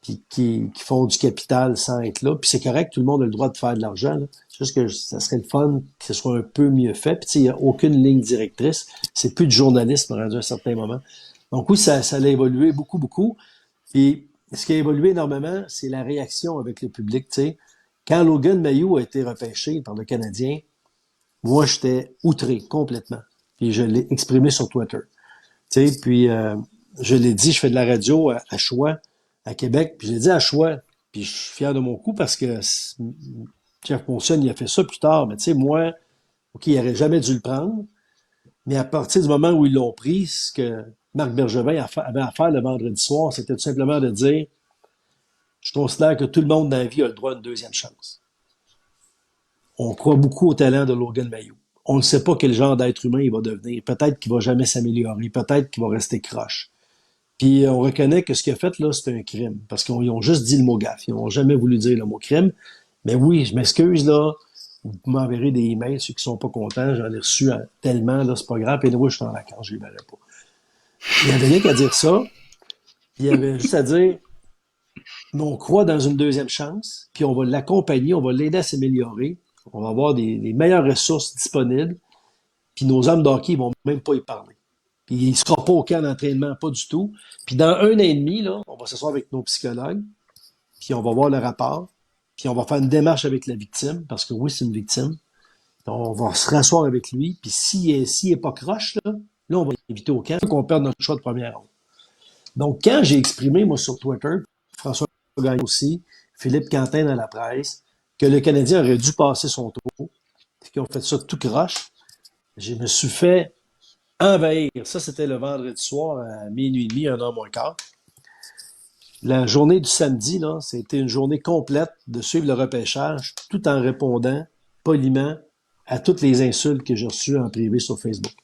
Speaker 2: puis qui font du capital sans être là. Puis c'est correct, tout le monde a le droit de faire de l'argent. Là. C'est juste que ça serait le fun que ce soit un peu mieux fait. Puis tu sais, il n'y a aucune ligne directrice. C'est plus du journalisme rendu à un certain moment. Donc oui, ça a évolué beaucoup, beaucoup. Et ce qui a évolué énormément, c'est la réaction avec le public. Tu sais. Quand Logan Mayou a été repêché par le Canadien, moi, j'étais outré complètement. Puis je l'ai exprimé sur Twitter. Tu sais, puis je l'ai dit, je fais de la radio à Choix, à Québec, puis je l'ai dit à Choix, puis je suis fier de mon coup parce que Jeff Monson, il a fait ça plus tard, mais tu sais, moi, OK, il aurait jamais dû le prendre, mais à partir du moment où ils l'ont pris, ce que Marc Bergevin avait à faire le vendredi soir, c'était tout simplement de dire, je considère que tout le monde dans la vie a le droit à une deuxième chance. On croit beaucoup au talent de Logan Mayou. On ne sait pas quel genre d'être humain il va devenir. Peut-être qu'il va jamais s'améliorer. Peut-être qu'il va rester croche. Puis on reconnaît que ce qu'il a fait, là, c'est un crime. Parce qu'ils ont juste dit le mot gaffe. Ils n'ont jamais voulu dire le mot crime. Mais oui, je m'excuse, là. Vous m'enverrez des emails, ceux qui sont pas contents. J'en ai reçu tellement, là, c'est pas grave. Et oui, je suis en vacances, je les verrai pas. Il y avait rien qu'à dire ça. Il y avait juste à dire, mais on croit dans une deuxième chance, puis on va l'accompagner, on va l'aider à s'améliorer. On va avoir les meilleures ressources disponibles. Puis nos hommes d'hockey, ils vont même pas y parler. Puis il sera pas au camp d'entraînement, pas du tout. Puis dans 1 an et demi, là, on va s'asseoir avec nos psychologues, puis on va voir le rapport, puis on va faire une démarche avec la victime, parce que oui, c'est une victime. On va se rasseoir avec lui, puis s'il est pas croche, là, on va l'éviter au camp, qu'on perde notre choix de première ronde. Donc, quand j'ai exprimé, moi, sur Twitter, François Gagnon aussi, Philippe Quentin dans la presse, que le Canadien aurait dû passer son tour, puis qu'ils ont fait ça tout croche, je me suis fait envahir. Ça, c'était le vendredi soir à minuit et demi, 1h moins quart. La journée du samedi, là, c'était une journée complète de suivre le repêchage tout en répondant poliment à toutes les insultes que j'ai reçues en privé sur Facebook.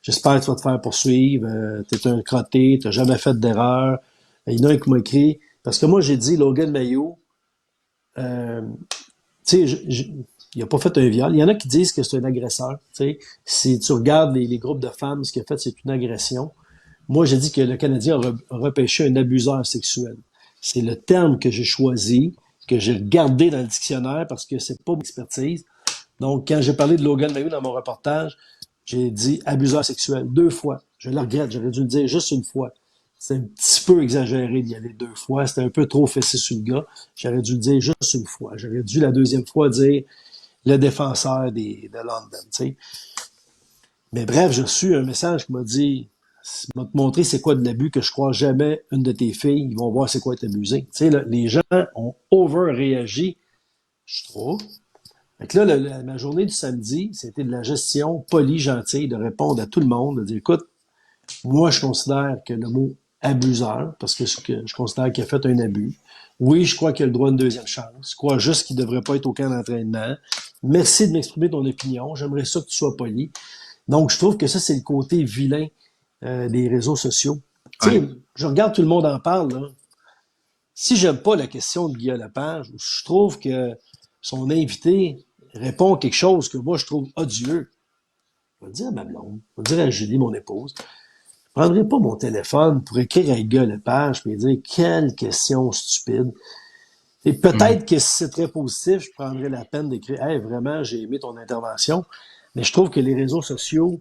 Speaker 2: J'espère que tu vas te faire poursuivre, t'es un crotté, t'as jamais fait d'erreur. Il y en a un qui m'a écrit, parce que moi j'ai dit Logan Mayou, tu sais, il a pas fait un viol. Il y en a qui disent que c'est un agresseur. Tu sais, si tu regardes les groupes de femmes, ce qu'il a fait, c'est une agression. Moi, j'ai dit que le Canadien a repêché un abuseur sexuel. C'est le terme que j'ai choisi, que j'ai regardé dans le dictionnaire parce que c'est pas mon expertise. Donc, quand j'ai parlé de Logan Mayou dans mon reportage, j'ai dit abuseur sexuel 2 fois. Je le regrette, j'aurais dû le dire juste une fois. C'est un petit peu exagéré d'y aller 2 fois. C'était un peu trop fessé sur le gars. J'aurais dû le dire juste une fois. J'aurais dû la deuxième fois dire le défenseur de London. Tu sais. Mais bref, j'ai reçu un message qui m'a dit m'a te montrer c'est quoi de l'abus que je crois jamais une de tes filles, ils vont voir c'est quoi être abusé. Tu sais, là, les gens ont over-réagi, je trouve. Fait que là, ma journée du samedi, c'était de la gestion polie, gentille, de répondre à tout le monde, de dire, écoute, moi, je considère que le mot abuseur, parce que je considère qu'il a fait un abus. Oui, je crois qu'il a le droit à une deuxième chance. Je crois juste qu'il ne devrait pas être au camp d'entraînement. Merci de m'exprimer ton opinion. J'aimerais ça que tu sois poli. Donc, je trouve que ça, c'est le côté vilain des réseaux sociaux. Tu sais, je regarde tout le monde en parle, là. Si j'aime pas la question de Guillaume Lepage, je trouve que son invité répond quelque chose que moi, je trouve odieux. Je vais le dire à ma blonde, je vais le dire à Julie, mon épouse. Je prendrai pas mon téléphone pour écrire à Guillaume Lepage et dire quelle question stupide. Et peut-être que si c'est très positif, je prendrais la peine d'écrire, hey, vraiment, j'ai aimé ton intervention. Mais je trouve que les réseaux sociaux,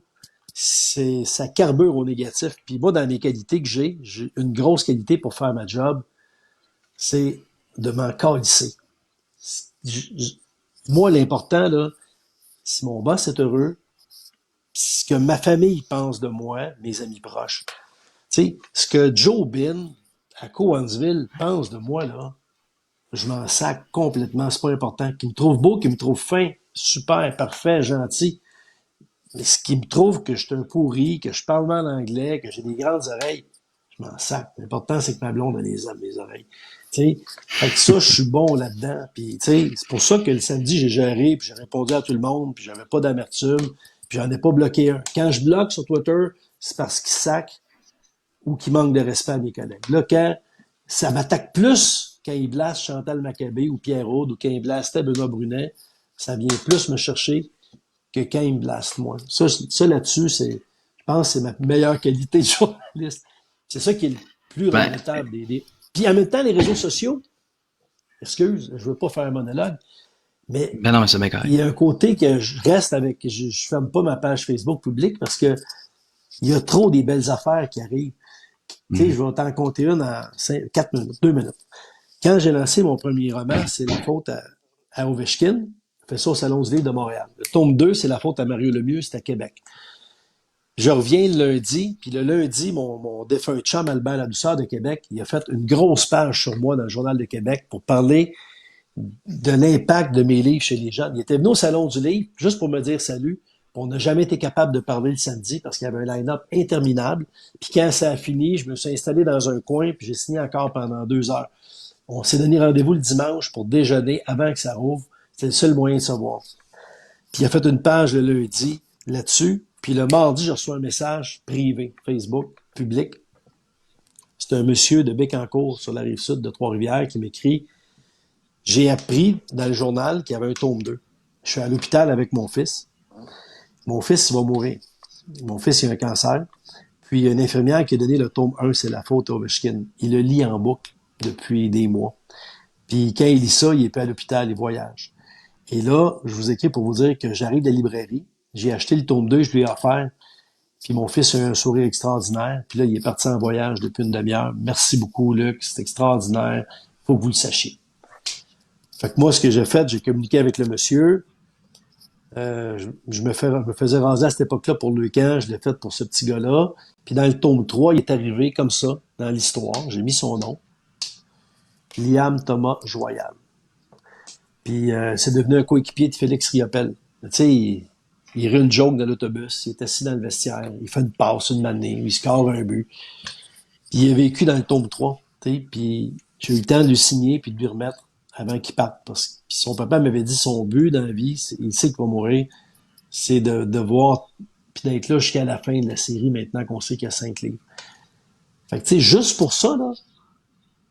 Speaker 2: ça carbure au négatif. Puis moi, dans les qualités que j'ai une grosse qualité pour faire ma job, c'est de m'en calisser. Moi, l'important, là, si mon boss est heureux, ce que ma famille pense de moi, mes amis proches. Tu sais, ce que Joe Bin, à Cowansville, pense de moi, là, je m'en sac complètement, c'est pas important. Qu'il me trouve beau, qu'il me trouve fin, super, parfait, gentil. Mais ce qui me trouve que je suis un pourri, que je parle mal anglais, que j'ai des grandes oreilles, je m'en sac. L'important, c'est que ma blonde a les aime, mes oreilles. Tu sais, fait que ça, je suis bon là-dedans. Puis, tu sais, c'est pour ça que le samedi, j'ai géré, puis j'ai répondu à tout le monde, puis j'avais pas d'amertume, puis j'en ai pas bloqué un. Quand je bloque sur Twitter, c'est parce qu'il sac ou qu'il manque de respect à mes collègues. Là, quand ça m'attaque plus quand il blaste Chantal Maccabé ou Pierre Aude ou quand il blastait Benoît Brunet, ça vient plus me chercher que quand il me blaste moi. Ça là-dessus, je pense que c'est ma meilleure qualité de journaliste. C'est ça qui est le plus regrettable Puis en même temps, les réseaux sociaux, excuse, je veux pas faire un monologue, mais
Speaker 1: Ben non, mais c'est bien correct.
Speaker 2: il y a un côté que je reste avec, je ferme pas ma page Facebook publique parce que il y a trop des belles affaires qui arrivent. Tu sais, je vais t'en compter une en 4 minutes, 2 minutes. Quand j'ai lancé mon premier roman, c'est la faute à Ovechkin. J'ai fait ça au Salon du Livre de Montréal. Le tome 2, c'est la faute à Mario Lemieux, c'est à Québec. Je reviens le lundi, puis le lundi, mon défunt chum Albert Ladouceur de Québec, il a fait une grosse page sur moi dans le Journal de Québec pour parler de l'impact de mes livres chez les gens. Il était venu au Salon du Livre juste pour me dire salut. On n'a jamais été capable de parler le samedi parce qu'il y avait un line-up interminable. Puis quand ça a fini, je me suis installé dans un coin puis j'ai signé encore pendant 2 heures. On s'est donné rendez-vous le dimanche pour déjeuner avant que ça rouvre. C'était le seul moyen de se voir. Puis il a fait une page le lundi là-dessus. Puis le mardi, je reçois un message privé, Facebook, public. C'est un monsieur de Bécancour sur la rive sud de Trois-Rivières qui m'écrit « J'ai appris dans le journal qu'il y avait un tome 2. Je suis à l'hôpital avec mon fils. Mon fils, il va mourir. Mon fils, il a un cancer. Puis, il y a une infirmière qui a donné le tome 1, c'est la faute à Ovechkin. Il le lit en boucle depuis des mois. Puis, quand il lit ça, il est pas à l'hôpital, il voyage. Et là, je vous écris pour vous dire que j'arrive de la librairie. J'ai acheté le tome 2, je lui ai offert. Puis, mon fils a eu un sourire extraordinaire. Puis là, il est parti en voyage depuis une demi-heure. Merci beaucoup, Luc. C'est extraordinaire. Faut que vous le sachiez. Fait que moi, ce que j'ai fait, j'ai communiqué avec le monsieur. Je me faisais raser à cette époque-là pour le camp, je l'ai fait pour ce petit gars-là. Puis dans le tome 3, il est arrivé comme ça, dans l'histoire. J'ai mis son nom. Liam Thomas Joyal. Puis c'est devenu un coéquipier de Félix Riopel. Tu sais, il rit une joke dans l'autobus, il est assis dans le vestiaire, il fait une passe une manée, il score un but. Puis il a vécu dans le tome 3. Tu sais, puis j'ai eu le temps de lui signer puis de lui remettre avant qu'il parte. Parce que son papa m'avait dit son but dans la vie, il sait qu'il va mourir, c'est de voir, puis d'être là jusqu'à la fin de la série, maintenant qu'on sait qu'il y a 5 livres. Fait que tu sais, juste pour ça, là,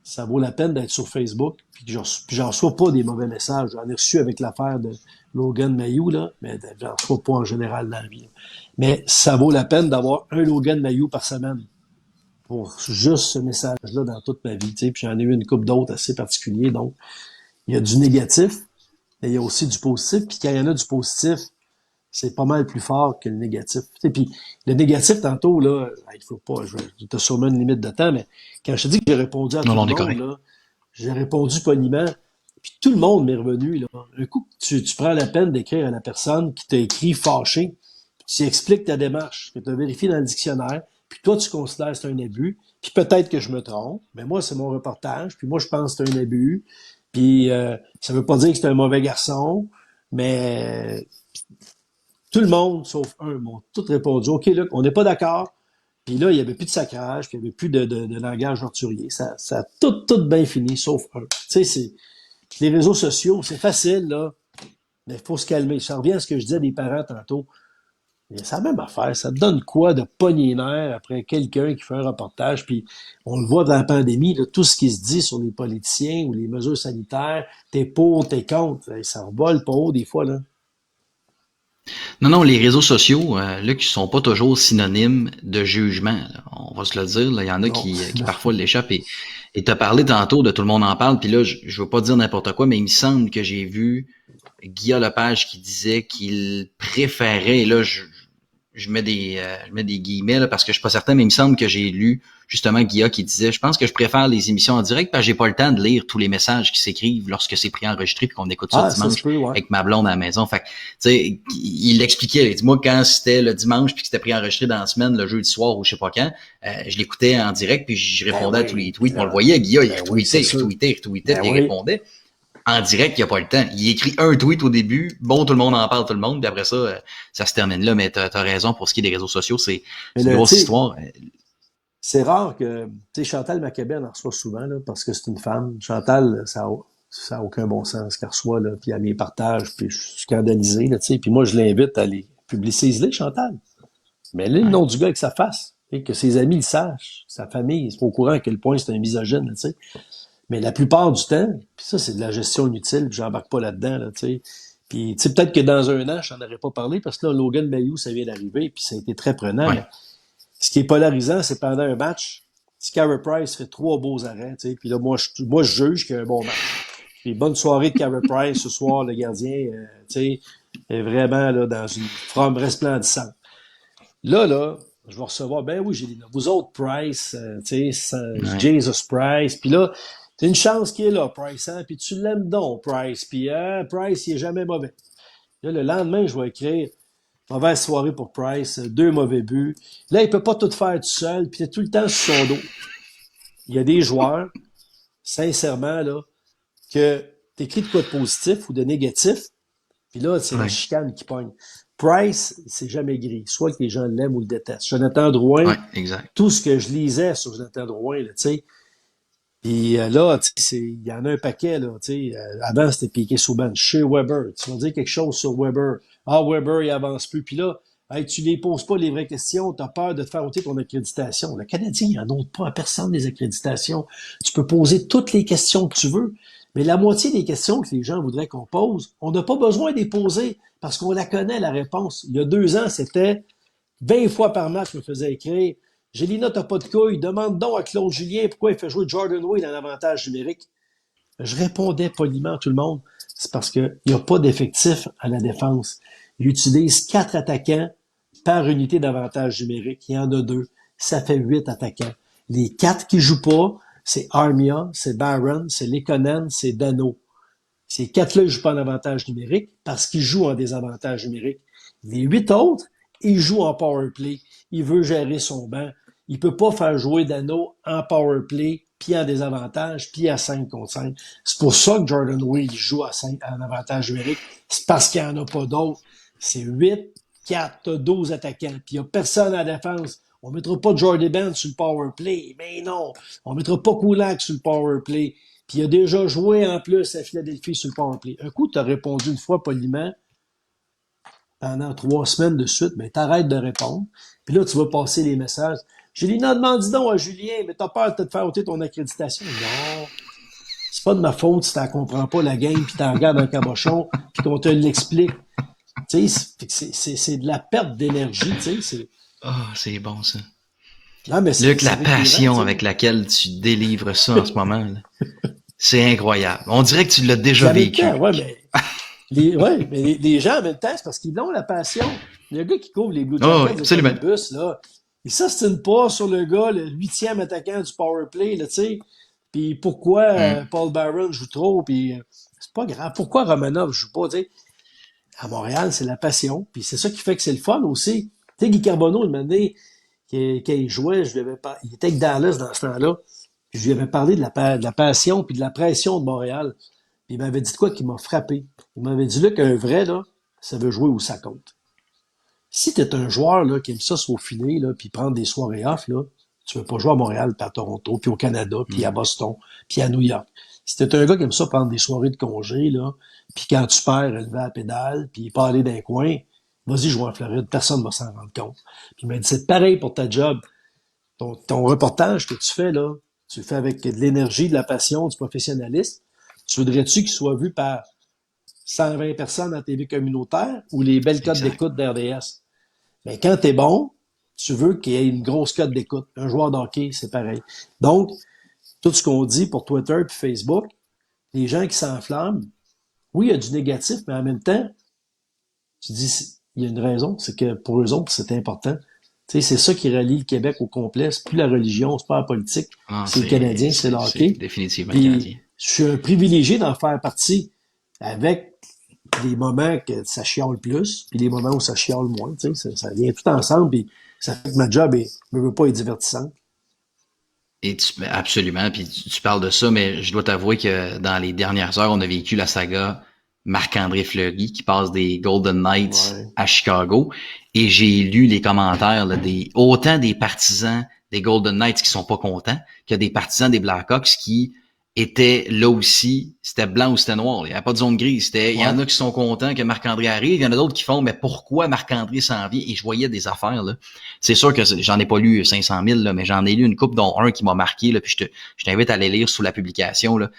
Speaker 2: ça vaut la peine d'être sur Facebook, puis que j'en reçois pas des mauvais messages. J'en ai reçu avec l'affaire de Logan Mayou, là, mais j'en reçois pas en général dans la vie. Mais ça vaut la peine d'avoir un Logan Mayou par semaine pour juste ce message-là dans toute ma vie. Tu sais, puis j'en ai eu une couple d'autres assez particuliers, donc il y a du négatif, mais il y a aussi du positif. Puis quand il y en a du positif, c'est pas mal plus fort que le négatif. Tu sais, puis le négatif, tantôt, là, il faut pas, t'as sûrement une limite de temps, mais quand je te dis que j'ai répondu à tout le monde, là, j'ai répondu poliment, puis tout le monde m'est revenu. Là. Un coup, tu prends la peine d'écrire à la personne qui t'a écrit fâché, puis tu expliques ta démarche, que tu as vérifié dans le dictionnaire, puis toi, tu considères que c'est un abus, puis peut-être que je me trompe, mais moi, c'est mon reportage, puis moi, je pense que c'est un abus. Puis ça veut pas dire que c'est un mauvais garçon, mais tout le monde, sauf un, m'ont tout répondu. OK, là, on n'est pas d'accord. Puis là, il n'y avait plus de sacrage, puis il n'y avait plus de langage torturier. Ça a tout bien fini, sauf un. Tu sais, les réseaux sociaux, c'est facile, là, mais il faut se calmer. Ça revient à ce que je disais des parents tantôt. C'est la même affaire. Ça te donne quoi de pogner les nerfs après quelqu'un qui fait un reportage? Puis on le voit dans la pandémie, là, tout ce qui se dit sur les politiciens ou les mesures sanitaires, t'es pour, t'es contre. Ça revole pas haut des fois, là.
Speaker 1: Non, les réseaux sociaux, là, qui sont pas toujours synonymes de jugement. Là. On va se le dire. Là. Il y en a qui parfois l'échappent. Et t'as parlé tantôt de Tout le monde en parle, puis là, je veux pas dire n'importe quoi, mais il me semble que j'ai vu Guillaume Lepage qui disait qu'il préférait, et là, je mets des guillemets là, parce que je suis pas certain, mais il me semble que j'ai lu justement Guilla qui disait, je pense que je préfère les émissions en direct parce que j'ai pas le temps de lire tous les messages qui s'écrivent lorsque c'est préenregistré puis qu'on écoute ça dimanche avec ma blonde à la maison. Fait que, tu sais, il l'expliquait. Il dit, moi, quand c'était le dimanche puis que c'était préenregistré dans la semaine, le jeudi soir ou je sais pas quand, je l'écoutais en direct puis je répondais à tous les tweets. On le voyait, Guilla, il retweetait, puis il répondait. En direct, il n'y a pas le temps. Il écrit un tweet au début. Bon, tout le monde en parle, tout le monde. Puis après ça, ça se termine là. Mais t'as raison pour ce qui est des réseaux sociaux. C'est une grosse histoire.
Speaker 2: C'est rare que... Tu sais, Chantal Maccabée en reçoit souvent, là, parce que c'est une femme. Chantal, ça a aucun bon sens qu'elle reçoit, là. Puis elle m'y partage, puis je suis scandalisé, là, tu sais. Puis moi, je l'invite à aller publiciser, Chantal. Mais là, le nom du gars avec sa face. Et que ses amis le sachent. Sa famille, ils sont au courant à quel point c'est un misogyne, tu sais. Mais la plupart du temps, puis ça, c'est de la gestion inutile, puis j'embarque pas là-dedans, là, tu sais. Puis, tu sais, peut-être que dans un an, j'en aurais pas parlé, parce que là, Logan Mayhew, ça vient d'arriver, puis ça a été très prenant.
Speaker 1: Ouais.
Speaker 2: Ce qui est polarisant, c'est pendant un match, si Carey Price fait 3 beaux arrêts, tu sais, puis là, moi, je juge qu'il y a un bon match. Puis bonne soirée de Carey Price ce soir, le gardien, tu sais, est vraiment, là, dans une forme resplendissante. Là, je vais recevoir, ben oui, j'ai dit, vous autres, Price, tu sais, Jesus Price, puis là, c'est une chance qu'il est là, Price, hein? Puis tu l'aimes donc, Price. Puis Price, il est jamais mauvais. Là, le lendemain, je vais écrire mauvaise soirée pour Price, 2 mauvais buts. Là, il peut pas tout faire tout seul, puis il est tout le temps sur son dos. Il y a des joueurs, sincèrement, là, que t'écris de quoi de positif ou de négatif, puis là, c'est la chicane qui pogne. Price, c'est jamais gris. Soit que les gens l'aiment ou le détestent. Jonathan Drouin, tout ce que je lisais sur Jonathan Drouin, là, tu sais, puis là, tu sais, il y en a un paquet, là, tu sais. Avant, c'était Piqué Souban. Chez Weber, tu vas dire quelque chose sur Weber. Ah, Weber, il avance plus. Puis là, hey, tu les poses pas les vraies questions, t'as peur de te faire ôter ton accréditation. Le Canadien, il en ôte pas à personne des accréditations. Tu peux poser toutes les questions que tu veux, mais la moitié des questions que les gens voudraient qu'on pose, on n'a pas besoin de les poser parce qu'on la connaît, la réponse. Il y a 2 ans, c'était 20 fois par match, je me faisais écrire. Gélina, t'as pas de couilles. Demande donc à Claude Julien pourquoi il fait jouer Jordan Wade en avantage numérique. Je répondais poliment à tout le monde. C'est parce qu'il n'y a pas d'effectif à la défense. Il utilise 4 attaquants par unité d'avantage numérique. Il y en a 2. Ça fait 8 attaquants. Les 4 qui jouent pas, c'est Armia, c'est Barron, c'est Lekonen, c'est Dano. Ces 4-là, ils jouent pas en avantage numérique parce qu'ils jouent en désavantage numérique. Les 8 autres, ils jouent en power play. Il veut gérer son banc. Il peut pas faire jouer Dano en power play, puis en désavantage, puis à 5 contre 5. C'est pour ça que Jordan Wade joue à 5 en avantage numérique. C'est parce qu'il n'y en a pas d'autres. C'est 8, 4, 12 attaquants. Puis il n'y a personne à la défense. On mettra pas Jordan Band sur le power play. Mais non, on mettra pas Kulak sur le power play. Puis il a déjà joué en plus à Philadelphie sur le power play. Un coup, tu as répondu une fois poliment, pendant 3 semaines de suite, ben t'arrêtes de répondre. Puis là, tu vas passer les messages. Gélina, demande donc à Julien, mais t'as peur de te faire ôter ton accréditation. Non, c'est pas de ma faute si t'en comprends pas la game, puis t'en regardes un cabochon, puis qu'on te l'explique. Tu sais, c'est de la perte d'énergie, tu sais.
Speaker 1: C'est bon, ça.
Speaker 2: Non, mais
Speaker 1: Luc, la passion avec laquelle tu délivres ça en ce moment, là, c'est incroyable. On dirait que tu l'as déjà vécu.
Speaker 2: Ouais, mais... les gens, en même temps, c'est parce qu'ils ont la passion. Le gars qui couvre les Blue Jackets de bus, là, il s'ostine pas sur le gars, le 8e attaquant du power play, là, tu sais. Puis pourquoi Paul Barron joue trop, puis c'est pas grave. Pourquoi Romanov joue pas, tu sais. À Montréal, c'est la passion, puis c'est ça qui fait que c'est le fun aussi. Tu sais, Guy Carbonneau, il m'a dit qu'il jouait, il était avec Dallas dans ce temps-là, puis je lui avais parlé de la passion puis de la pression de Montréal. Puis il m'avait dit de quoi qui m'a frappé. Il m'avait dit là qu'un vrai, là, ça veut jouer où ça compte. Si t'es un joueur là, qui aime ça se faufiner, là, puis prendre des soirées off, là, tu veux pas jouer à Montréal, puis à Toronto, puis au Canada, puis à Boston, puis à New York. Si t'es un gars qui aime ça prendre des soirées de congé, là, puis quand tu perds, lever à la pédale, puis pas aller dans les coins, vas-y jouer en Floride, personne va s'en rendre compte. Puis il m'a dit, c'est pareil pour ta job. Ton reportage que tu fais, là, tu le fais avec de l'énergie, de la passion, du professionnalisme. Tu voudrais-tu qu'il soit vu par 120 personnes à TV communautaire ou les belles cotes d'écoute d'RDS? Mais quand t'es bon, tu veux qu'il y ait une grosse cote d'écoute. Un joueur d'hockey, c'est pareil. Donc, tout ce qu'on dit pour Twitter et Facebook, les gens qui s'enflamment, oui, il y a du négatif, mais en même temps, tu dis, il y a une raison, c'est que pour eux autres, c'est important. Tu sais, c'est ça qui relie le Québec au complet. C'est plus la religion, c'est pas la politique.
Speaker 1: Ah,
Speaker 2: c'est le Canadien, c'est le hockey.
Speaker 1: Définitivement
Speaker 2: Puis,
Speaker 1: le Canadien.
Speaker 2: je suis un privilégié d'en faire partie avec des moments que ça chiale plus, puis les moments où ça chiale moins. Tu sais, ça vient tout ensemble, puis ça fait que ma job ne veut pas être divertissante.
Speaker 1: Absolument, puis tu parles de ça, mais je dois t'avouer que dans les dernières heures, on a vécu la saga Marc-André Fleury qui passe des Golden Knights à Chicago, et j'ai lu les commentaires là, autant des partisans des Golden Knights qui sont pas contents que des partisans des Blackhawks qui étaient là aussi, c'était blanc ou c'était noir, il n'y avait pas de zone grise, il y en a qui sont contents que Marc-André arrive, il y en a d'autres qui font mais pourquoi Marc-André s'en vient, et je voyais des affaires là. C'est sûr que j'en ai pas lu 500 000 là, mais j'en ai lu une couple dont un qui m'a marqué là, puis je t'invite à aller lire sous la publication là.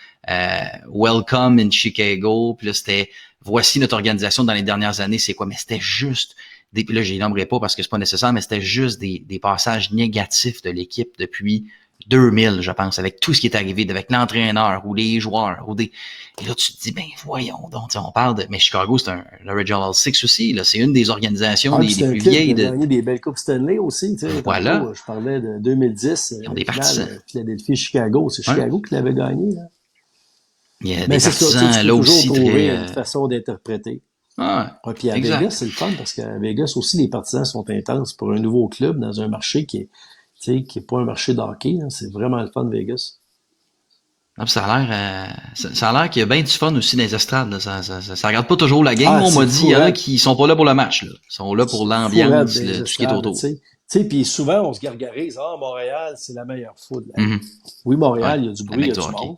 Speaker 1: Welcome in Chicago, puis là c'était voici notre organisation dans les dernières années, c'est quoi, mais c'était juste puis là je les nommerai pas parce que c'est pas nécessaire, mais c'était juste des passages négatifs de l'équipe depuis 2000, je pense, avec tout ce qui est arrivé, avec l'entraîneur ou les joueurs. Et là, tu te dis, ben voyons donc, on parle de... Mais Chicago, c'est le Regional Six aussi, là, c'est une des organisations les plus vieilles.
Speaker 2: Ils ont gagné des belles Coupes Stanley aussi. Tu sais,
Speaker 1: voilà.
Speaker 2: Tantôt, je parlais de 2010,
Speaker 1: ils ont des partisans.
Speaker 2: Philadelphie-Chicago, c'est Chicago qui l'avait gagné. Là.
Speaker 1: Il y a des partisans là aussi.
Speaker 2: Trouver une façon d'interpréter. Puis à
Speaker 1: exact.
Speaker 2: Vegas, c'est le fun parce qu'à Vegas aussi, les partisans sont intenses pour un nouveau club dans un marché qui est pas un marché de hockey. Là. C'est vraiment le fun de Vegas.
Speaker 1: Ça a l'air qu'il y a bien du fun aussi dans les estrades. Là. Ça regarde pas toujours la game. On m'a dit qu'ils sont pas là pour le match. Là. Ils sont là pour l'ambiance, tout ce qui est autour.
Speaker 2: Puis souvent, on se gargarise. Montréal, c'est la meilleure foule. Oui, Montréal, il y a du bruit, il y a du monde.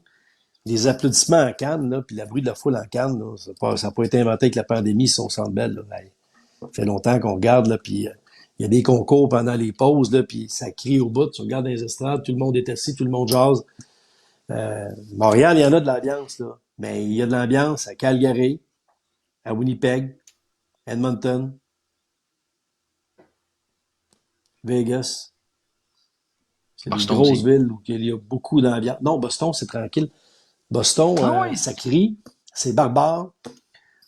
Speaker 2: Les applaudissements en Cannes, là, puis le bruit de la foule en Cannes, là, ça n'a pas été inventé avec la pandémie, si on sent belle. Là. Ça fait longtemps qu'on regarde, là, puis il y a des concours pendant les pauses, là, puis ça crie au bout. Tu regardes dans les estrades, tout le monde est assis, tout le monde jase. Montréal, il y en a de l'ambiance, là. Mais il y a de l'ambiance à Calgary, à Winnipeg, Edmonton, Vegas. C'est une grosse ville où il y a beaucoup d'ambiance. Non, Boston, c'est tranquille. Boston, ça crie, c'est barbare.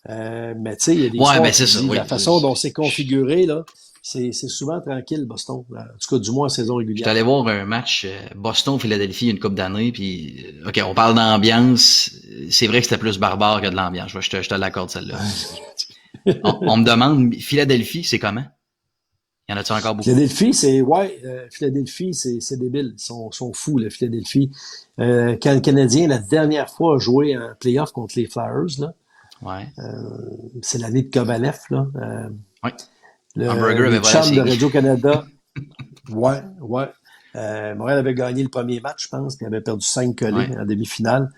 Speaker 2: Mais tu sais, il y a des choses, la façon dont c'est configuré, là, c'est souvent tranquille, Boston. En tout cas, du moins en saison régulière.
Speaker 1: J'étais allé voir un match Boston-Philadelphie une couple d'années, puis OK, on parle d'ambiance. C'est vrai que c'était plus barbare que de l'ambiance. Je te l'accorde, celle-là. on me demande, Philadelphie, c'est comment? Y en a-tu encore beaucoup?
Speaker 2: Philadelphie, Philadelphie, c'est débile. Ils sont fous, là, Philadelphie. Quand le Canadien, la dernière fois, a joué en playoff contre les Flyers, là. C'est l'année de Kovalev, là. Le chum de Radio-Canada. Montréal avait gagné le premier match, je pense, puis il avait perdu 5 collés en demi-finale.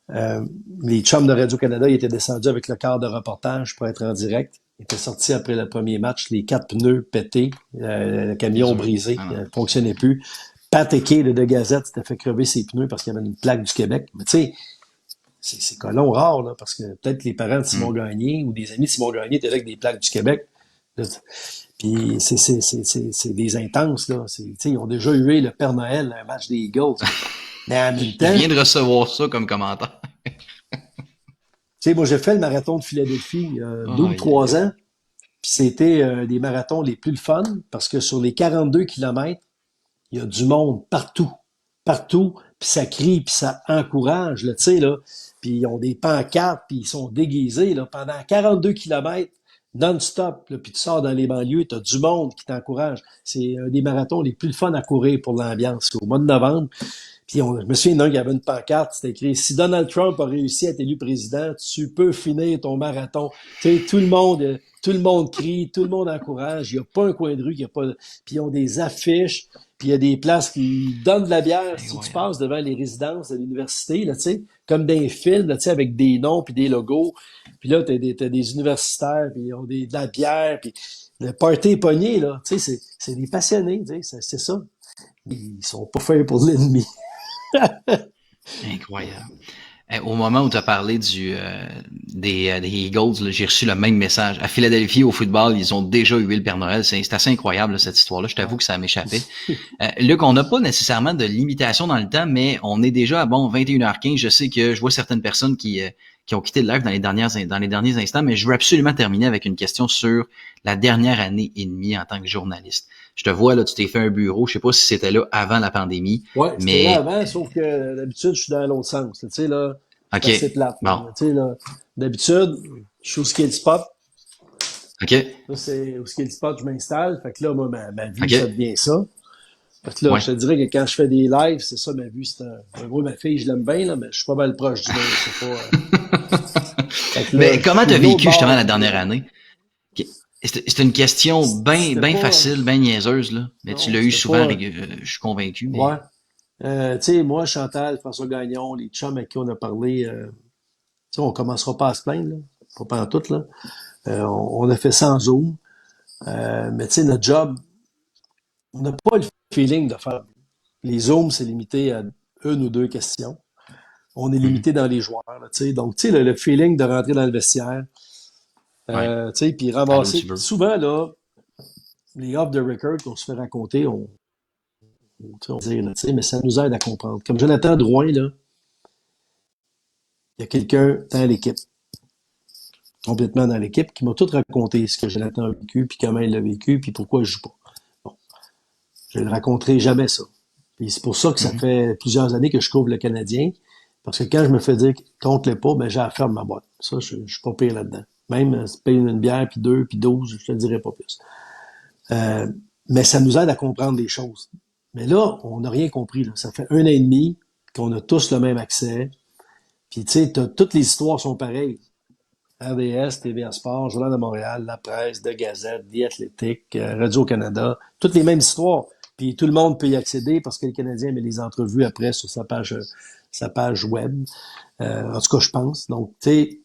Speaker 2: Les chums de Radio-Canada, ils étaient descendus avec le quart de reportage pour être en direct. Ils étaient sortis après le premier match, les 4 pneus pétés, le camion brisé, il ne fonctionnait plus. Pat Eke de Gazette s'était fait crever ses pneus parce qu'il y avait une plaque du Québec. Mais tu sais, c'est colon rare, là, parce que peut-être les parents de Simon Gagné ou des amis de Simon Gagné étaient avec des plaques du Québec. Puis c'est des intenses, là. Ils ont déjà eu le Père Noël, un match des Eagles. Mais en même temps...
Speaker 1: Je viens de recevoir ça comme commentaire.
Speaker 2: Tu sais, moi, j'ai fait le marathon de Philadelphie il y a 2 ou 3 ans. Puis c'était des marathons les plus le fun parce que sur les 42 kilomètres, il y a du monde partout. Partout. Puis ça crie, puis ça encourage, là, tu sais, là. Puis ils ont des pancartes, puis ils sont déguisés, là, pendant 42 kilomètres non-stop. Là, puis tu sors dans les banlieues, tu as du monde qui t'encourage. C'est un des marathons les plus le fun à courir pour l'ambiance. C'est au mois de novembre. Puis je me souviens d'un qui avait une pancarte, c'était écrit « Si Donald Trump a réussi à être élu président, tu peux finir ton marathon. » Tu sais, tout le monde crie, tout le monde encourage. Il n'y a pas un coin de rue, il y a pas... Puis ils ont des affiches, puis il y a des places qui donnent de la bière si tu passes devant les résidences de l'université, là, tu sais, comme dans les films, là, tu sais, avec des noms puis des logos. Puis là, t'as des universitaires, puis ils ont de la bière, puis le party est pogné, là. Tu sais, c'est des passionnés, tu sais, c'est ça. Ils sont pas faits pour l'ennemi.
Speaker 1: Incroyable. Au moment où tu as parlé des Eagles, là, j'ai reçu le même message. À Philadelphie, au football, ils ont déjà eu le Père Noël. C'est assez incroyable, là, cette histoire-là. Je t'avoue que ça m'échappait. Luc, on n'a pas nécessairement de limitation dans le temps, mais on est déjà à 21h15. Je sais que je vois certaines personnes qui ont quitté le live dans les derniers instants, mais je veux absolument terminer avec une question sur la dernière année et demie en tant que journaliste. Je te vois, là, tu t'es fait un bureau. Je sais pas si c'était là avant la pandémie,
Speaker 2: Ouais, c'était là
Speaker 1: mais
Speaker 2: avant, sauf que d'habitude, je suis dans l'autre sens. Tu sais, là,
Speaker 1: OK.
Speaker 2: c'est assez plate.
Speaker 1: Bon.
Speaker 2: Tu sais, là, d'habitude, je suis au ski spot.
Speaker 1: OK.
Speaker 2: Là, c'est au ski spot, je m'installe. Fait que là, moi, ma vue,
Speaker 1: OK.
Speaker 2: ça devient ça. Fait que là,
Speaker 1: Ouais.
Speaker 2: je te dirais que quand je fais des lives, c'est ça ma vue. Moi, ma fille, je l'aime bien, là, mais je suis pas mal proche du monde. C'est pas. Fait que là,
Speaker 1: Mais comment
Speaker 2: je
Speaker 1: t'as
Speaker 2: suis de l'autre
Speaker 1: vécu justement
Speaker 2: bord.
Speaker 1: la dernière année? C'est une question
Speaker 2: C'était
Speaker 1: bien
Speaker 2: pas.
Speaker 1: facile, bien niaiseuse, là. Mais tu
Speaker 2: Non,
Speaker 1: l'as eu
Speaker 2: c'était
Speaker 1: souvent,
Speaker 2: pas.
Speaker 1: je suis convaincu, mais.
Speaker 2: Ouais. Tu sais, moi, Chantal, François Gagnon, les chums avec qui on a parlé, tu sais, on commencera pas à se plaindre, là. Pas en tout, là. On a fait ça en Zoom. Mais tu sais, notre job, on n'a pas le feeling de faire. Les Zooms, c'est limité à une ou deux questions. On est
Speaker 1: Mhm.
Speaker 2: limité dans les joueurs, là, tu sais. Donc, tu sais, le feeling de rentrer dans le vestiaire,
Speaker 1: Ouais.
Speaker 2: tu sais, puis
Speaker 1: Aller où tu
Speaker 2: ramasser.
Speaker 1: veux.
Speaker 2: Souvent, là, les off the record qu'on se fait raconter, tu sais, on dit, là, tu sais, mais ça nous aide à comprendre. Comme Jonathan Drouin, là, il y a quelqu'un dans l'équipe, complètement dans l'équipe, qui m'a tout raconté ce que Jonathan a vécu, puis comment il l'a vécu, puis pourquoi je joue pas. Bon, je ne le raconterai jamais ça. Puis c'est pour ça que ça
Speaker 1: Mhm.
Speaker 2: fait plusieurs années que je couvre le Canadien, parce que quand je me fais dire compte-les pas, ben j'afferme ma boîte. Ça, je suis pas pire là-dedans. Même payer une bière, puis deux, puis 12, je te dirai pas plus. Euh, mais ça nous aide à comprendre des choses. Mais là, on n'a rien compris. Là. Ça fait 1 an et demi qu'on a tous le même accès. Puis tu sais, toutes les histoires sont pareilles. RDS, TVA Sport, Journal de Montréal, La Presse, The Gazette, The Athletic, Radio-Canada, toutes les mêmes histoires. Puis tout le monde peut y accéder parce que le Canadien met les entrevues après sur sa page web. En tout cas, je pense. Donc, tu sais,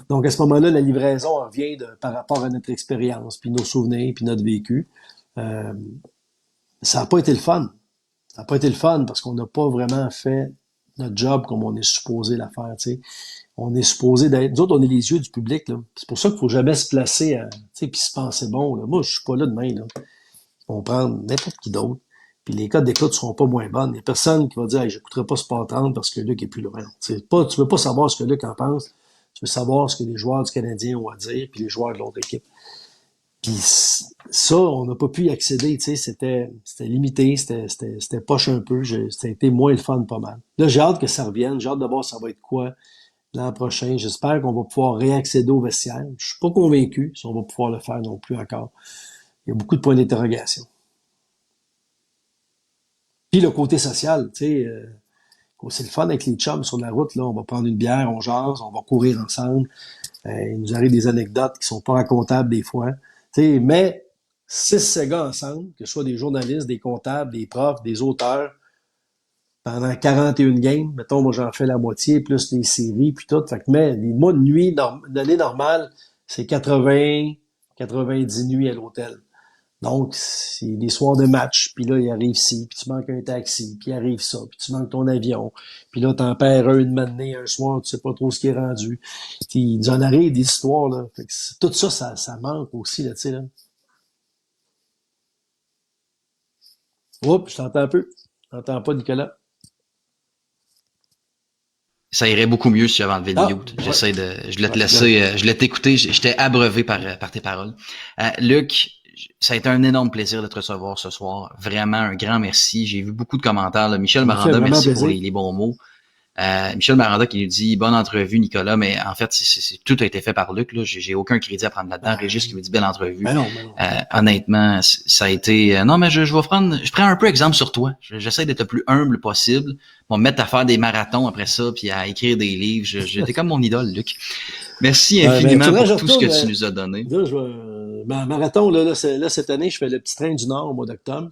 Speaker 2: donc à ce moment-là, la livraison en vient par rapport à notre expérience, puis nos souvenirs, puis notre vécu. Euh, Ça n'a pas été le fun. Ça n'a pas été le fun parce qu'on n'a pas vraiment fait notre job comme on est supposé la faire, tu sais. On est supposé d'être. Nous autres, on est les yeux du public, là. C'est pour ça qu'il faut jamais se placer tu sais, puis se penser bon, là. Moi, je suis pas là demain, là. On va prendre n'importe qui d'autre. Puis les codes d'écoute seront pas moins bonnes. Il y a personne qui va dire, hey, j'écouterai pas Sport 30 parce que Luc est plus loin. Tu veux pas savoir ce que Luc en pense. Tu veux savoir ce que les joueurs du Canadien ont à dire, puis les joueurs de l'autre équipe. Puis ça, on n'a pas pu y accéder, tu sais, c'était limité, c'était poche un peu, ça a été moins le fun pas mal. Là, j'ai hâte que ça revienne, j'ai hâte de voir ça va être quoi l'an prochain. J'espère qu'on va pouvoir réaccéder au vestiaire. Je suis pas convaincu si on va pouvoir le faire non plus encore. Il y a beaucoup de points d'interrogation. Puis le côté social, tu sais, c'est le fun avec les chums sur la route, là, on va prendre une bière, on jase, on va courir ensemble. Il nous arrive des anecdotes qui sont pas racontables des fois. T'sais, mais 6 gars ensemble, que ce soit des journalistes, des comptables, des profs, des auteurs, pendant 41 games, mettons, moi j'en fais la moitié, plus les séries, puis tout. Fait que, mais les mois de nuit, l'année normale, c'est 80, 90 nuits à l'hôtel. Donc, c'est des soirs de match, puis là, il arrive ci, puis tu manques un taxi, puis il arrive ça, puis tu manques ton avion, puis là, t'en perds une matinée, un soir, tu sais pas trop ce qui est rendu. Puis, il nous en arrive des histoires, là. Fait que tout ça, ça manque aussi, là, tu sais, là. Oups, je t'entends un peu. Je t'entends pas, Nicolas.
Speaker 1: Ça irait beaucoup mieux si j'avais enlevé le
Speaker 2: Ah,
Speaker 1: mute.
Speaker 2: ouais.
Speaker 1: Je voulais te
Speaker 2: Ouais,
Speaker 1: laisser, je voulais t'écouter. J'étais abreuvé par tes paroles. Luc, ça a été un énorme plaisir de te recevoir ce soir. Vraiment un grand merci. J'ai vu beaucoup de commentaires, là. Michel
Speaker 2: ça me fait
Speaker 1: Maranda,
Speaker 2: vraiment
Speaker 1: merci pour
Speaker 2: plaisir.
Speaker 1: les bons mots. Michel Maranda qui nous dit bonne entrevue Nicolas, mais en fait tout a été fait par Luc, là. J'ai aucun crédit à prendre là-dedans. Régis qui me dit belle entrevue.
Speaker 2: Ben non.
Speaker 1: Honnêtement, ça a été non, mais je prends un peu exemple sur toi. J'essaie d'être le plus humble possible. Bon, me mettre à faire des marathons après ça, puis à écrire des livres. J'étais comme mon idole, Luc. Merci
Speaker 2: Ben,
Speaker 1: infiniment
Speaker 2: faudrait que je
Speaker 1: pour tout ce que
Speaker 2: retourne,
Speaker 1: tu nous as donné.
Speaker 2: là, marathon, là, cette année, je fais le petit train du Nord au mois d'octobre.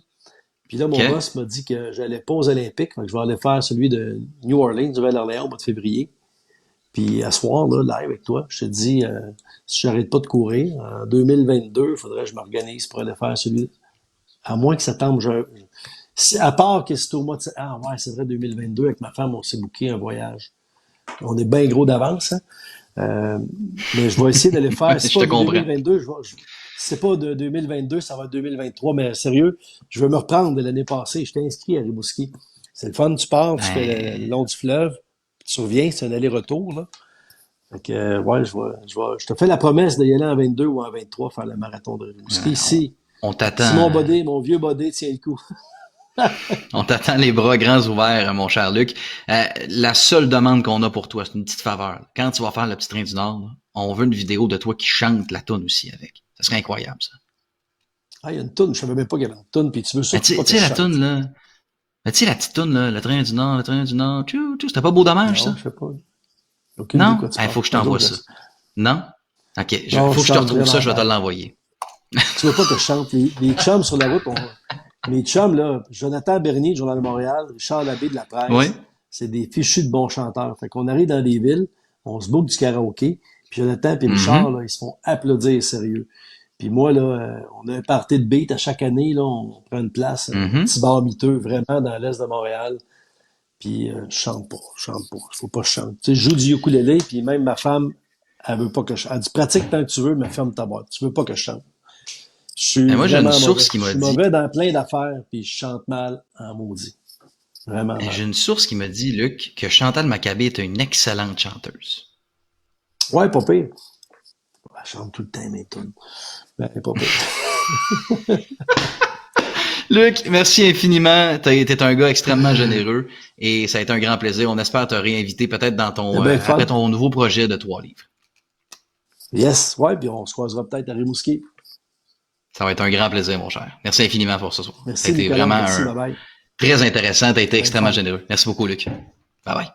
Speaker 2: Puis là, mon
Speaker 1: OK?
Speaker 2: boss m'a dit que j'allais pas aux Olympiques. Fait que je vais aller faire celui de New Orleans, Nouvelle-Orléans, au mois de février. Puis à soir, là, live avec toi, je te dis, si j'arrête pas de courir, en 2022, il faudrait que je m'organise pour aller faire celui. À moins que ça tombe, à part que c'est au mois de. Ah ouais, c'est vrai, 2022, avec ma femme, on s'est booké un voyage. On est bien gros d'avance, hein. Mais je vais essayer de les faire. C'est
Speaker 1: Je
Speaker 2: pas
Speaker 1: te
Speaker 2: de
Speaker 1: comprends.
Speaker 2: 2022, si c'est pas de 2022, ça va être 2023. Mais sérieux, je veux me reprendre de l'année passée. Je t'ai inscrit à Rimouski. C'est le fun, tu pars, tu fais le long du fleuve, tu reviens, c'est un aller-retour, là. Fait que, ouais, je te fais la promesse d'y aller en 22 ou en 23 faire le marathon de Rimouski.
Speaker 1: On
Speaker 2: Si
Speaker 1: t'attend.
Speaker 2: mon vieux body tient le coup.
Speaker 1: On t'attend les bras grands ouverts, mon cher Luc. La seule demande qu'on a pour toi, c'est une petite faveur. Quand tu vas faire le petit train du Nord, là, on veut une vidéo de toi qui chante la toune aussi avec. Ça serait incroyable, ça.
Speaker 2: Ah, il y a une toune, je savais même pas qu'il y avait une toune, puis tu veux
Speaker 1: Tu
Speaker 2: surtout pas que
Speaker 1: sais,
Speaker 2: je
Speaker 1: la
Speaker 2: chante.
Speaker 1: toune, là. Tu sais, la petite toune, là, le train du Nord, le train du Nord. Tchou, tchou, c'était pas beau dommage,
Speaker 2: Non,
Speaker 1: ça?
Speaker 2: je sais pas. Aucune idée de
Speaker 1: Non?
Speaker 2: quoi tu
Speaker 1: Il
Speaker 2: parles.
Speaker 1: faut que je
Speaker 2: Eux
Speaker 1: t'envoie
Speaker 2: autres,
Speaker 1: ça. Non? OK.
Speaker 2: non,
Speaker 1: Faut que je te
Speaker 2: chante
Speaker 1: retrouve ça,
Speaker 2: vraiment
Speaker 1: je vais te
Speaker 2: mal.
Speaker 1: l'envoyer.
Speaker 2: Tu veux pas que je chante. Les chums sur la route, mes chums, là, Jonathan Bernier, du Journal de Montréal, Richard Labbé de la
Speaker 1: Oui?
Speaker 2: presse, c'est des fichus de bons chanteurs. Fait qu'on arrive dans des villes, on se boucle du karaoké, puis Jonathan et Richard, là, ils se font applaudir sérieux. Puis moi, là, on a un party de beat à chaque année, là, on prend une place, un petit bar miteux, vraiment dans l'est de Montréal. Puis je chante pas. Faut pas que je chante. Tu sais, je joue du ukulélé, puis même ma femme, elle veut pas que je chante. Elle dit pratique tant que tu veux, mais ferme ta boîte. Tu veux pas que je chante. Je suis
Speaker 1: Moi, j'ai une
Speaker 2: vraiment mauvais.
Speaker 1: source qui
Speaker 2: Je
Speaker 1: m'a
Speaker 2: suis
Speaker 1: dit.
Speaker 2: mauvais dans plein d'affaires, puis je chante mal en maudit. Vraiment mal.
Speaker 1: J'ai une source qui me dit, Luc, que Chantal Maccabé est une excellente chanteuse.
Speaker 2: Ouais, pas pire. Elle chante tout le temps mes tunes. Ben, pas pire.
Speaker 1: Luc, merci infiniment. T'es un gars extrêmement généreux et ça a été un grand plaisir. On espère te réinviter peut-être dans ton après ton nouveau projet de 3 livres.
Speaker 2: Yes, ouais, puis on se croisera peut-être à Rimouski.
Speaker 1: Ça va être un grand plaisir, mon cher. Merci infiniment pour ce soir.
Speaker 2: Merci,
Speaker 1: Ça a été
Speaker 2: Nicolas.
Speaker 1: vraiment
Speaker 2: Merci, bye bye.
Speaker 1: très intéressant. T'as été extrêmement
Speaker 2: fun.
Speaker 1: généreux. Merci beaucoup, Luc. Bye bye.